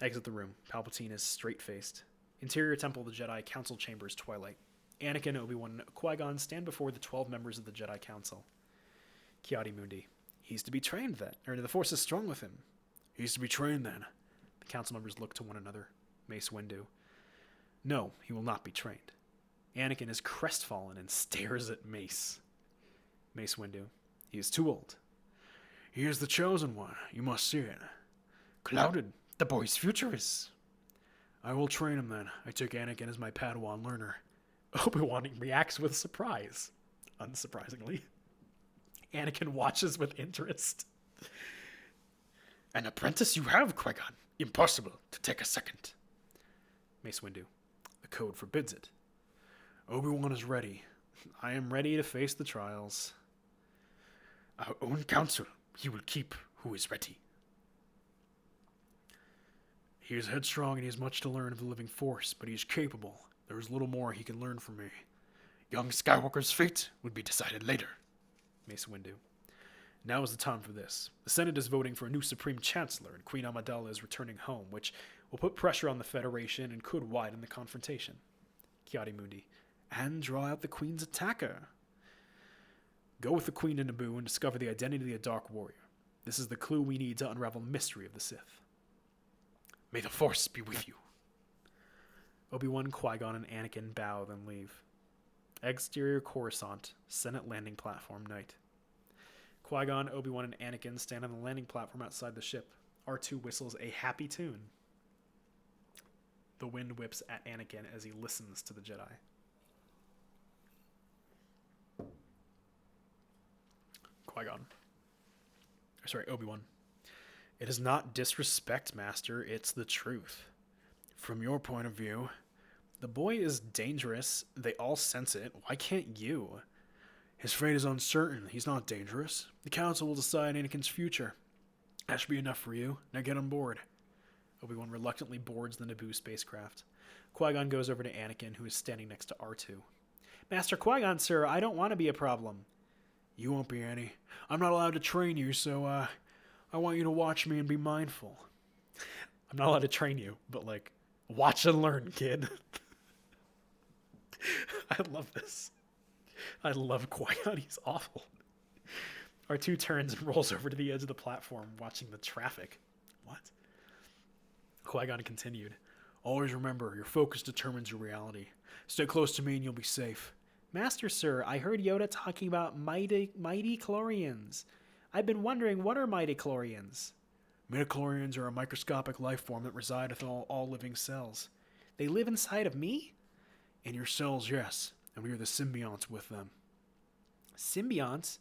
exit the room. Palpatine is straight-faced. Interior Temple of the Jedi, Council Chambers, Twilight. Anakin, Obi-Wan, and Qui-Gon stand before the 12 members of the Jedi Council. Ki-Adi-Mundi. He's to be trained then, or the Force is strong with him. He's to be trained then. The council members look to one another. Mace Windu. No, he will not be trained. Anakin is crestfallen and stares at Mace. Mace Windu. He is too old. He is the chosen one. You must see it. Clouded. The boy's future is. I will train him then. I took Anakin as my Padawan learner. Obi-Wan reacts with surprise. Unsurprisingly. Anakin watches with interest. An apprentice you have, Qui-Gon. Impossible to take a second. Mace Windu. The code forbids it. Obi-Wan is ready. I am ready to face the trials. Our own counsel he will keep who is ready. He is headstrong and he has much to learn of the living force, but he is capable. There is little more he can learn from me. Young Skywalker's fate would be decided later. Mace Windu. Now is the time for this. The Senate is voting for a new Supreme Chancellor, and Queen Amidala is returning home, which will put pressure on the Federation and could widen the confrontation. Ki-Adi-Mundi. And draw out the Queen's attacker. Go with the Queen to Naboo and discover the identity of the Dark Warrior. This is the clue we need to unravel the mystery of the Sith. May the Force be with you. Obi-Wan, Qui-Gon, and Anakin bow, then leave. Exterior Coruscant, Senate landing platform, night. Qui-Gon, Obi-Wan, and Anakin stand on the landing platform outside the ship. R2 whistles a happy tune. The wind whips at Anakin as he listens to the Jedi. Qui-Gon. Sorry, Obi-Wan. It is not disrespect, Master, it's the truth. From your point of view, the boy is dangerous. They all sense it. Why can't you? His fate is uncertain. He's not dangerous. The Council will decide Anakin's future. That should be enough for you. Now get on board. Obi-Wan reluctantly boards the Naboo spacecraft. Qui-Gon goes over to Anakin, who is standing next to R2. Master Qui-Gon, sir, I don't want to be a problem. You won't be any. I'm not allowed to train you, so, I want you to watch me and be mindful. I'm not allowed to train you, but, watch and learn, kid. I love this. I love Qui-Gon. He's awful. R2 turns and rolls over to the edge of the platform, watching the traffic. What? Qui-Gon continued. Always remember, your focus determines your reality. Stay close to me and you'll be safe. Master, sir, I heard Yoda talking about mighty chlorians. I've been wondering, what are mighty chlorians? Midichlorians are a microscopic life form that reside within all living cells. They live inside of me? In your cells, yes, and we are the symbionts with them. Symbionts?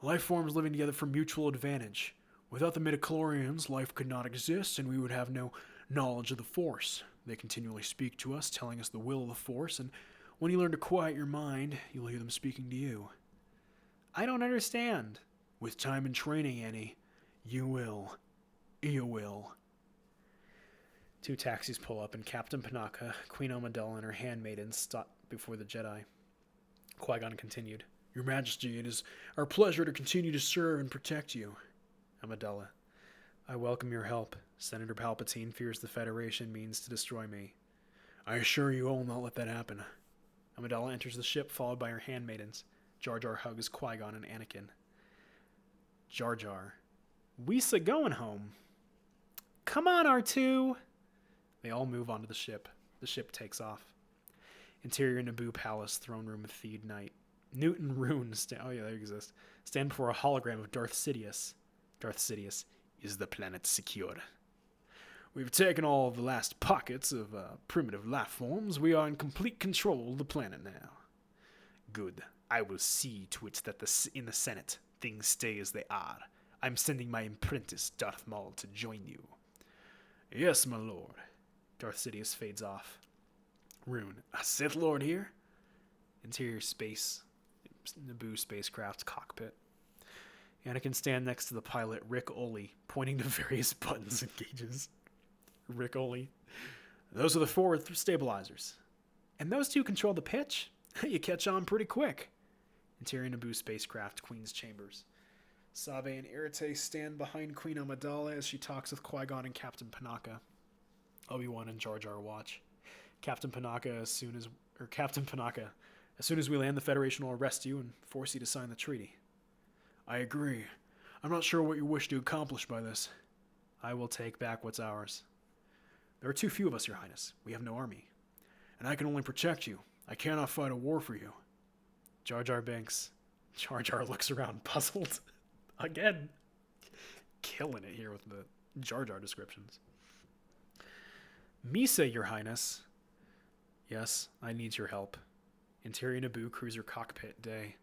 Life forms living together for mutual advantage. Without the midichlorians, life could not exist, and we would have no knowledge of the Force. They continually speak to us, telling us the will of the Force, and when you learn to quiet your mind, you'll hear them speaking to you. I don't understand. With time and training, Annie, you will. You will. 2 taxis pull up, and Captain Panaka, Queen Amidala, and her handmaidens stop before the Jedi. Qui-Gon continued. Your Majesty, it is our pleasure to continue to serve and protect you. Amidala. I welcome your help. Senator Palpatine fears the Federation means to destroy me. I assure you I will not let that happen. Amidala enters the ship, followed by her handmaidens. Jar Jar hugs Qui-Gon and Anakin. Jar Jar. We'sa going home. Come on, R2! They all move onto the ship. The ship takes off. Interior Naboo Palace, throne room of Theed Knight. Newt and Rune they exist. Stand before a hologram of Darth Sidious. Darth Sidious. Is the planet secure? We've taken all of the last pockets of primitive life forms. We are in complete control of the planet now. Good. I will see to it that in the Senate, things stay as they are. I'm sending my apprentice, Darth Maul, to join you. Yes, my lord. Darth Sidious fades off. Rune. A Sith Lord here? Interior space. Naboo spacecraft cockpit. Anakin stand next to the pilot, Rick Oley, pointing to various buttons and gauges. Rick Oley. Those are the forward stabilizers. And those 2 control the pitch? You catch on pretty quick. Interior Naboo spacecraft, Queen's chambers. Sabe and Irate stand behind Queen Amidala as she talks with Qui-Gon and Captain Panaka. Obi-Wan and Jar Jar watch. Captain Panaka, as soon as we land, the Federation will arrest you and force you to sign the treaty. I agree. I'm not sure what you wish to accomplish by this. I will take back what's ours. There are too few of us, Your Highness. We have no army. And I can only protect you. I cannot fight a war for you. Jar Jar Binks. Jar Jar looks around, puzzled. Again. Killing it here with the Jar Jar descriptions. Misa, Your Highness. Yes, I need your help. Interior Naboo cruiser cockpit day.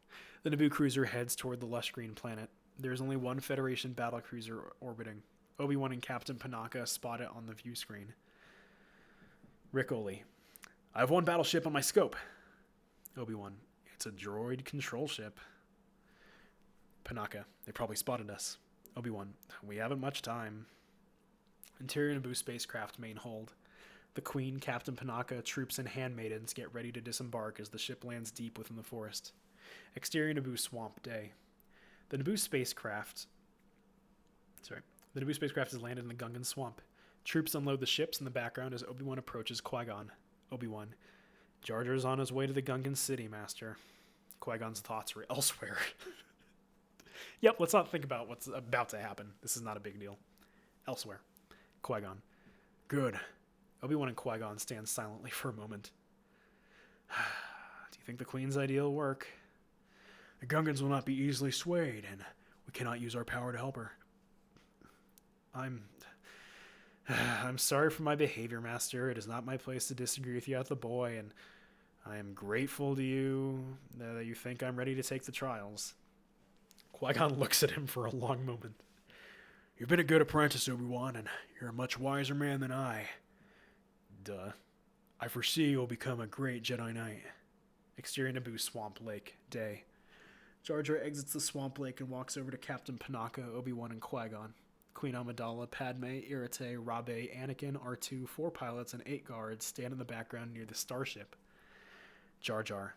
The Naboo cruiser heads toward the lush green planet. There is only one Federation battlecruiser orbiting. Obi-Wan and Captain Panaka spot it on the view screen. Rick Oley. I have one battleship on my scope. Obi-Wan. It's a droid control ship. Panaka. They probably spotted us. Obi-Wan. We haven't much time. Interior Naboo spacecraft main hold. The Queen, Captain Panaka, troops, and handmaidens get ready to disembark as the ship lands deep within the forest. Exterior Naboo swamp day. The Naboo spacecraft has landed in the Gungan swamp. Troops unload the ships in the background as Obi-Wan approaches Qui-Gon. Obi-Wan. Jar Jar's on his way to the Gungan city, Master. Qui-Gon's thoughts were elsewhere. Yep, let's not think about what's about to happen. This is not a big deal. Elsewhere. Qui-Gon. Good. Obi-Wan and Qui-Gon stand silently for a moment. Do you think the Queen's idea will work? The Gungans will not be easily swayed, and we cannot use our power to help her. I'm sorry for my behavior, Master. It is not my place to disagree with you as the boy, and I am grateful to you that you think I'm ready to take the trials. Qui-Gon looks at him for a long moment. You've been a good apprentice, Obi-Wan, and you're a much wiser man than I. Duh. I foresee you'll become a great Jedi Knight. Exterior Naboo Swamp Lake, day. Jar Jar exits the Swamp Lake and walks over to Captain Panaka, Obi-Wan, and Qui-Gon. Queen Amidala, Padme, Irate, Rabe, Anakin, R2, 4 pilots, and 8 guards stand in the background near the starship. Jar Jar.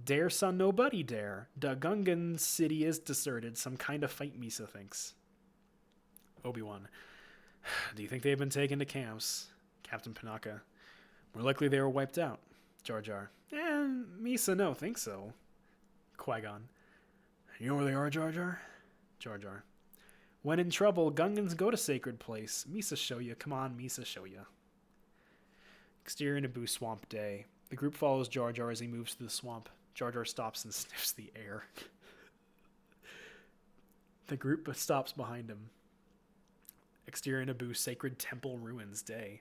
Dare son nobody dare. Da Gungan city is deserted. Some kind of fight, Misa thinks. Obi-Wan. Do you think they've been taken to camps? Captain Panaka. More likely they were wiped out. Jar Jar. Misa no think so. Qui-Gon. You know where they are, Jar Jar? Jar Jar. When in trouble, Gungans go to sacred place. Misa show ya. Come on, Misa show ya. Exterior Naboo Swamp Day. The group follows Jar Jar as he moves through the swamp. Jar Jar stops and sniffs the air. The group stops behind him. Exterior Naboo Sacred Temple Ruins Day.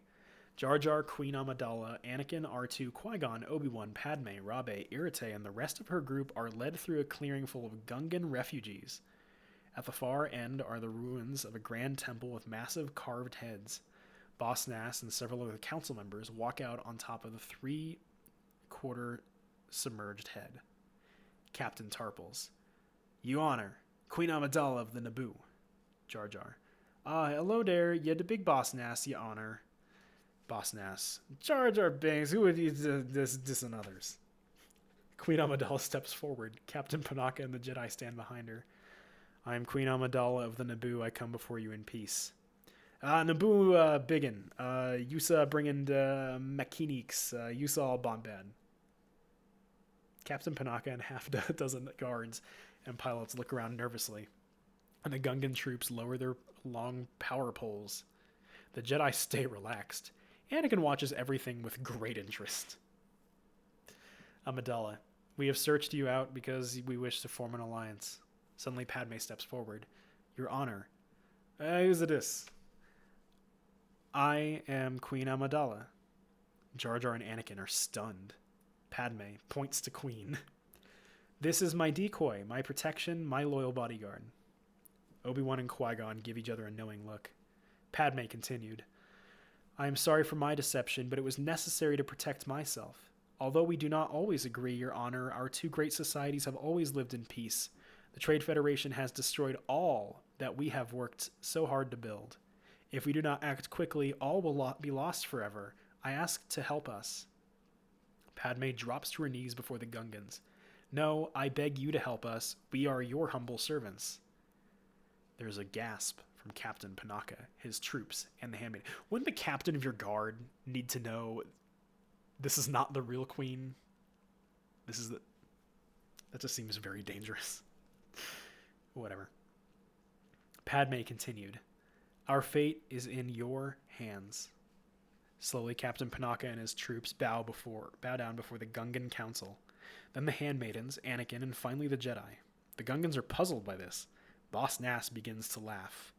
Jar Jar, Queen Amidala, Anakin, R2, Qui-Gon, Obi-Wan, Padme, Rabe, Irrite, and the rest of her group are led through a clearing full of Gungan refugees. At the far end are the ruins of a grand temple with massive carved heads. Boss Nass and several of the council members walk out on top of the three-quarter submerged head. Captain Tarples. You honor, Queen Amidala of the Naboo. Jar Jar. Hello there, you're the big Boss Nass, you honor. Boss Nass. Jar Jar Binks, who would use this and others? Queen Amidala steps forward. Captain Panaka and the Jedi stand behind her. I am Queen Amidala of the Naboo. I come before you in peace. Naboo biggin. Yusa bringin mechaniques. Yusa all bombad. Captain Panaka and half a dozen guards and pilots look around nervously, and the Gungan troops lower their long power poles. The Jedi stay relaxed. Anakin watches everything with great interest. Amidala, we have searched you out because we wish to form an alliance. Suddenly Padme steps forward. Your honor. Who's this? I am Queen Amidala. Jar Jar and Anakin are stunned. Padme points to Queen. This is my decoy, my protection, my loyal bodyguard. Obi-Wan and Qui-Gon give each other a knowing look. Padme continued. I am sorry for my deception, but it was necessary to protect myself. Although we do not always agree, Your Honor, our two great societies have always lived in peace. The Trade Federation has destroyed all that we have worked so hard to build. If we do not act quickly, all will be lost forever. I ask to help us. Padme drops to her knees before the Gungans. No, I beg you to help us. We are your humble servants. There's a gasp from Captain Panaka, his troops, and the handmaid. Wouldn't the captain of your guard need to know this is not the real queen? That just seems very dangerous. Whatever. Padme continued. Our fate is in your hands. Slowly, Captain Panaka and his troops bow down before the Gungan Council. Then the handmaidens, Anakin, and finally the Jedi. The Gungans are puzzled by this. Boss Nass begins to laugh.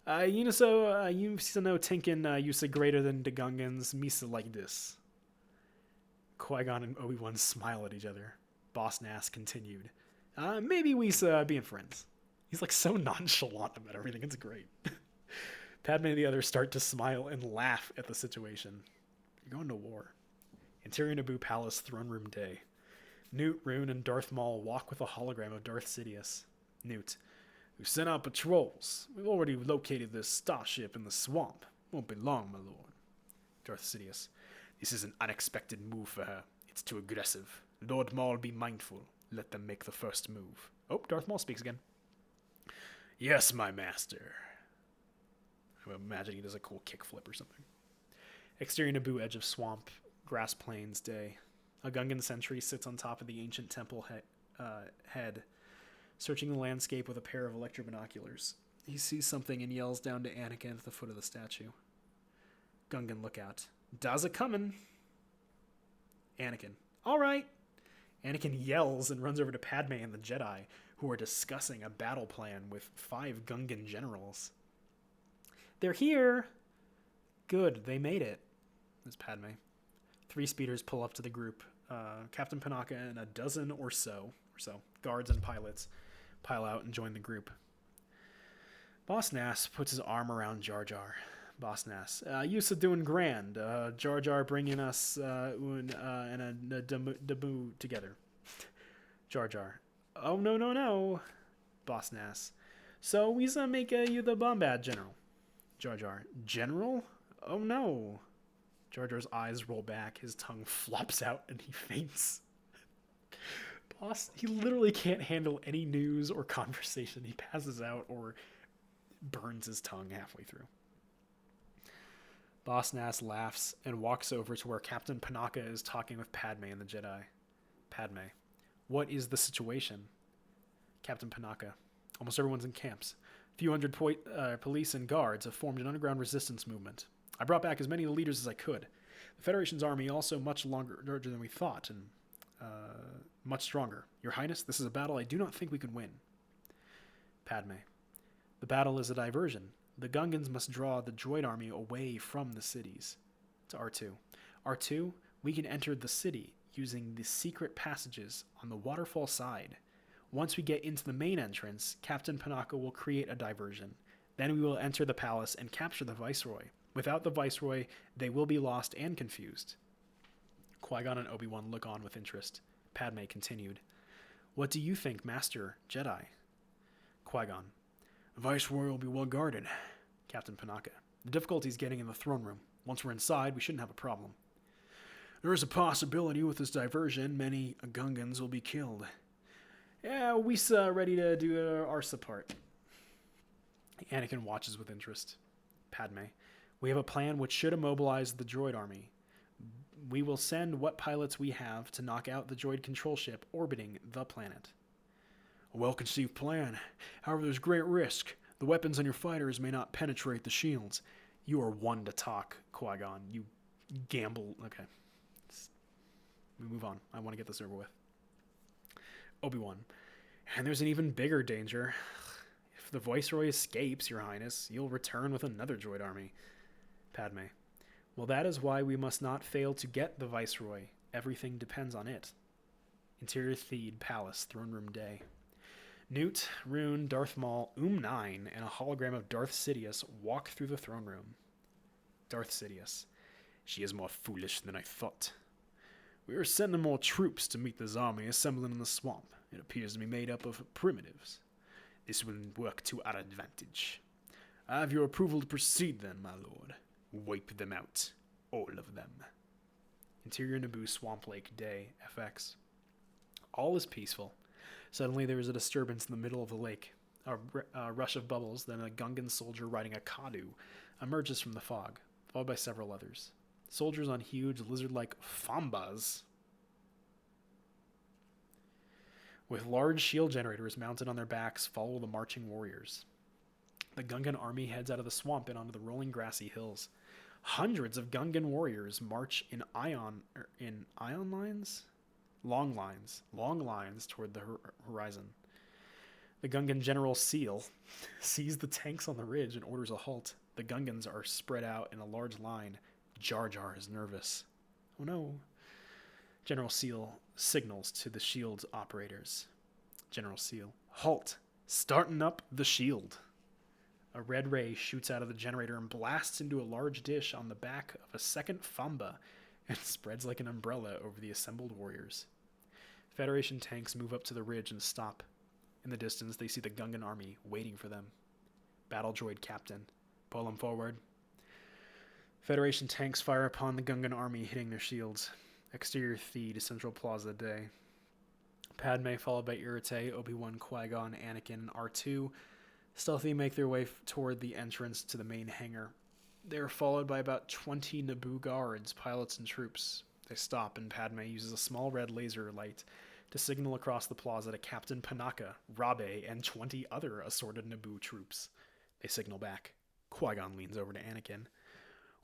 You know Tinkin, you say greater than the Gungans, Misa like this. Qui-Gon and Obi-Wan smile at each other. Boss Nass continued. Maybe we being friends. He's like so nonchalant about everything. It's great. Padme and the others start to smile and laugh at the situation. You're going to war. Interior Naboo Palace Throne Room Day. Newt, Rune, and Darth Maul walk with a hologram of Darth Sidious. Newt. We've sent out patrols. We've already located this starship in the swamp. Won't be long, my lord. Darth Sidious. This is an unexpected move for her. It's too aggressive. Lord Maul, be mindful. Let them make the first move. Oh, Darth Maul speaks again. Yes, my master. I imagine he does a cool kickflip or something. Exterior Naboo edge of swamp, grass plains day. A Gungan sentry sits on top of the ancient temple head, searching the landscape with a pair of electrobinoculars. He sees something and yells down to Anakin at the foot of the statue. Gungan lookout. Da's a comin'. Anakin. All right. Anakin yells and runs over to Padme and the Jedi, who are discussing a battle plan with 5 Gungan generals. They're here. Good, they made it. That's Padme. 3 speeders pull up to the group. Captain Panaka and a dozen or so guards and pilots pile out and join the group. Boss Nass puts his arm around Jar Jar. Boss Nass. Yusa doing grand. Jar Jar bringing us and a Dabu together. Jar Jar. Oh, no. Boss Nass. So we's make you the Bombad General. Jar Jar. General? Oh, no. Jar Jar's eyes roll back, his tongue flops out, and he faints. Boss, he literally can't handle any news or conversation. He passes out or burns his tongue halfway through. Boss Nass laughs and walks over to where Captain Panaka is talking with Padme and the Jedi. Padme. What is the situation? Captain Panaka. Almost everyone's in camps. A few hundred police and guards have formed an underground resistance movement. I brought back as many of the leaders as I could. The Federation's army also much larger than we thought and much stronger. Your Highness, this is a battle I do not think we can win. Padme. The battle is a diversion. The Gungans must draw the droid army away from the cities. To R2. R2, we can enter the city using the secret passages on the waterfall side. Once we get into the main entrance, Captain Panaka will create a diversion. Then we will enter the palace and capture the Viceroy. Without the Viceroy, they will be lost and confused. Qui-Gon and Obi-Wan look on with interest. Padme continued. What do you think, Master Jedi? Qui-Gon. Viceroy will be well guarded. Captain Panaka. The difficulty is getting in the throne room. Once we're inside, we shouldn't have a problem. There is a possibility with this diversion, many Gungans will be killed. Yeah, we's ready to do our part. Anakin watches with interest. Padme. We have a plan which should immobilize the droid army. We will send what pilots we have to knock out the droid control ship orbiting the planet. A well-conceived plan. However, there's great risk. The weapons on your fighters may not penetrate the shields. You are one to talk, Qui-Gon. You gamble. Okay. We move on. I want to get this over with. Obi-Wan. And there's an even bigger danger. If the Viceroy escapes, Your Highness, you'll return with another droid army. Padme. Well, that is why we must not fail to get the Viceroy. Everything depends on it. Interior Theed Palace, Throne Room Day. Newt, Rune, Darth Maul, 9, and a hologram of Darth Sidious walk through the throne room. Darth Sidious. She is more foolish than I thought. We are sending more troops to meet this army assembling in the swamp. It appears to be made up of primitives. This will work to our advantage. I have your approval to proceed then, my lord. Wipe them out. All of them. Interior Naboo Swamp Lake Day, FX. All is peaceful. Suddenly there is a disturbance in the middle of the lake. A rush of bubbles, then a Gungan soldier riding a Kadu emerges from the fog, followed by several others. Soldiers on huge lizard-like Fambas with large shield generators mounted on their backs follow the marching warriors. The Gungan army heads out of the swamp and onto the rolling grassy hills. Hundreds of Gungan warriors march in long lines toward the horizon. The Gungan General Seal sees the tanks on the ridge and orders a halt. The Gungans are spread out in a large line. Jar Jar is nervous. Oh no. General Seal signals to the shield's operators. General Seal. Halt! Starting up the shield. A red ray shoots out of the generator and blasts into a large dish on the back of a second Famba and spreads like an umbrella over the assembled warriors. Federation tanks move up to the ridge and stop. In the distance, they see the Gungan army waiting for them. Battle droid captain. Pull them forward. Federation tanks fire upon the Gungan army, hitting their shields. Exterior Theed, Central Plaza Day. Padme, followed by Irrite, Obi-Wan, Qui-Gon, Anakin, and R2, stealthily make their way toward the entrance to the main hangar. They are followed by about 20 Naboo guards, pilots, and troops. They stop, and Padme uses a small red laser light to signal across the plaza to Captain Panaka, Rabe, and 20 other assorted Naboo troops. They signal back. Qui-Gon leans over to Anakin.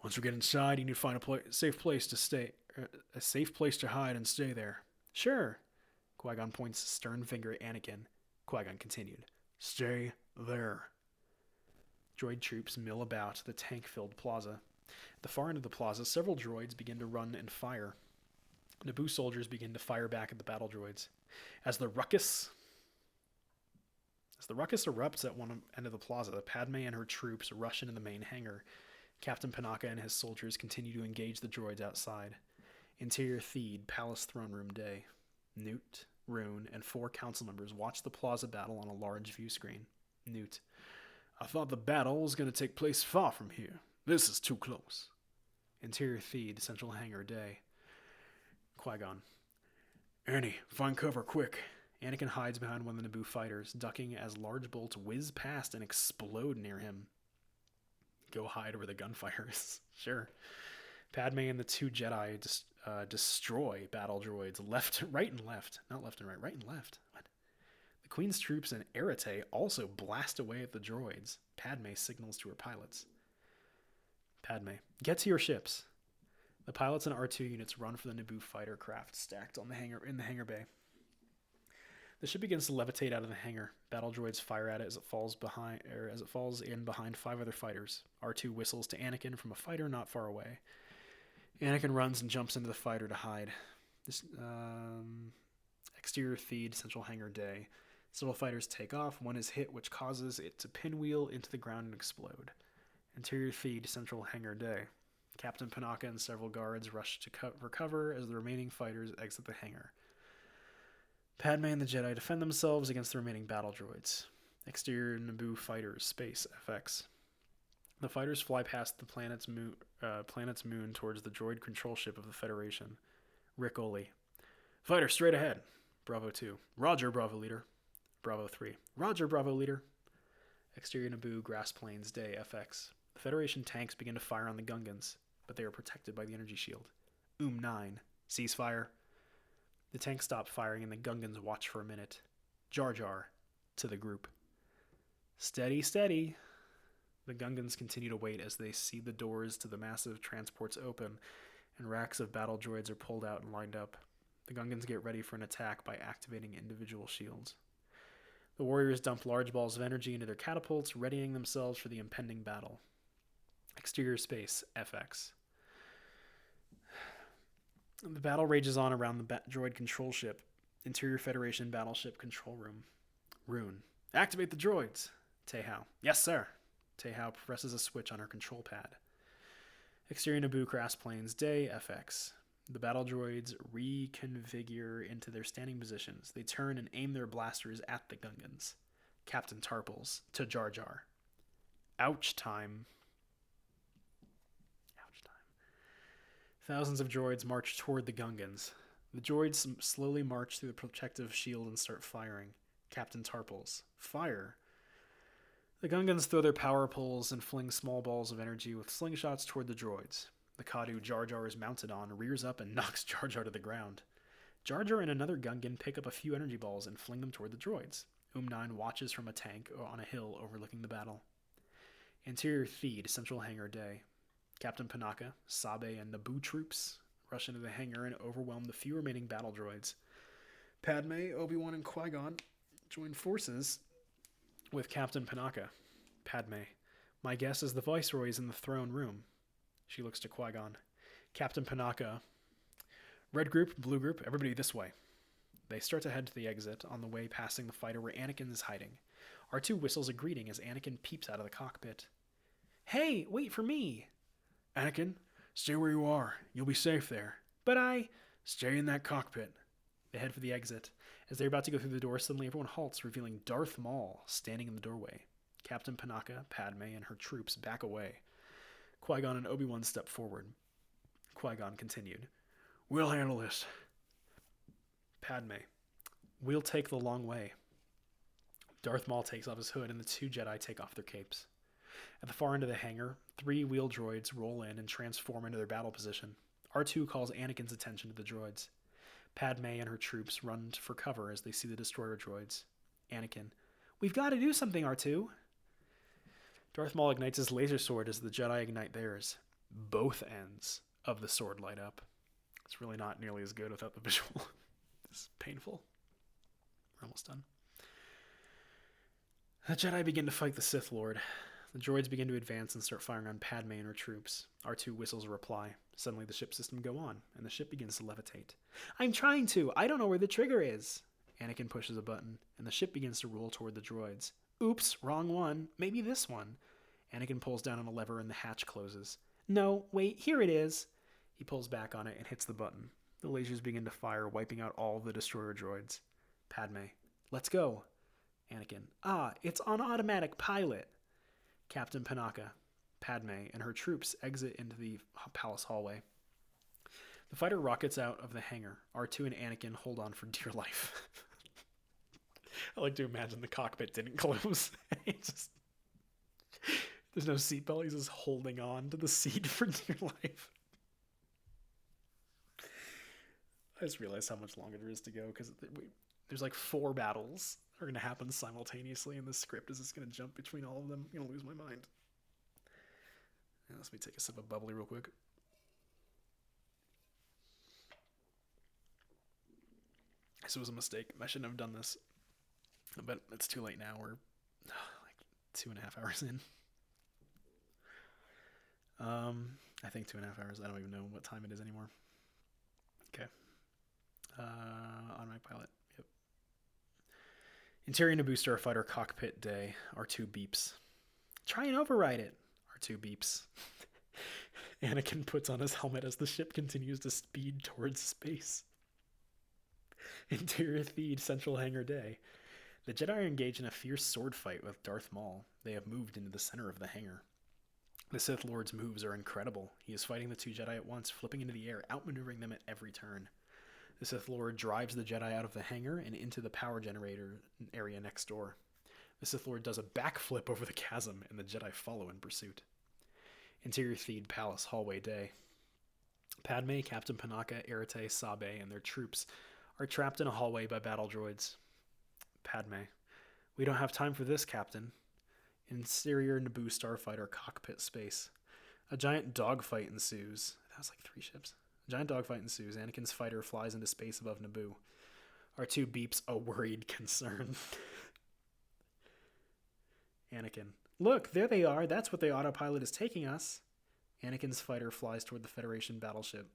Once we get inside, you need to find a safe place to hide and stay there. Sure. Qui-Gon points a stern finger at Anakin. Qui-Gon continued. Stay there. Droid troops mill about the tank-filled plaza. At the far end of the plaza, several droids begin to run and fire. Naboo soldiers begin to fire back at the battle droids. As the ruckus erupts at one end of the plaza, Padme and her troops rush into the main hangar. Captain Panaka and his soldiers continue to engage the droids outside. Interior Theed, Palace Throne Room Day. Newt, Rune, and 4 council members watch the plaza battle on a large view screen. Newt. I thought the battle was going to take place far from here. This is too close. Interior Theed, Central Hangar Day. Qui-Gon. Annie, find cover quick. Anakin hides behind one of the Naboo fighters, ducking as large bolts whiz past and explode near him. Go hide where the gunfire is. Sure. Padme and the 2 Jedi destroy battle droids right and left. Not left and right, right and left. What? The Queen's troops and Irrite also blast away at the droids. Padme signals to her pilots. Padme, get to your ships. The pilots and R2 units run for the Naboo fighter craft stacked in the hangar bay. The ship begins to levitate out of the hangar. Battle droids fire at it as it falls in behind 5 other fighters. R2 whistles to Anakin from a fighter not far away. Anakin runs and jumps into the fighter to hide. This exterior feed, central hangar day. Several fighters take off. One is hit, which causes it to pinwheel into the ground and explode. Interior feed, central hangar day. Captain Panaka and several guards rush to recover as the remaining fighters exit the hangar. Padme and the Jedi defend themselves against the remaining battle droids. Exterior Naboo fighters, space, FX. The fighters fly past the planet's moon towards the droid control ship of the Federation. Rick Oley. Fighter, straight ahead. Bravo 2. Roger, Bravo Leader. Bravo 3. Roger, Bravo Leader. Exterior Naboo grass plains, day, FX. The Federation tanks begin to fire on the Gungans, but they are protected by the energy shield. 9. Ceasefire. The tanks stop firing and the Gungans watch for a minute. Jar Jar. To the group. Steady, steady. The Gungans continue to wait as they see the doors to the massive transports open and racks of battle droids are pulled out and lined up. The Gungans get ready for an attack by activating individual shields. The warriors dump large balls of energy into their catapults, readying themselves for the impending battle. Exterior space, FX. The battle rages on around the droid control ship. Interior Federation battleship control room. Rune. Activate the droids. Tehao. Yes, sir. Tehao presses a switch on her control pad. Exterior Naboo grass plains, day, FX. The battle droids reconfigure into their standing positions. They turn and aim their blasters at the Gungans. Captain Tarples. To Jar Jar. Ouch time. Thousands of droids march toward the Gungans. The droids slowly march through the protective shield and start firing. Captain Tarples. Fire. The Gungans throw their power poles and fling small balls of energy with slingshots toward the droids. The Kadu Jar Jar is mounted on rears up and knocks Jar Jar to the ground. Jar Jar and another Gungan pick up a few energy balls and fling them toward the droids. 9 watches from a tank on a hill overlooking the battle. Interior feed, central hangar day. Captain Panaka, Sabe, and Naboo troops rush into the hangar and overwhelm the few remaining battle droids. Padme, Obi-Wan, and Qui-Gon join forces with Captain Panaka. Padme. My guess is the Viceroy is in the throne room. She looks to Qui-Gon. Captain Panaka. Red group, blue group, everybody this way. They start to head to the exit, on the way passing the fighter where Anakin is hiding. R2 whistles a greeting as Anakin peeps out of the cockpit. Hey, wait for me! Anakin, stay where you are. You'll be safe there. But I... Stay in that cockpit. They head for the exit. As they're about to go through the door, suddenly everyone halts, revealing Darth Maul standing in the doorway. Captain Panaka, Padme, and her troops back away. Qui-Gon and Obi-Wan step forward. Qui-Gon continued. We'll handle this. Padme. We'll take the long way. Darth Maul takes off his hood and the 2 Jedi take off their capes. At the far end of the hangar, 3 wheel droids roll in and transform into their battle position. R2 calls Anakin's attention to the droids. Padme and her troops run for cover as they see the destroyer droids. Anakin. We've got to do something, R2. Darth Maul ignites his laser sword as the Jedi ignite theirs. Both ends of the sword light up. It's really not nearly as good without the visual. It's painful. We're almost done. The Jedi begin to fight the Sith Lord. The droids begin to advance and start firing on Padme and her troops. R2 whistles a reply. Suddenly the ship system go on, and the ship begins to levitate. I'm trying to! I don't know where the trigger is! Anakin pushes a button, and the ship begins to roll toward the droids. Oops, wrong one. Maybe this one. Anakin pulls down on a lever and the hatch closes. No, wait, here it is! He pulls back on it and hits the button. The lasers begin to fire, wiping out all of the destroyer droids. Padme. Let's go. Anakin. It's on automatic pilot. Captain Panaka, Padme, and her troops exit into the palace hallway. The fighter rockets out of the hangar. R2 and Anakin hold on for dear life. I like to imagine the cockpit didn't close. There's no seatbelt. He's just holding on to the seat for dear life. I just realized how much longer there is to go because there's like 4 battles are going to happen simultaneously, and the script is just going to jump between all of them. I'm going to lose my mind. Yeah, let me take a sip of bubbly real quick. This was a mistake. I shouldn't have done this. But it's too late now. We're like 2.5 hours in. I think 2.5 hours. I don't even know what time it is anymore. Okay. Automatic pilot. Yep. Interior Naboo Starfighter cockpit day. R2 beeps. Try and override it. R2 beeps. Anakin puts on his helmet as the ship continues to speed towards space. Interior Theed Central Hangar Day. The Jedi are engaged in a fierce sword fight with Darth Maul. They have moved into the center of the hangar. The Sith Lord's moves are incredible. He is fighting the two Jedi at once, flipping into the air, outmaneuvering them at every turn. The Sith Lord drives the Jedi out of the hangar and into the power generator area next door. The Sith Lord does a backflip over the chasm, and the Jedi follow in pursuit. Interior Theed Palace Hallway Day. Padme, Captain Panaka, Irate, Sabe, and their troops are trapped in a hallway by battle droids. Padme. We don't have time for this, Captain. Interior Naboo Starfighter cockpit space. A giant dogfight ensues. That was like 3 ships. A giant dogfight ensues. Anakin's fighter flies into space above Naboo. R2 beeps a worried concern. Anakin. Look, there they are. That's what the autopilot is taking us. Anakin's fighter flies toward the Federation battleship.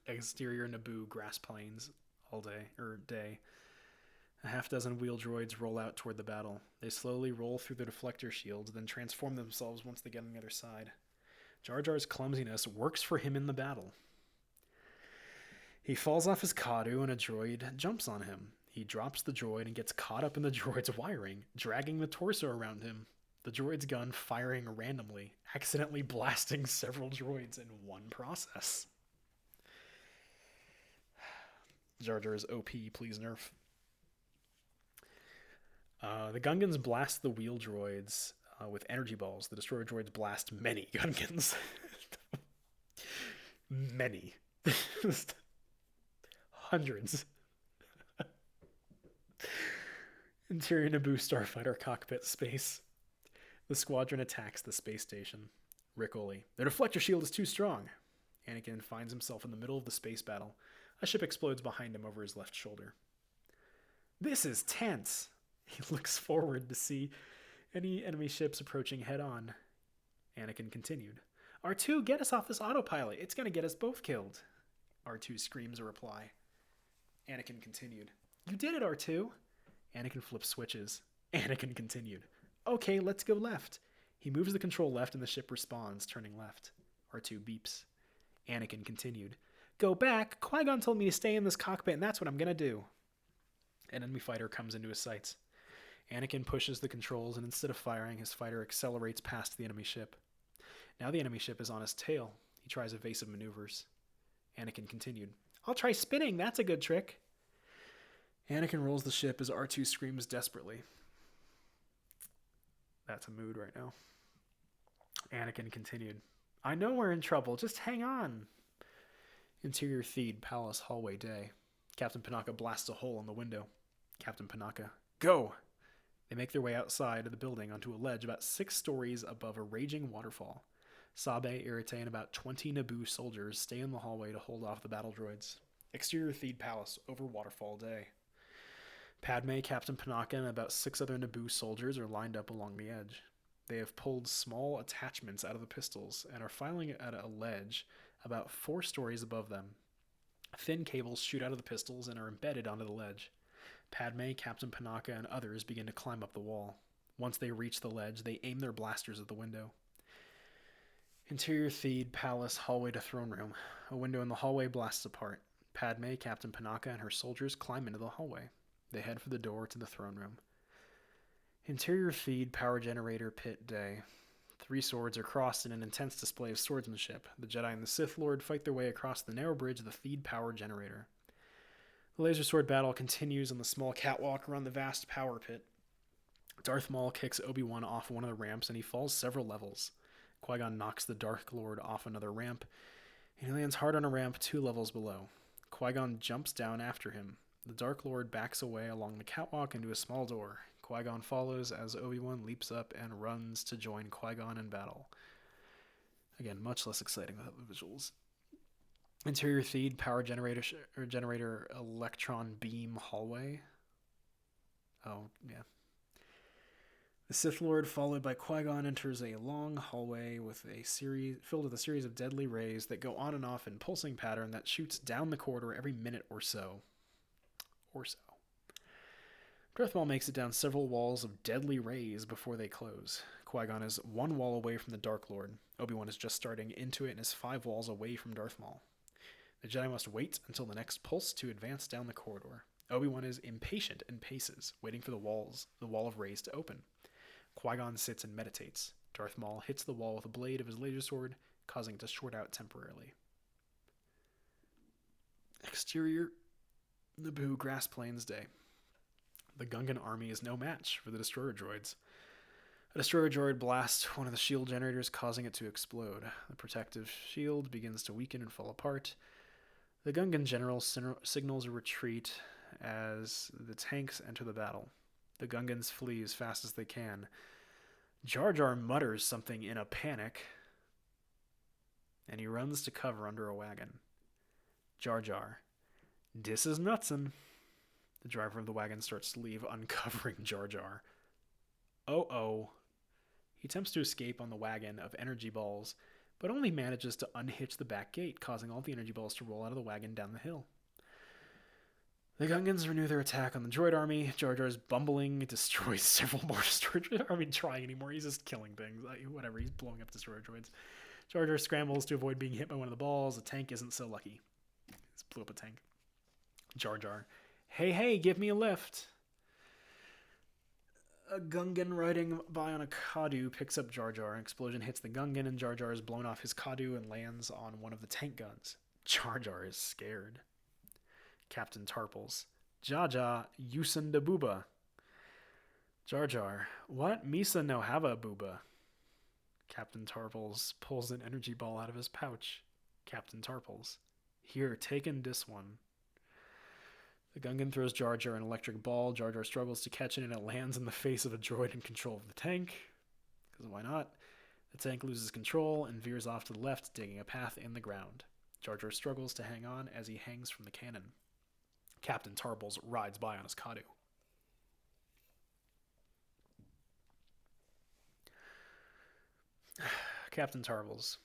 Exterior Naboo grass plains all day. A half-dozen wheel droids roll out toward the battle. They slowly roll through the deflector shields, then transform themselves once they get on the other side. Jar Jar's clumsiness works for him in the battle. He falls off his Kadu and a droid jumps on him. He drops the droid and gets caught up in the droid's wiring, dragging the torso around him. The droid's gun firing randomly, accidentally blasting several droids in one process. Jar Jar is OP, please nerf. The Gungans blast the wheel droids with energy balls. The destroyer droids blast many Gungans. Many. Hundreds. Interior Naboo Starfighter cockpit space. The squadron attacks the space station. Rick Oley. Their deflector shield is too strong. Anakin finds himself in the middle of the space battle. A ship explodes behind him over his left shoulder. This is tense. He looks forward to see any enemy ships approaching head-on. Anakin continued. R2, get us off this autopilot. It's going to get us both killed. R2 screams a reply. Anakin continued. You did it, R2. Anakin flips switches. Anakin continued. Okay, let's go left. He moves the control left and the ship responds, turning left. R2 beeps. Anakin continued. Go back. Qui-Gon told me to stay in this cockpit, and that's what I'm going to do. An enemy fighter comes into his sights. Anakin pushes the controls, and instead of firing, his fighter accelerates past the enemy ship. Now the enemy ship is on his tail. He tries evasive maneuvers. Anakin continued. I'll try spinning. That's a good trick. Anakin rolls the ship as R2 screams desperately. That's a mood right now. Anakin continued. I know we're in trouble. Just hang on. Interior Theed Palace Hallway Day. Captain Panaka blasts a hole in the window. Captain Panaka. Go! They make their way outside of the building onto a ledge about 6 stories above a raging waterfall. Sabe, Irate, and about 20 Naboo soldiers stay in the hallway to hold off the battle droids. Exterior Theed Palace over Waterfall Day. Padme, Captain Panaka, and about 6 other Naboo soldiers are lined up along the edge. They have pulled small attachments out of the pistols and are filing at a ledge about 4 stories above them. Thin cables shoot out of the pistols and are embedded onto the ledge. Padme, Captain Panaka, and others begin to climb up the wall. Once they reach the ledge, they aim their blasters at the window. Interior Theed Palace Hallway to Throne Room. A window in the hallway blasts apart. Padme, Captain Panaka, and her soldiers climb into the hallway. They head for the door to the throne room. Interior Theed Power Generator Pit Day. 3 swords are crossed in an intense display of swordsmanship. The Jedi and the Sith Lord fight their way across the narrow bridge of the Theed Power Generator. The laser sword battle continues on the small catwalk around the vast power pit. Darth Maul kicks Obi-Wan off one of the ramps and he falls several levels. Qui-Gon knocks the Dark Lord off another ramp, and he lands hard on a ramp 2 levels below. Qui-Gon jumps down after him. The Dark Lord backs away along the catwalk into a small door. Qui-Gon follows as Obi-Wan leaps up and runs to join Qui-Gon in battle. Again, much less exciting without the visuals. Interior Theed Power Generator Electron Beam Hallway. Oh, yeah. The Sith Lord, followed by Qui-Gon, enters a long hallway filled with a series of deadly rays that go on and off in pulsing pattern that shoots down the corridor every minute or so. Darth Maul makes it down several walls of deadly rays before they close. Qui-Gon is one wall away from the Dark Lord. Obi-Wan is just starting into it and is 5 walls away from Darth Maul. The Jedi must wait until the next pulse to advance down the corridor. Obi-Wan is impatient and paces, waiting for the wall of rays to open. Qui-Gon sits and meditates. Darth Maul hits the wall with a blade of his laser sword, causing it to short out temporarily. Exterior, Naboo Grass Plains Day. The Gungan army is no match for the destroyer droids. A destroyer droid blasts one of the shield generators, causing it to explode. The protective shield begins to weaken and fall apart. The Gungan general signals a retreat as the tanks enter the battle. The Gungans flee as fast as they can. Jar Jar mutters something in a panic, and he runs to cover under a wagon. Jar Jar, "Dis is nutsin'." The driver of the wagon starts to leave, uncovering Jar Jar. Oh. He attempts to escape on the wagon of energy balls, but only manages to unhitch the back gate, causing all the energy balls to roll out of the wagon down the hill. The Gungans renew their attack on the droid army. Jar Jar's bumbling destroys several more destroyer droids. I mean, trying anymore. He's just killing things. Whatever, he's blowing up destroyer droids. Jar Jar scrambles to avoid being hit by one of the balls. The tank isn't so lucky. He's blew up a tank. Jar Jar, hey, give me a lift. A Gungan riding by on a Kadu picks up Jar Jar. An explosion hits the Gungan, and Jar Jar is blown off his Kadu and lands on one of the tank guns. Jar Jar is scared. Captain Tarples, Jaja, Yusen de Booba. Jar Jar, what? Misa no have a booba. Captain Tarples pulls an energy ball out of his pouch. Captain Tarples, here, take in this one. The Gungan throws Jar Jar an electric ball. Jar Jar struggles to catch it, and it lands in the face of a droid in control of the tank. Because why not? The tank loses control and veers off to the left, digging a path in the ground. Jar Jar struggles to hang on as he hangs from the cannon. Captain Tarples rides by on his Kadu. Captain Tarples,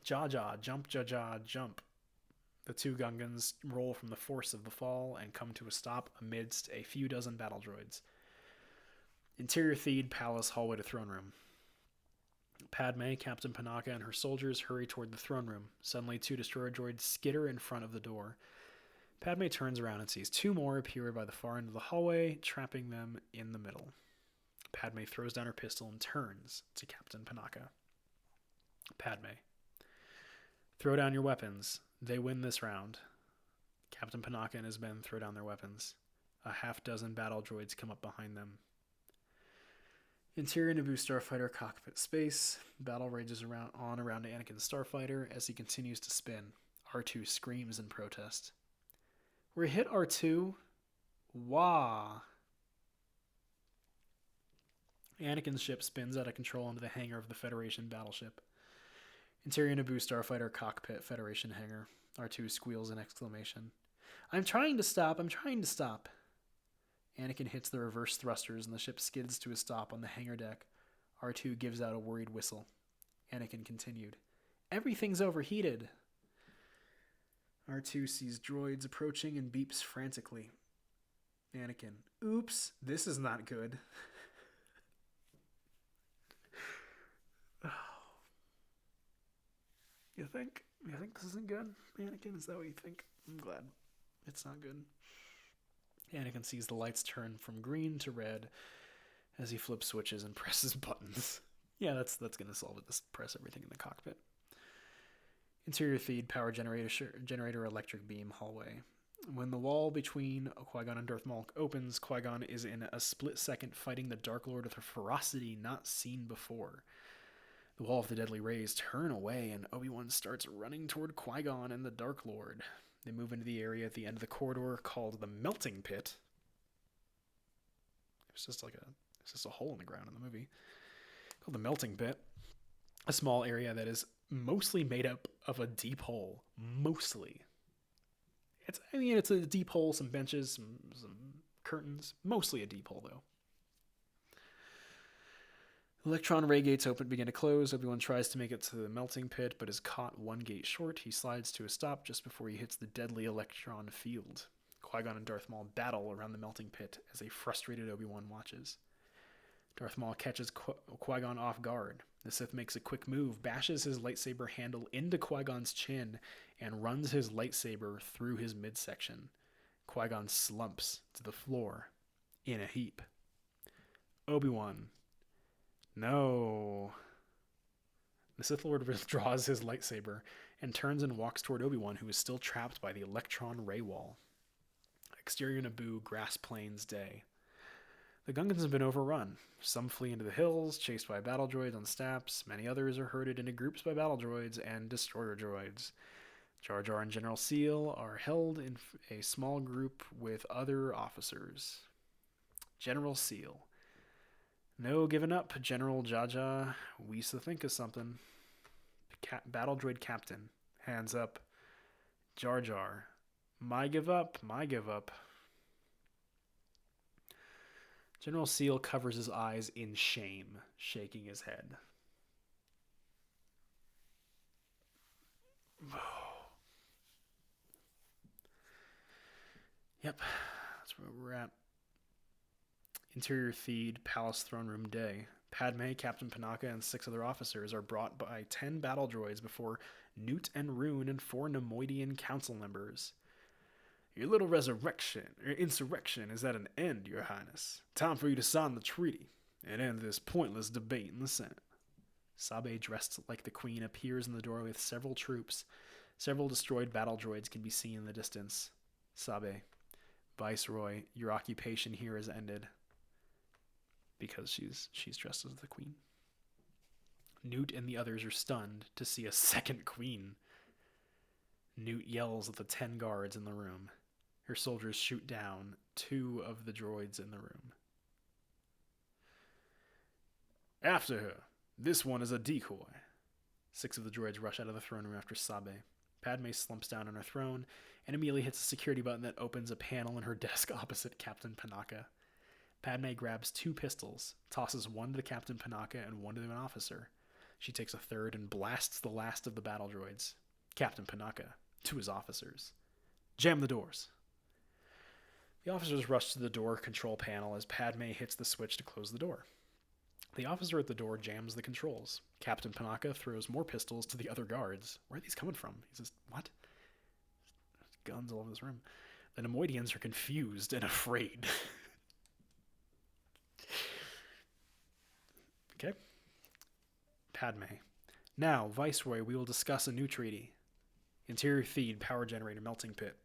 Jaja, jump, Jaja, jump. The 2 Gungans roll from the force of the fall and come to a stop amidst a few dozen battle droids. Interior Theed Palace hallway to throne room. Padme, Captain Panaka, and her soldiers hurry toward the throne room. Suddenly, 2 destroyer droids skitter in front of the door. Padme turns around and sees 2 more appear by the far end of the hallway, trapping them in the middle. Padme throws down her pistol and turns to Captain Panaka. Padme, throw down your weapons. They win this round. Captain Panaka and his men throw down their weapons. A half-dozen battle droids come up behind them. Interior Naboo Starfighter cockpit space. Battle rages around Anakin's Starfighter as he continues to spin. R2 screams in protest. We hit R2? Wah! Anakin's ship spins out of control into the hangar of the Federation battleship. Interior Naboo Starfighter cockpit Federation hangar. R2 squeals an exclamation. I'm trying to stop. Anakin hits the reverse thrusters and the ship skids to a stop on the hangar deck. R2 gives out a worried whistle. Anakin continued. Everything's overheated. R2 sees droids approaching and beeps frantically. Anakin. Oops, this is not good. You think this isn't good, Anakin? Is that what you think? I'm glad it's not good. Anakin sees the lights turn from green to red as he flips switches and presses buttons. Yeah, that's gonna solve it. Just press everything in the cockpit. Interior Theed power generator electric beam hallway. When the wall between Qui-Gon and Darth Maul opens, Qui-Gon is in a split second fighting the Dark Lord with a ferocity not seen before. The wall of the deadly rays turn away, and Obi-Wan starts running toward Qui-Gon and the Dark Lord. They move into the area at the end of the corridor called the Melting Pit. It's just a hole in the ground in the movie. Called the Melting Pit. A small area that is mostly made up of a deep hole. Mostly. It's a deep hole, some benches, some curtains, mostly a deep hole, though. Electron ray gates begin to close. Obi-Wan tries to make it to the melting pit, but is caught one gate short. He slides to a stop just before he hits the deadly electron field. Qui-Gon and Darth Maul battle around the melting pit as a frustrated Obi-Wan watches. Darth Maul catches Qui-Gon off guard. The Sith makes a quick move, bashes his lightsaber handle into Qui-Gon's chin, and runs his lightsaber through his midsection. Qui-Gon slumps to the floor in a heap. Obi-Wan. No. The Sith Lord withdraws his lightsaber and turns and walks toward Obi-Wan, who is still trapped by the electron ray wall. Exterior Naboo, grass plains, day. The Gungans have been overrun. Some flee into the hills, chased by battle droids on staps. Many others are herded into groups by battle droids and destroyer droids. Jar Jar and General Seal are held in a small group with other officers. General Seal. No giving up, General Jaja. We used to think of something. Battle droid captain. Hands up. Jar Jar. My give up, my give up. General Seal covers his eyes in shame, shaking his head. Yep, that's where we're at. Interior feed, Palace Throne Room day. Padme, Captain Panaka, and 6 other officers are brought by 10 battle droids before Newt and Rune and 4 Nemoidian council members. Your little insurrection is at an end, Your Highness. Time for you to sign the treaty and end this pointless debate in the Senate. Sabe, dressed like the Queen, appears in the doorway with several troops. Several destroyed battle droids can be seen in the distance. Sabe, Viceroy, your occupation here is ended. Because she's dressed as the Queen. Newt and the others are stunned to see a second Queen. Newt yells at the 10 guards in the room. Her soldiers shoot down 2 of the droids in the room. After her. This one is a decoy. 6 of the droids rush out of the throne room after Sabe. Padme slumps down on her throne and immediately hits a security button that opens a panel in her desk opposite Captain Panaka. Padme grabs 2 pistols, tosses one to Captain Panaka and one to an officer. She takes a third and blasts the last of the battle droids. Captain Panaka, to his officers. Jam the doors. The officers rush to the door control panel as Padme hits the switch to close the door. The officer at the door jams the controls. Captain Panaka throws more pistols to the other guards. Where are these coming from? He says, what? There's guns all over this room. The Nemoidians are confused and afraid. Okay. Padme. Now, Viceroy, we will discuss a new treaty. Interior feed, power generator, melting pit.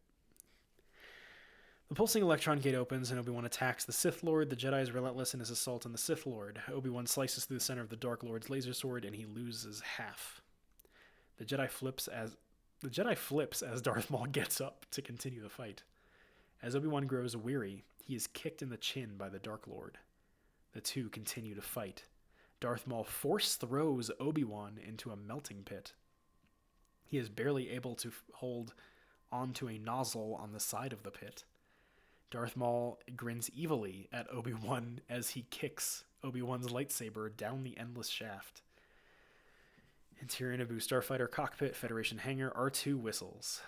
The pulsing electron gate opens and Obi-Wan attacks the Sith Lord. The Jedi is relentless in his assault on the Sith Lord. Obi-Wan slices through the center of the Dark Lord's laser sword and he loses half. The Jedi flips as Darth Maul gets up to continue the fight. As Obi-Wan grows weary, he is kicked in the chin by the Dark Lord. The two continue to fight. Darth Maul force throws Obi-Wan into a melting pit. He is barely able to hold onto a nozzle on the side of the pit. Darth Maul grins evilly at Obi-Wan as he kicks Obi-Wan's lightsaber down the endless shaft. Interior Naboo Starfighter cockpit, Federation hangar, R2 whistles.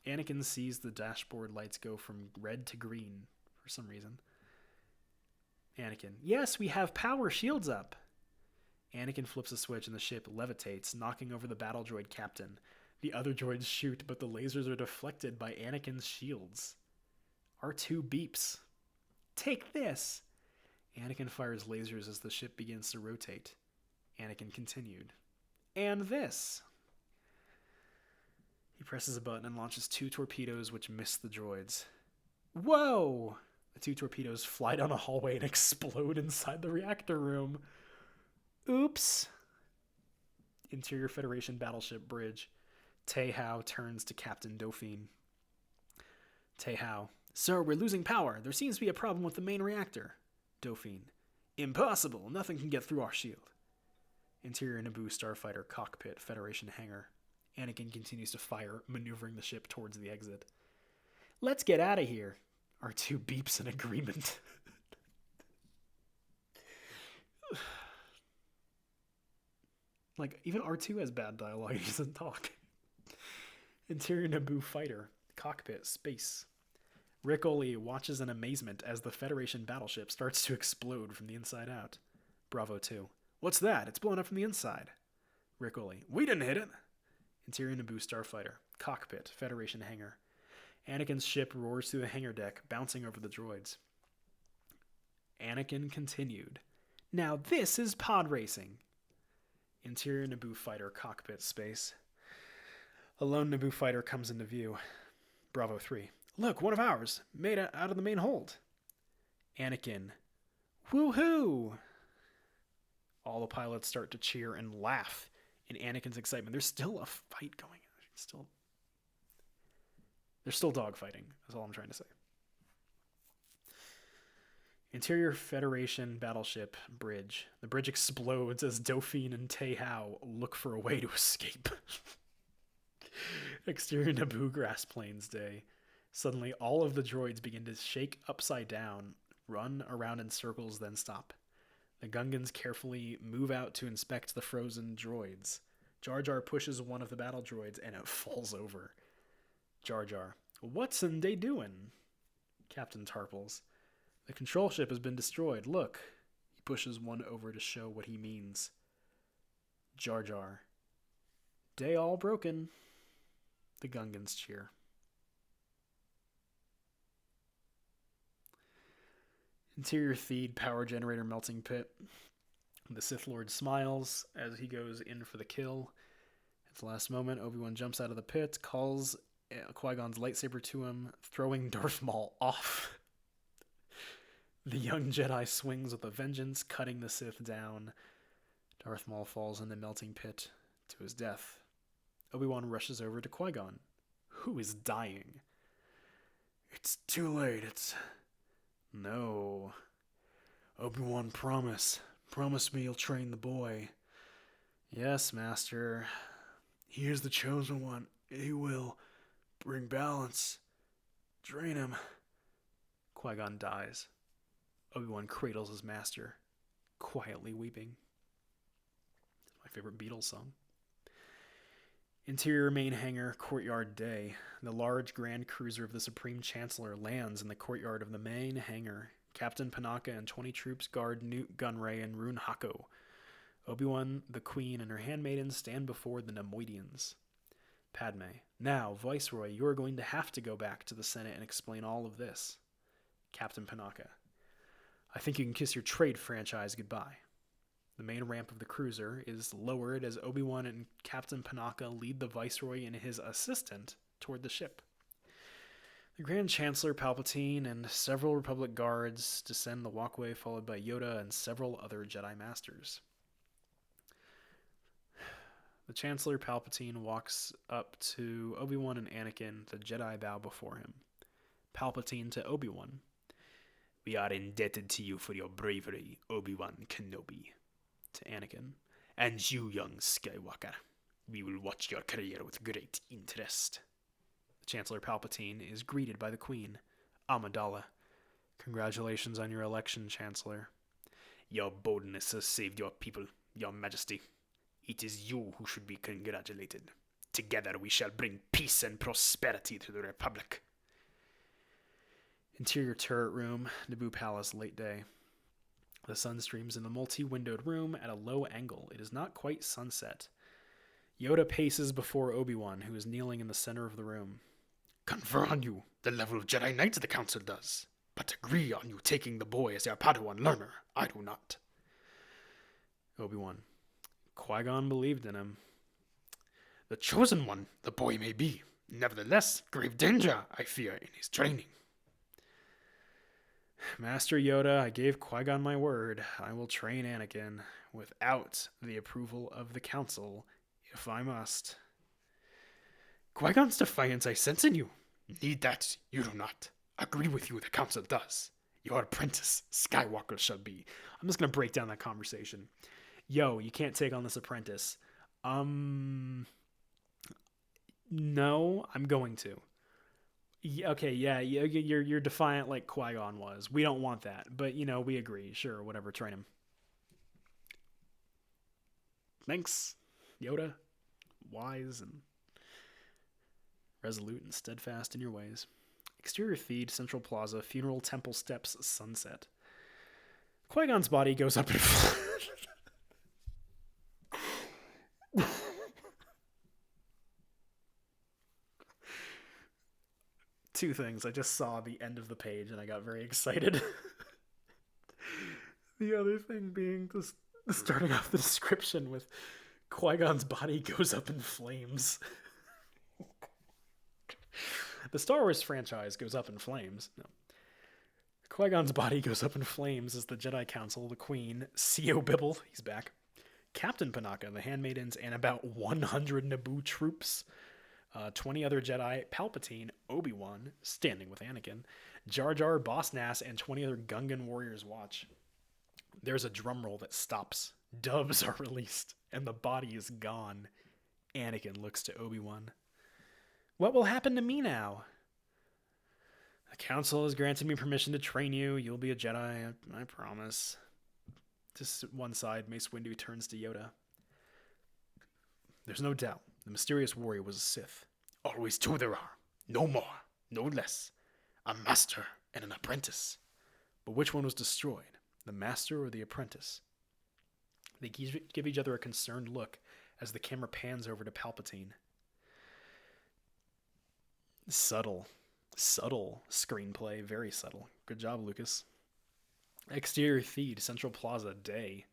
Anakin sees the dashboard lights go from red to green for some reason. Anakin, yes, we have power, shields up. Anakin flips a switch and the ship levitates, knocking over the battle droid captain. The other droids shoot, but the lasers are deflected by Anakin's shields. R2 beeps. Take this! Anakin fires lasers as the ship begins to rotate. Anakin continued. And this! He presses a button and launches 2 torpedoes which miss the droids. Whoa! The 2 torpedoes fly down a hallway and explode inside the reactor room. Oops! Interior Federation battleship bridge. Te-How turns to Captain Dauphine. Te-How. Sir, we're losing power. There seems to be a problem with the main reactor. Dauphine. Impossible. Nothing can get through our shield. Interior Naboo Starfighter cockpit, Federation hangar. Anakin continues to fire, maneuvering the ship towards the exit. Let's get out of here. R2 beeps in agreement. Like, even R2 has bad dialogue. He doesn't talk. Interior Naboo fighter. Cockpit. Space. Rick Oley watches in amazement as the Federation battleship starts to explode from the inside out. Bravo 2. What's that? It's blowing up from the inside. Rick Oley. We didn't hit it. Interior Naboo starfighter. Cockpit. Federation hangar. Anakin's ship roars through the hangar deck, bouncing over the droids. Anakin continued. Now this is pod racing. Interior Naboo fighter. Cockpit. Space. A lone Naboo fighter comes into view. Bravo 3. Look, one of ours, made out of the main hold. Anakin. Woohoo! All the pilots start to cheer and laugh in Anakin's excitement. There's still a fight going on. They're still dogfighting. That's all I'm trying to say. Interior Federation battleship bridge. The bridge explodes as Dauphine and Te Hao look for a way to escape. Exterior Naboo grass plains day. Suddenly, all of the droids begin to shake upside down, run around in circles, then stop. The Gungans carefully move out to inspect the frozen droids. Jar Jar pushes one of the battle droids, and it falls over. Jar Jar. What's they doing? Captain Tarples. The control ship has been destroyed. Look. He pushes one over to show what he means. Jar Jar. Day all broken. The Gungans cheer. Interior Theed power generator melting pit. The Sith Lord smiles as he goes in for the kill. At the last moment, Obi-Wan jumps out of the pit, calls Qui-Gon's lightsaber to him, throwing Darth Maul off. The young Jedi swings with a vengeance, cutting the Sith down. Darth Maul falls in the melting pit to his death. Obi-Wan rushes over to Qui-Gon, who is dying. It's too late. No. Obi-Wan, promise me you'll train the boy. Yes, Master. He is the chosen one. He will bring balance. Train him. Qui-Gon dies. Obi-Wan cradles his master, quietly weeping. My favorite Beatles song. Interior main hangar, courtyard day. The large grand cruiser of the Supreme Chancellor lands in the courtyard of the main hangar. Captain Panaka and 20 troops guard Newt Gunray and Rune Hako. Obi-Wan, the Queen, and her handmaidens stand before the Nemoidians. Padme. Now, Viceroy, you are going to have to go back to the Senate and explain all of this. Captain Panaka. I think you can kiss your trade franchise goodbye. The main ramp of the cruiser is lowered as Obi-Wan and Captain Panaka lead the Viceroy and his assistant toward the ship. The Grand Chancellor Palpatine and several Republic guards descend the walkway, followed by Yoda and several other Jedi Masters. The Chancellor Palpatine walks up to Obi-Wan and Anakin. The Jedi bow before him. Palpatine to Obi-Wan. We are indebted to you for your bravery, Obi-Wan Kenobi. To Anakin. And you, young Skywalker. We will watch your career with great interest. The Chancellor Palpatine is greeted by the Queen, Amidala. Congratulations on your election, Chancellor. Your boldness has saved your people, Your Majesty. It is you who should be congratulated. Together we shall bring peace and prosperity to the Republic. Interior turret room, Naboo Palace, late day. The sun streams in the multi-windowed room at a low angle. It is not quite sunset. Yoda paces before Obi-Wan, who is kneeling in the center of the room. Confer on you the level of Jedi Knight the Council does, but agree on you taking the boy as your Padawan learner. I do not. Obi-Wan. Qui-Gon believed in him. The chosen one the boy may be. Nevertheless, grave danger, I fear, in his training. Master Yoda, I gave Qui-Gon my word. I will train Anakin without the approval of the Council, if I must. Qui-Gon's defiance I sense in you. Need that you do not. Agree with you the Council does. Your apprentice, Skywalker, shall be. I'm just going to break down that conversation. Yo, you can't take on this apprentice. No, I'm going to. Okay, yeah, you're defiant like Qui-Gon was. We don't want that, but we agree. Sure, whatever. Train him. Thanks, Yoda. Wise and resolute and steadfast in your ways. Exterior Theed, Central Plaza, Funeral Temple Steps, Sunset. Qui-Gon's body goes up in flames. Two things. I just saw the end of the page and I got very excited. The other thing being just starting off the description with Qui-Gon's body goes up in flames. The Star Wars franchise goes up in flames. No. Qui-Gon's body goes up in flames as the Jedi Council, the Queen, C.O. Bibble, he's back, Captain Panaka, the Handmaidens, and about 100 Naboo troops, 20 other Jedi, Palpatine, Obi-Wan, standing with Anakin, Jar Jar, Boss Nass, and 20 other Gungan warriors watch. There's a drum roll that stops. Doves are released, and the body is gone. Anakin looks to Obi-Wan. What will happen to me now? The council has granted me permission to train you. You'll be a Jedi, I promise. To one side, Mace Windu turns to Yoda. There's no doubt the mysterious warrior was a Sith. Always two there are. No more, no less. A master and an apprentice. But which one was destroyed? The master or the apprentice? They give each other a concerned look as the camera pans over to Palpatine. Subtle screenplay, very subtle. Good job, Lucas. Exterior Theed, Central Plaza, day.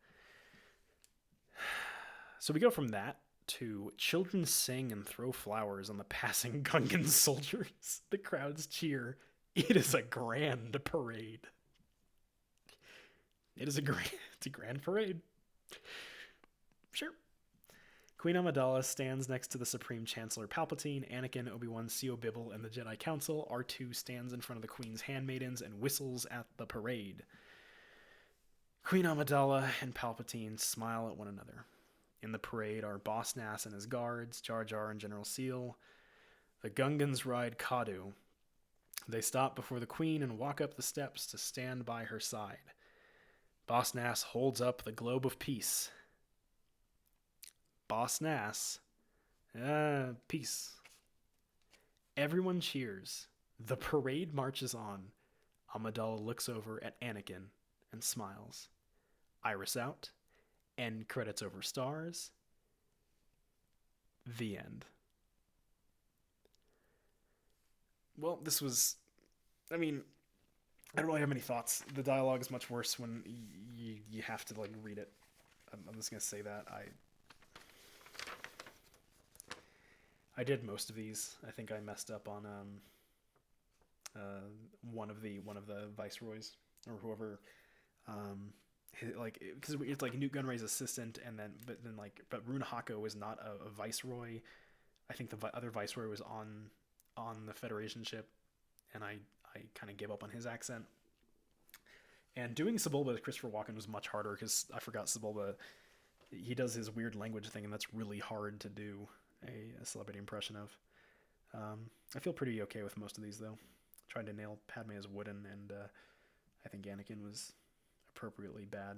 So we go from that to children sing and throw flowers on the passing Gungan soldiers. The crowds cheer. It is a grand parade. It's a grand parade. Sure. Queen Amidala stands next to the Supreme Chancellor Palpatine, Anakin, Obi-Wan, C.O. Bibble, and the Jedi Council. R2 stands in front of the Queen's handmaidens and whistles at the parade. Queen Amidala and Palpatine smile at one another. In the parade are Boss Nass and his guards, Jar Jar and General Seal. The Gungans ride Kadu. They stop before the Queen and walk up the steps to stand by her side. Boss Nass holds up the globe of peace. Boss Nass, peace. Everyone cheers. The parade marches on. Amidala looks over at Anakin and smiles. Iris out. End credits over stars. The end. Well, this was... I mean, I don't really have many thoughts. The dialogue is much worse when you have to, like, read it. I'm just going to say that. I did most of these. I think I messed up on one of the viceroys or whoever, because it's like Newt Gunray's assistant, and but Rune Hako was not a viceroy. I think the other viceroy was on the Federation ship, and I kind of gave up on his accent. And doing Sebulba with Christopher Walken was much harder because I forgot Sebulba. He does his weird language thing, and that's really hard to do a celebrity impression of. I feel pretty okay with most of these, though. Tried to nail Padme as Wooden, and I think Anakin was appropriately bad.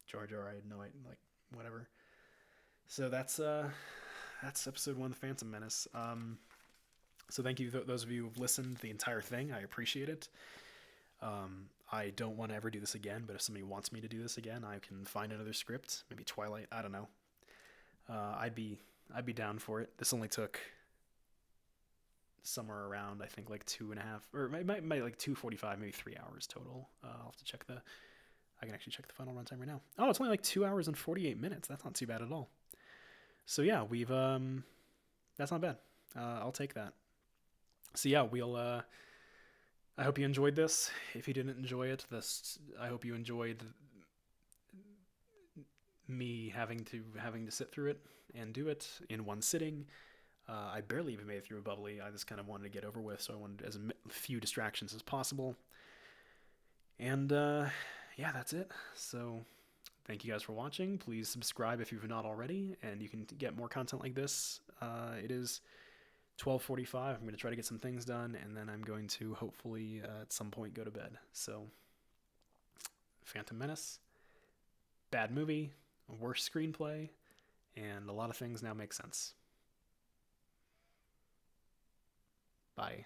Jar Jar, I had no idea, like, whatever. So that's episode 1 of The Phantom Menace. So thank you, those of you who've listened the entire thing. I appreciate it. I don't want to ever do this again, but if somebody wants me to do this again, I can find another script, maybe Twilight, I don't know. I'd be down for it. This only took somewhere around, I think, like 2.5, or it might like 2:45, maybe 3 hours total. I'll have to check I can actually check the final runtime right now. Oh, it's only like 2 hours and 48 minutes. That's not too bad at all. So yeah, we've, that's not bad. I'll take that. So yeah, I hope you enjoyed this. If you didn't enjoy it, I hope you enjoyed me having to sit through it and do it in one sitting. I barely even made it through a bubbly. I just kind of wanted to get over with, so I wanted as few distractions as possible. And yeah, that's it. So thank you guys for watching. Please subscribe if you've not already, and you can get more content like this. It is 12:45. I'm going to try to get some things done, and then I'm going to hopefully at some point go to bed. So, Phantom Menace, bad movie, worse screenplay, and a lot of things now make sense. Bye.